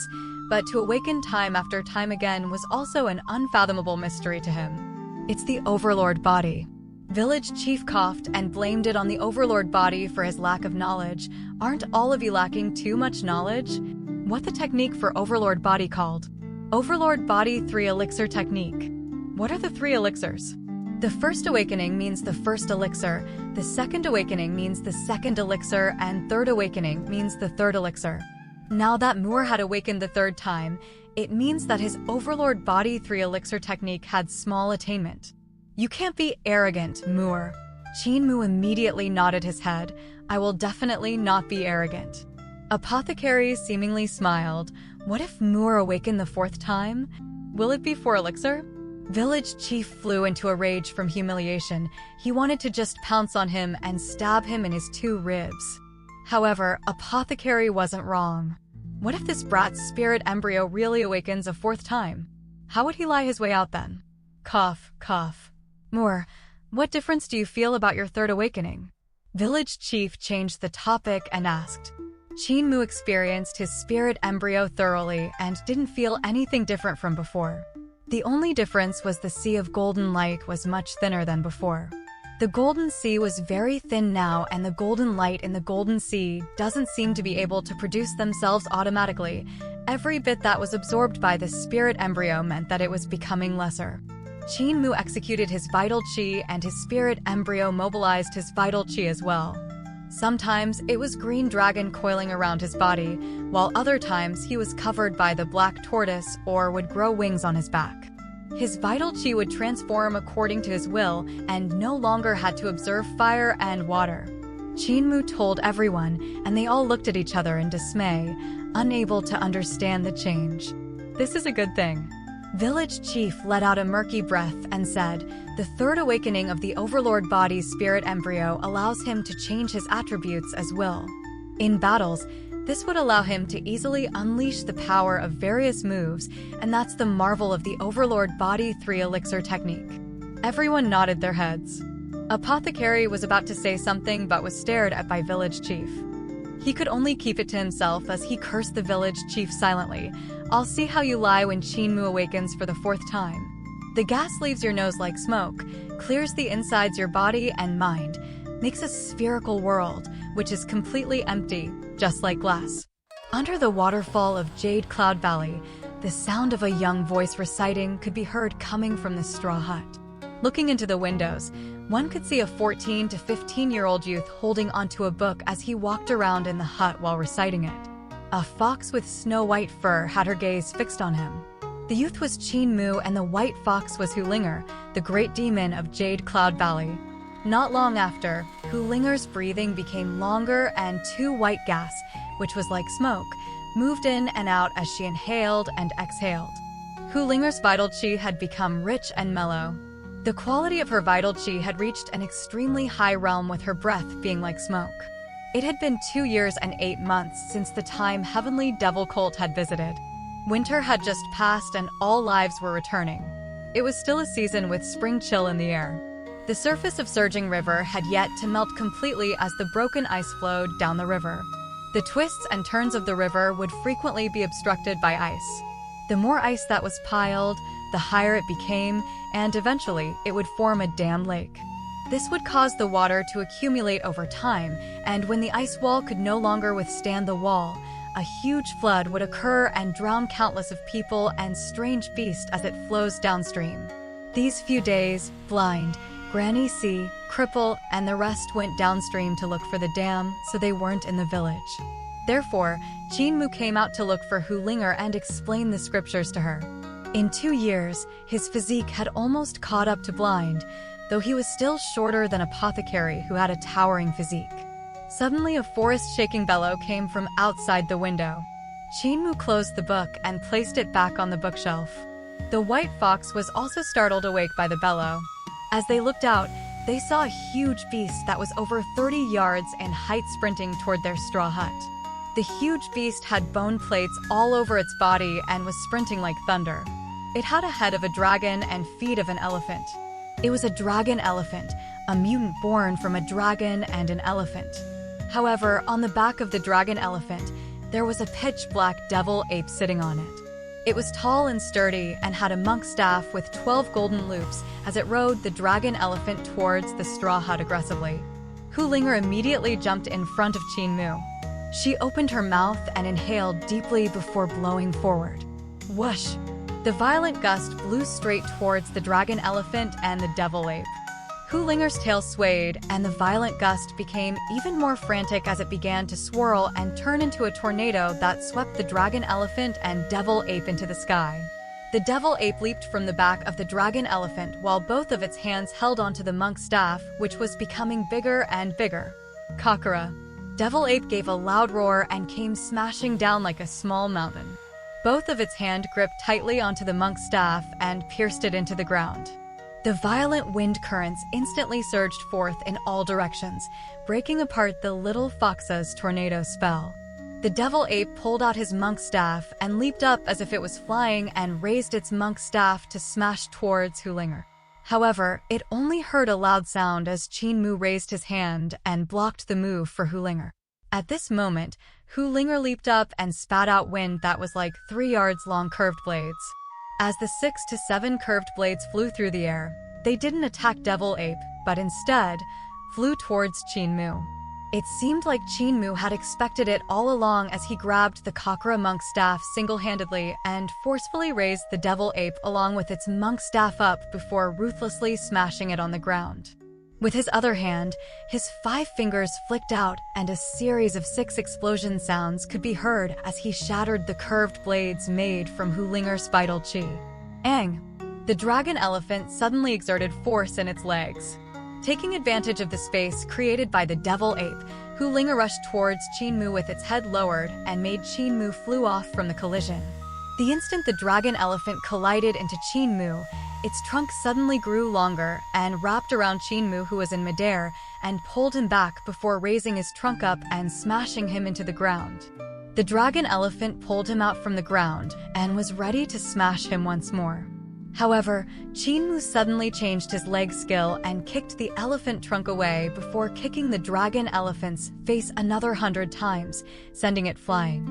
Speaker 1: but to awaken time after time again was also an unfathomable mystery to him. It's the Overlord body. Village chief coughed and blamed it on the overlord body for his lack of knowledge. Aren't all of you lacking too much knowledge? What the technique for overlord body called? Overlord body 3 elixir technique. What are the 3 elixirs? The first awakening means the first elixir, the second awakening means the second elixir, and third awakening means the third elixir. Now that Moore had awakened the third time, it means that his overlord body 3 elixir technique had small attainment. You can't be arrogant, Moore. Qin Mu immediately nodded his head. I will definitely not be arrogant. Apothecary seemingly smiled. What if Moore awakened the 4th time? Will it be 4 elixir? Village chief flew into a rage from humiliation. He wanted to just pounce on him and stab him in his 2 ribs. However, Apothecary wasn't wrong. What if this brat's spirit embryo really awakens a 4th time? How would he lie his way out then? Cough, cough. Moore, what difference do you feel about your 3rd awakening? Village chief changed the topic and asked. Qin Mu experienced his spirit embryo thoroughly and didn't feel anything different from before. The only difference was the sea of golden light was much thinner than before. The golden sea was very thin now, and the golden light in the golden sea doesn't seem to be able to produce themselves automatically. Every bit that was absorbed by the spirit embryo meant that it was becoming lesser. Qin Mu executed his vital qi, and his spirit embryo mobilized his vital qi as well. Sometimes it was green dragon coiling around his body, while other times he was covered by the black tortoise or would grow wings on his back. His vital qi would transform according to his will and no longer had to observe fire and water. Qin Mu told everyone, and they all looked at each other in dismay, unable to understand the change. This is a good thing. Village chief let out a murky breath and said, the 3rd awakening of the overlord body's spirit embryo allows him to change his attributes as will. In battles, this would allow him to easily unleash the power of various moves, and that's the marvel of the overlord body 3 elixir technique. Everyone nodded their heads. Apothecary was about to say something but was stared at by village chief. He could only keep it to himself as he cursed the village chief silently. I'll see how you lie when Qin Mu awakens for the 4th time. The gas leaves your nose like smoke, clears the insides your body and mind, makes a spherical world, which is completely empty, just like glass. Under the waterfall of Jade Cloud Valley, the sound of a young voice reciting could be heard coming from the straw hut. Looking into the windows, one could see a 14 to 15-year-old youth holding onto a book as he walked around in the hut while reciting it. A fox with snow-white fur had her gaze fixed on him. The youth was Qin Mu and the white fox was Hulinger, the great demon of Jade Cloud Valley. Not long after, Hulinger's breathing became longer and 2 white gas, which was like smoke, moved in and out as she inhaled and exhaled. Hulinger's vital qi had become rich and mellow. The quality of her vital qi had reached an extremely high realm, with her breath being like smoke. It had been 2 years and 8 months since the time Heavenly Devil Colt had visited. Winter had just passed and all lives were returning. It was still a season with spring chill in the air. The surface of Surging River had yet to melt completely as the broken ice flowed down the river. The twists and turns of the river would frequently be obstructed by ice. The more ice that was piled, the higher it became, and eventually it would form a dam lake. This would cause the water to accumulate over time, and when the ice wall could no longer withstand the wall, a huge flood would occur and drown countless of people and strange beasts as it flows downstream. These few days, Blind, Granny C, Cripple, and the rest went downstream to look for the dam, so they weren't in the village. Therefore, Qin Mu came out to look for Hulinger and explain the scriptures to her. In 2 years, his physique had almost caught up to Blind, though he was still shorter than Apothecary, who had a towering physique. Suddenly a forest-shaking bellow came from outside the window. Qin Mu closed the book and placed it back on the bookshelf. The white fox was also startled awake by the bellow. As they looked out, they saw a huge beast that was over 30 yards in height sprinting toward their straw hut. The huge beast had bone plates all over its body and was sprinting like thunder. It had a head of a dragon and feet of an elephant. It was a dragon elephant, a mutant born from a dragon and an elephant. However, on the back of the dragon elephant, there was a pitch-black devil ape sitting on it. It was tall and sturdy and had a monk's staff with 12 golden loops as it rode the dragon elephant towards the straw hut aggressively. Hulinger immediately jumped in front of Qinmu. She opened her mouth and inhaled deeply before blowing forward. Whoosh! The violent gust blew straight towards the dragon elephant and the devil ape. Hulinger's tail swayed, and the violent gust became even more frantic as it began to swirl and turn into a tornado that swept the dragon elephant and devil ape into the sky. The devil ape leaped from the back of the dragon elephant while both of its hands held onto the monk's staff, which was becoming bigger and bigger. Kakara. Devil ape gave a loud roar and came smashing down like a small mountain. Both of its hands gripped tightly onto the monk's staff and pierced it into the ground. The violent wind currents instantly surged forth in all directions, breaking apart the little fox's tornado spell. The devil ape pulled out his monk's staff and leaped up as if it was flying and raised its monk's staff to smash towards Hulinger. However, it only heard a loud sound as Qinmu raised his hand and blocked the move for Hulinger. At this moment, Hulinger leaped up and spat out wind that was like 3 yards long curved blades. As the 6 to 7 curved blades flew through the air, they didn't attack Devil Ape, but instead flew towards Qinmu. It seemed like Qinmu had expected it all along as he grabbed the Kakara monk's staff single-handedly and forcefully raised the Devil Ape along with its monk staff up before ruthlessly smashing it on the ground. With his other hand, his 5 fingers flicked out and a series of 6 explosion sounds could be heard as he shattered the curved blades made from Hulinger's vital chi. Aang! The dragon elephant suddenly exerted force in its legs. Taking advantage of the space created by the devil ape, Hulinger rushed towards Qinmu with its head lowered and made Qinmu flew off from the collision. The instant the dragon elephant collided into Qinmu, its trunk suddenly grew longer and wrapped around Qinmu, who was in midair, and pulled him back before raising his trunk up and smashing him into the ground. The dragon elephant pulled him out from the ground and was ready to smash him once more. However, Qinmu suddenly changed his leg skill and kicked the elephant trunk away before kicking the dragon elephant's face another 100 times, sending it flying.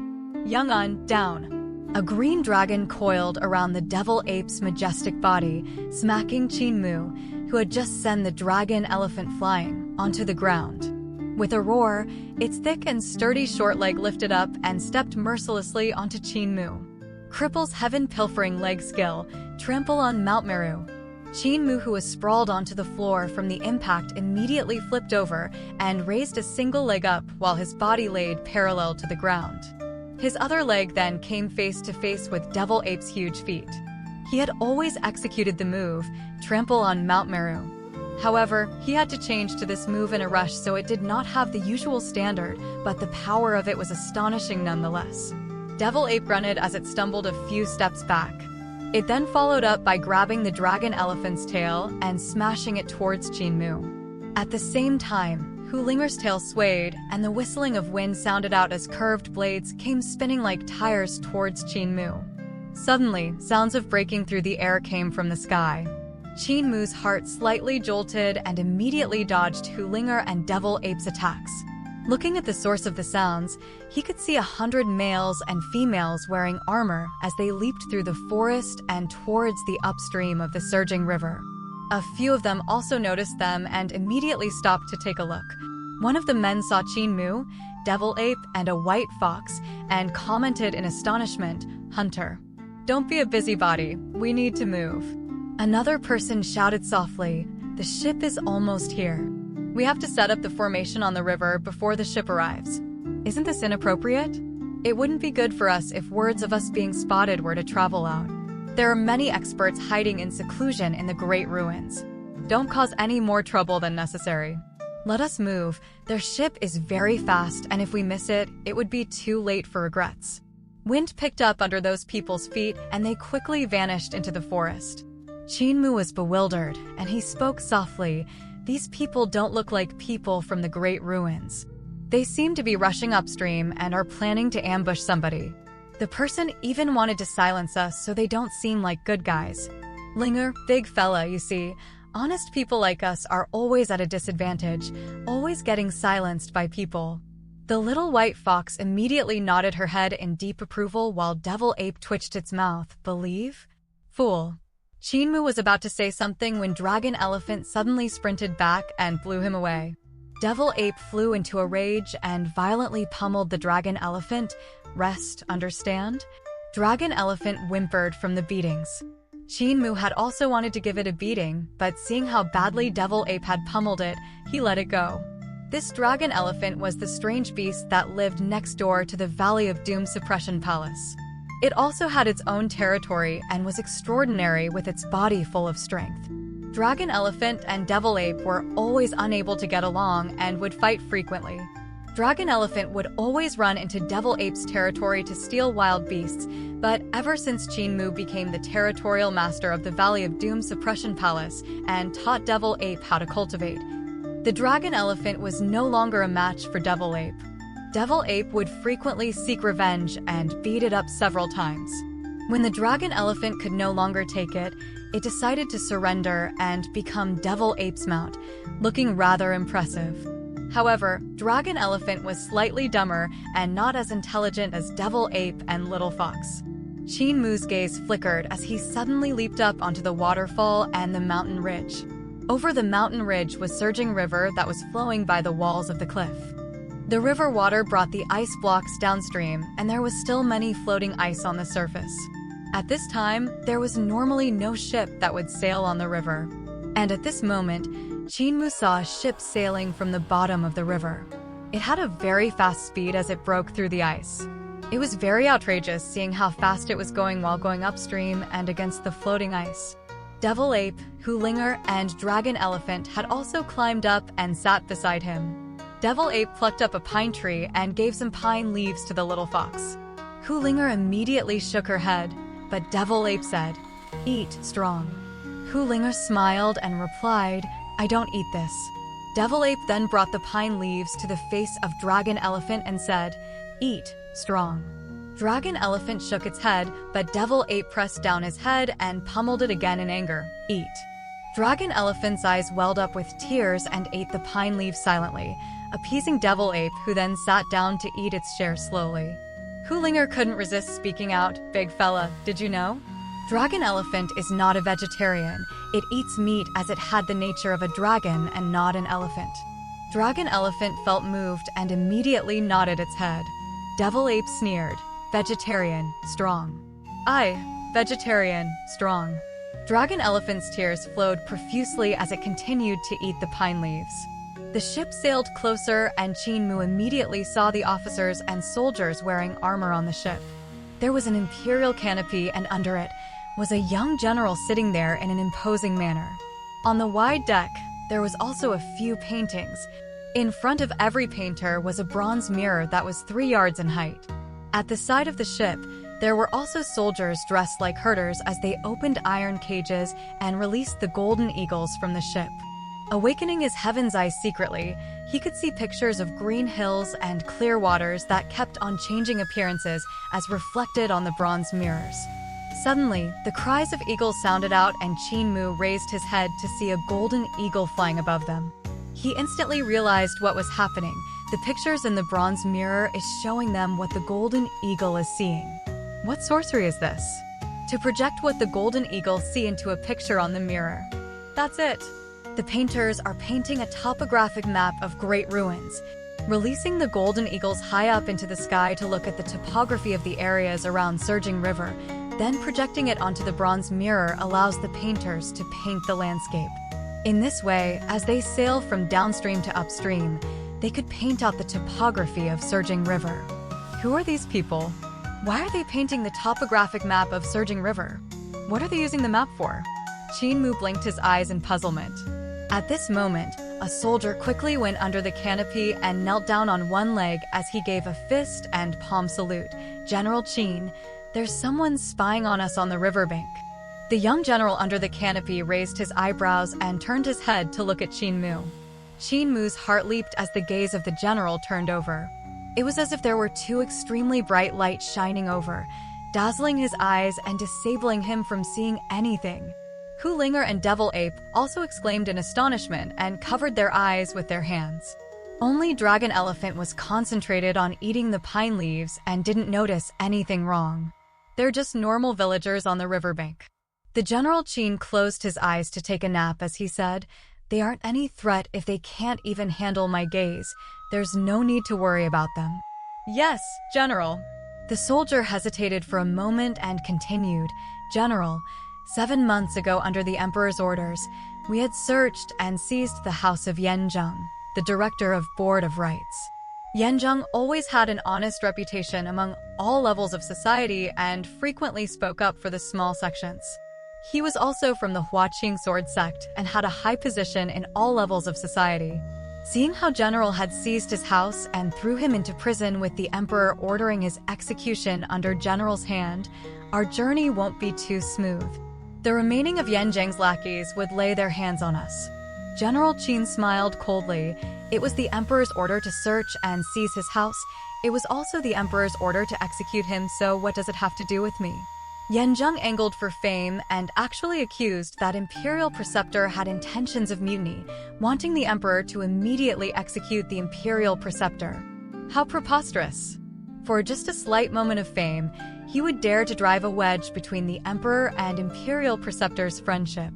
Speaker 1: Yong'an, down! A green dragon coiled around the devil ape's majestic body, smacking Qinmu, who had just sent the dragon elephant flying, onto the ground. With a roar, its thick and sturdy short leg lifted up and stepped mercilessly onto Qinmu. Cripple's heaven-pilfering leg skill, trample on Mount Meru. Qinmu, who was sprawled onto the floor from the impact, immediately flipped over and raised a single leg up while his body laid parallel to the ground. His other leg then came face to face with Devil Ape's huge feet. He had always executed the move, trample on Mount Meru. However, he had to change to this move in a rush, so it did not have the usual standard, but the power of it was astonishing nonetheless. Devil Ape grunted as it stumbled a few steps back. It then followed up by grabbing the dragon elephant's tail and smashing it towards Qinmu. At the same time, Hulinger's tail swayed, and the whistling of wind sounded out as curved blades came spinning like tires towards Qinmu. Suddenly, sounds of breaking through the air came from the sky. Qinmu's heart slightly jolted and immediately dodged Hulinger and Devil Ape's attacks. Looking at the source of the sounds, he could see 100 males and females wearing armor as they leaped through the forest and towards the upstream of the surging river. A few of them also noticed them and immediately stopped to take a look. One of the men saw Qinmu, Devil Ape, and a white fox, and commented in astonishment, "Hunter, don't be a busybody, we need to move." Another person shouted softly, "The ship is almost here. We have to set up the formation on the river before the ship arrives." Isn't this inappropriate? It wouldn't be good for us if words of us being spotted were to travel out. There are many experts hiding in seclusion in the Great Ruins. Don't cause any more trouble than necessary. Let us move. Their ship is very fast, and if we miss it, it would be too late for regrets. Wind picked up under those people's feet, and they quickly vanished into the forest. Qinmu was bewildered, and he spoke softly. "These people don't look like people from the Great Ruins. They seem to be rushing upstream and are planning to ambush somebody. The person even wanted to silence us so they don't seem like good guys. Linger, big fella, you see, honest people like us are always at a disadvantage, always getting silenced by people." The little white fox immediately nodded her head in deep approval while Devil Ape twitched its mouth. Believe? Fool. Chinmu was about to say something when Dragon Elephant suddenly sprinted back and blew him away. Devil Ape flew into a rage and violently pummeled the Dragon Elephant. Rest, understand? Dragon Elephant whimpered from the beatings. Chinmu had also wanted to give it a beating, but seeing how badly Devil Ape had pummeled it, he let it go. This Dragon Elephant was the strange beast that lived next door to the Valley of Doom Suppression Palace. It also had its own territory and was extraordinary with its body full of strength. Dragon Elephant and Devil Ape were always unable to get along and would fight frequently. Dragon Elephant would always run into Devil Ape's territory to steal wild beasts, but ever since Chinmu became the territorial master of the Valley of Doom Suppression Palace and taught Devil Ape how to cultivate, the Dragon Elephant was no longer a match for Devil Ape. Devil Ape would frequently seek revenge and beat it up several times. When the Dragon Elephant could no longer take it, it decided to surrender and become Devil Ape's mount, looking rather impressive. However, Dragon Elephant was slightly dumber and not as intelligent as Devil Ape and Little Fox. Chinmu's gaze flickered as he suddenly leaped up onto the waterfall and the mountain ridge. Over the mountain ridge was surging river that was flowing by the walls of the cliff. The river water brought the ice blocks downstream, and there was still many floating ice on the surface. At this time, there was normally no ship that would sail on the river. And at this moment, Chinmu saw a ship sailing from the bottom of the river. It had a very fast speed as it broke through the ice. It was very outrageous seeing how fast it was going while going upstream and against the floating ice. Devil Ape, Hoolinger, and Dragon Elephant had also climbed up and sat beside him. Devil Ape plucked up a pine tree and gave some pine leaves to the little fox. Hoolinger immediately shook her head, but Devil Ape said, "Eat strong." Hoolinger smiled and replied, "I don't eat this." Devil Ape then brought the pine leaves to the face of Dragon Elephant and said, "Eat strong." Dragon Elephant shook its head, but Devil Ape pressed down his head and pummeled it again in anger. "Eat." Dragon Elephant's eyes welled up with tears and ate the pine leaves silently, appeasing Devil Ape, who then sat down to eat its share slowly. Hoolinger couldn't resist speaking out, "Big fella, did you know? Dragon Elephant is not a vegetarian. It eats meat as it had the nature of a dragon and not an elephant." Dragon Elephant felt moved and immediately nodded its head. Devil Ape sneered, "Vegetarian, strong." "Aye, vegetarian, strong." Dragon Elephant's tears flowed profusely as it continued to eat the pine leaves. The ship sailed closer, and Chinmu immediately saw the officers and soldiers wearing armor on the ship. There was an imperial canopy, and under it was a young general sitting there in an imposing manner. On the wide deck, there was also a few paintings. In front of every painter was a bronze mirror that was 3 yards in height. At the side of the ship, there were also soldiers dressed like herders as they opened iron cages and released the golden eagles from the ship. Awakening his heaven's eyes secretly, he could see pictures of green hills and clear waters that kept on changing appearances as reflected on the bronze mirrors. Suddenly, the cries of eagles sounded out, and Chinmu raised his head to see a golden eagle flying above them. He instantly realized what was happening. The pictures in the bronze mirror is showing them what the golden eagle is seeing. What sorcery is this? To project what the golden eagle see into a picture on the mirror. That's it. The painters are painting a topographic map of great ruins, releasing the golden eagles high up into the sky to look at the topography of the areas around Surging River, then projecting it onto the bronze mirror allows the painters to paint the landscape. In this way, as they sail from downstream to upstream, they could paint out the topography of Surging River. Who are these people? Why are they painting the topographic map of Surging River? What are they using the map for? Chinmu blinked his eyes in puzzlement. At this moment, a soldier quickly went under the canopy and knelt down on one leg as he gave a fist and palm salute. "General Chin, there's someone spying on us on the riverbank." The young general under the canopy raised his eyebrows and turned his head to look at Chinmu. Chinmu's heart leaped as the gaze of the general turned over. It was as if there were 2 extremely bright lights shining over, dazzling his eyes and disabling him from seeing anything. Hoolinger and Devil Ape also exclaimed in astonishment and covered their eyes with their hands. Only Dragon Elephant was concentrated on eating the pine leaves and didn't notice anything wrong. They're just normal villagers on the riverbank. The General Qin closed his eyes to take a nap as he said, "They aren't any threat if they can't even handle my gaze. There's no need to worry about them." "Yes, General." The soldier hesitated for a moment and continued, "General, 7 months ago under the Emperor's orders, we had searched and seized the house of Yanzheng, the director of Board of Rights. Yanzheng always had an honest reputation among all levels of society and frequently spoke up for the small sections. He was also from the Huaqing sword sect and had a high position in all levels of society. Seeing how General had seized his house and threw him into prison with the Emperor ordering his execution under General's hand, our journey won't be too smooth. The remaining of Yanzheng's lackeys would lay their hands on us." General Qin smiled coldly. "It was the Emperor's order to search and seize his house. It was also the Emperor's order to execute him, so what does it have to do with me?" Yanzheng angled for fame and actually accused that Imperial Preceptor had intentions of mutiny, wanting the Emperor to immediately execute the Imperial Preceptor. How preposterous! For just a slight moment of fame, he would dare to drive a wedge between the Emperor and Imperial Preceptor's friendship.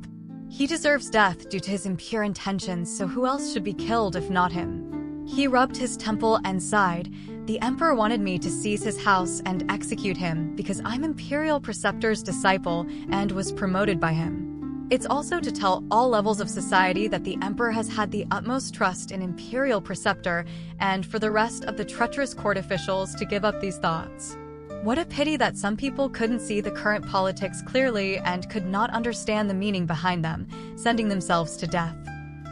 Speaker 1: He deserves death due to his impure intentions, so who else should be killed if not him? He rubbed his temple and sighed. "The Emperor wanted me to seize his house and execute him because I'm Imperial Preceptor's disciple and was promoted by him. It's also to tell all levels of society that the Emperor has had the utmost trust in Imperial Preceptor and for the rest of the treacherous court officials to give up these thoughts. What a pity that some people couldn't see the current politics clearly and could not understand the meaning behind them, sending themselves to death."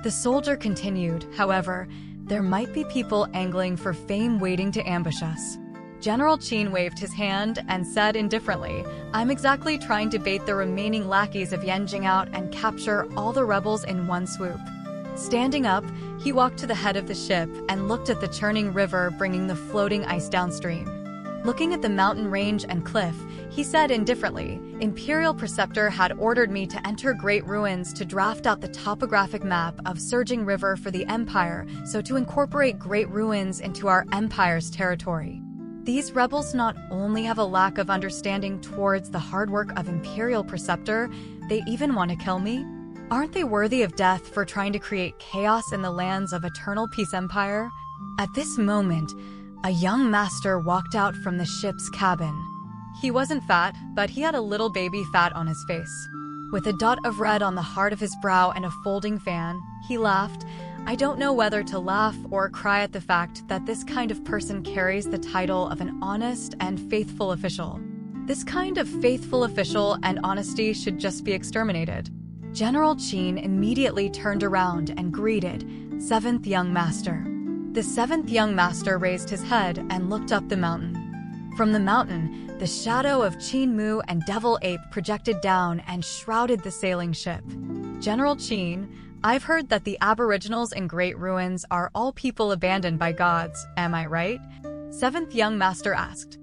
Speaker 1: The soldier continued, "However, there might be people angling for fame waiting to ambush us." General Qin waved his hand and said indifferently, "I'm exactly trying to bait the remaining lackeys of Yanzheng out and capture all the rebels in one swoop." Standing up, he walked to the head of the ship and looked at the churning river bringing the floating ice downstream. Looking at the mountain range and cliff, he said indifferently, "Imperial Preceptor had ordered me to enter Great Ruins to draft out the topographic map of Surging River for the Empire, so to incorporate Great Ruins into our Empire's territory. These rebels not only have a lack of understanding towards the hard work of Imperial Preceptor, they even want to kill me? Aren't they worthy of death for trying to create chaos in the lands of Eternal Peace Empire?" At this moment, a young master walked out from the ship's cabin. He wasn't fat, but he had a little baby fat on his face. With a dot of red on the heart of his brow and a folding fan, he laughed. "I don't know whether to laugh or cry at the fact that this kind of person carries the title of an honest and faithful official. This kind of faithful official and honesty should just be exterminated." General Qin immediately turned around and greeted, "Seventh Young Master." The seventh young master raised his head and looked up the mountain. From the mountain, the shadow of Qin Mu and Devil Ape projected down and shrouded the sailing ship. "General Qin, I've heard that the aboriginals in Great Ruins are all people abandoned by gods, am I right?" Seventh young master asked.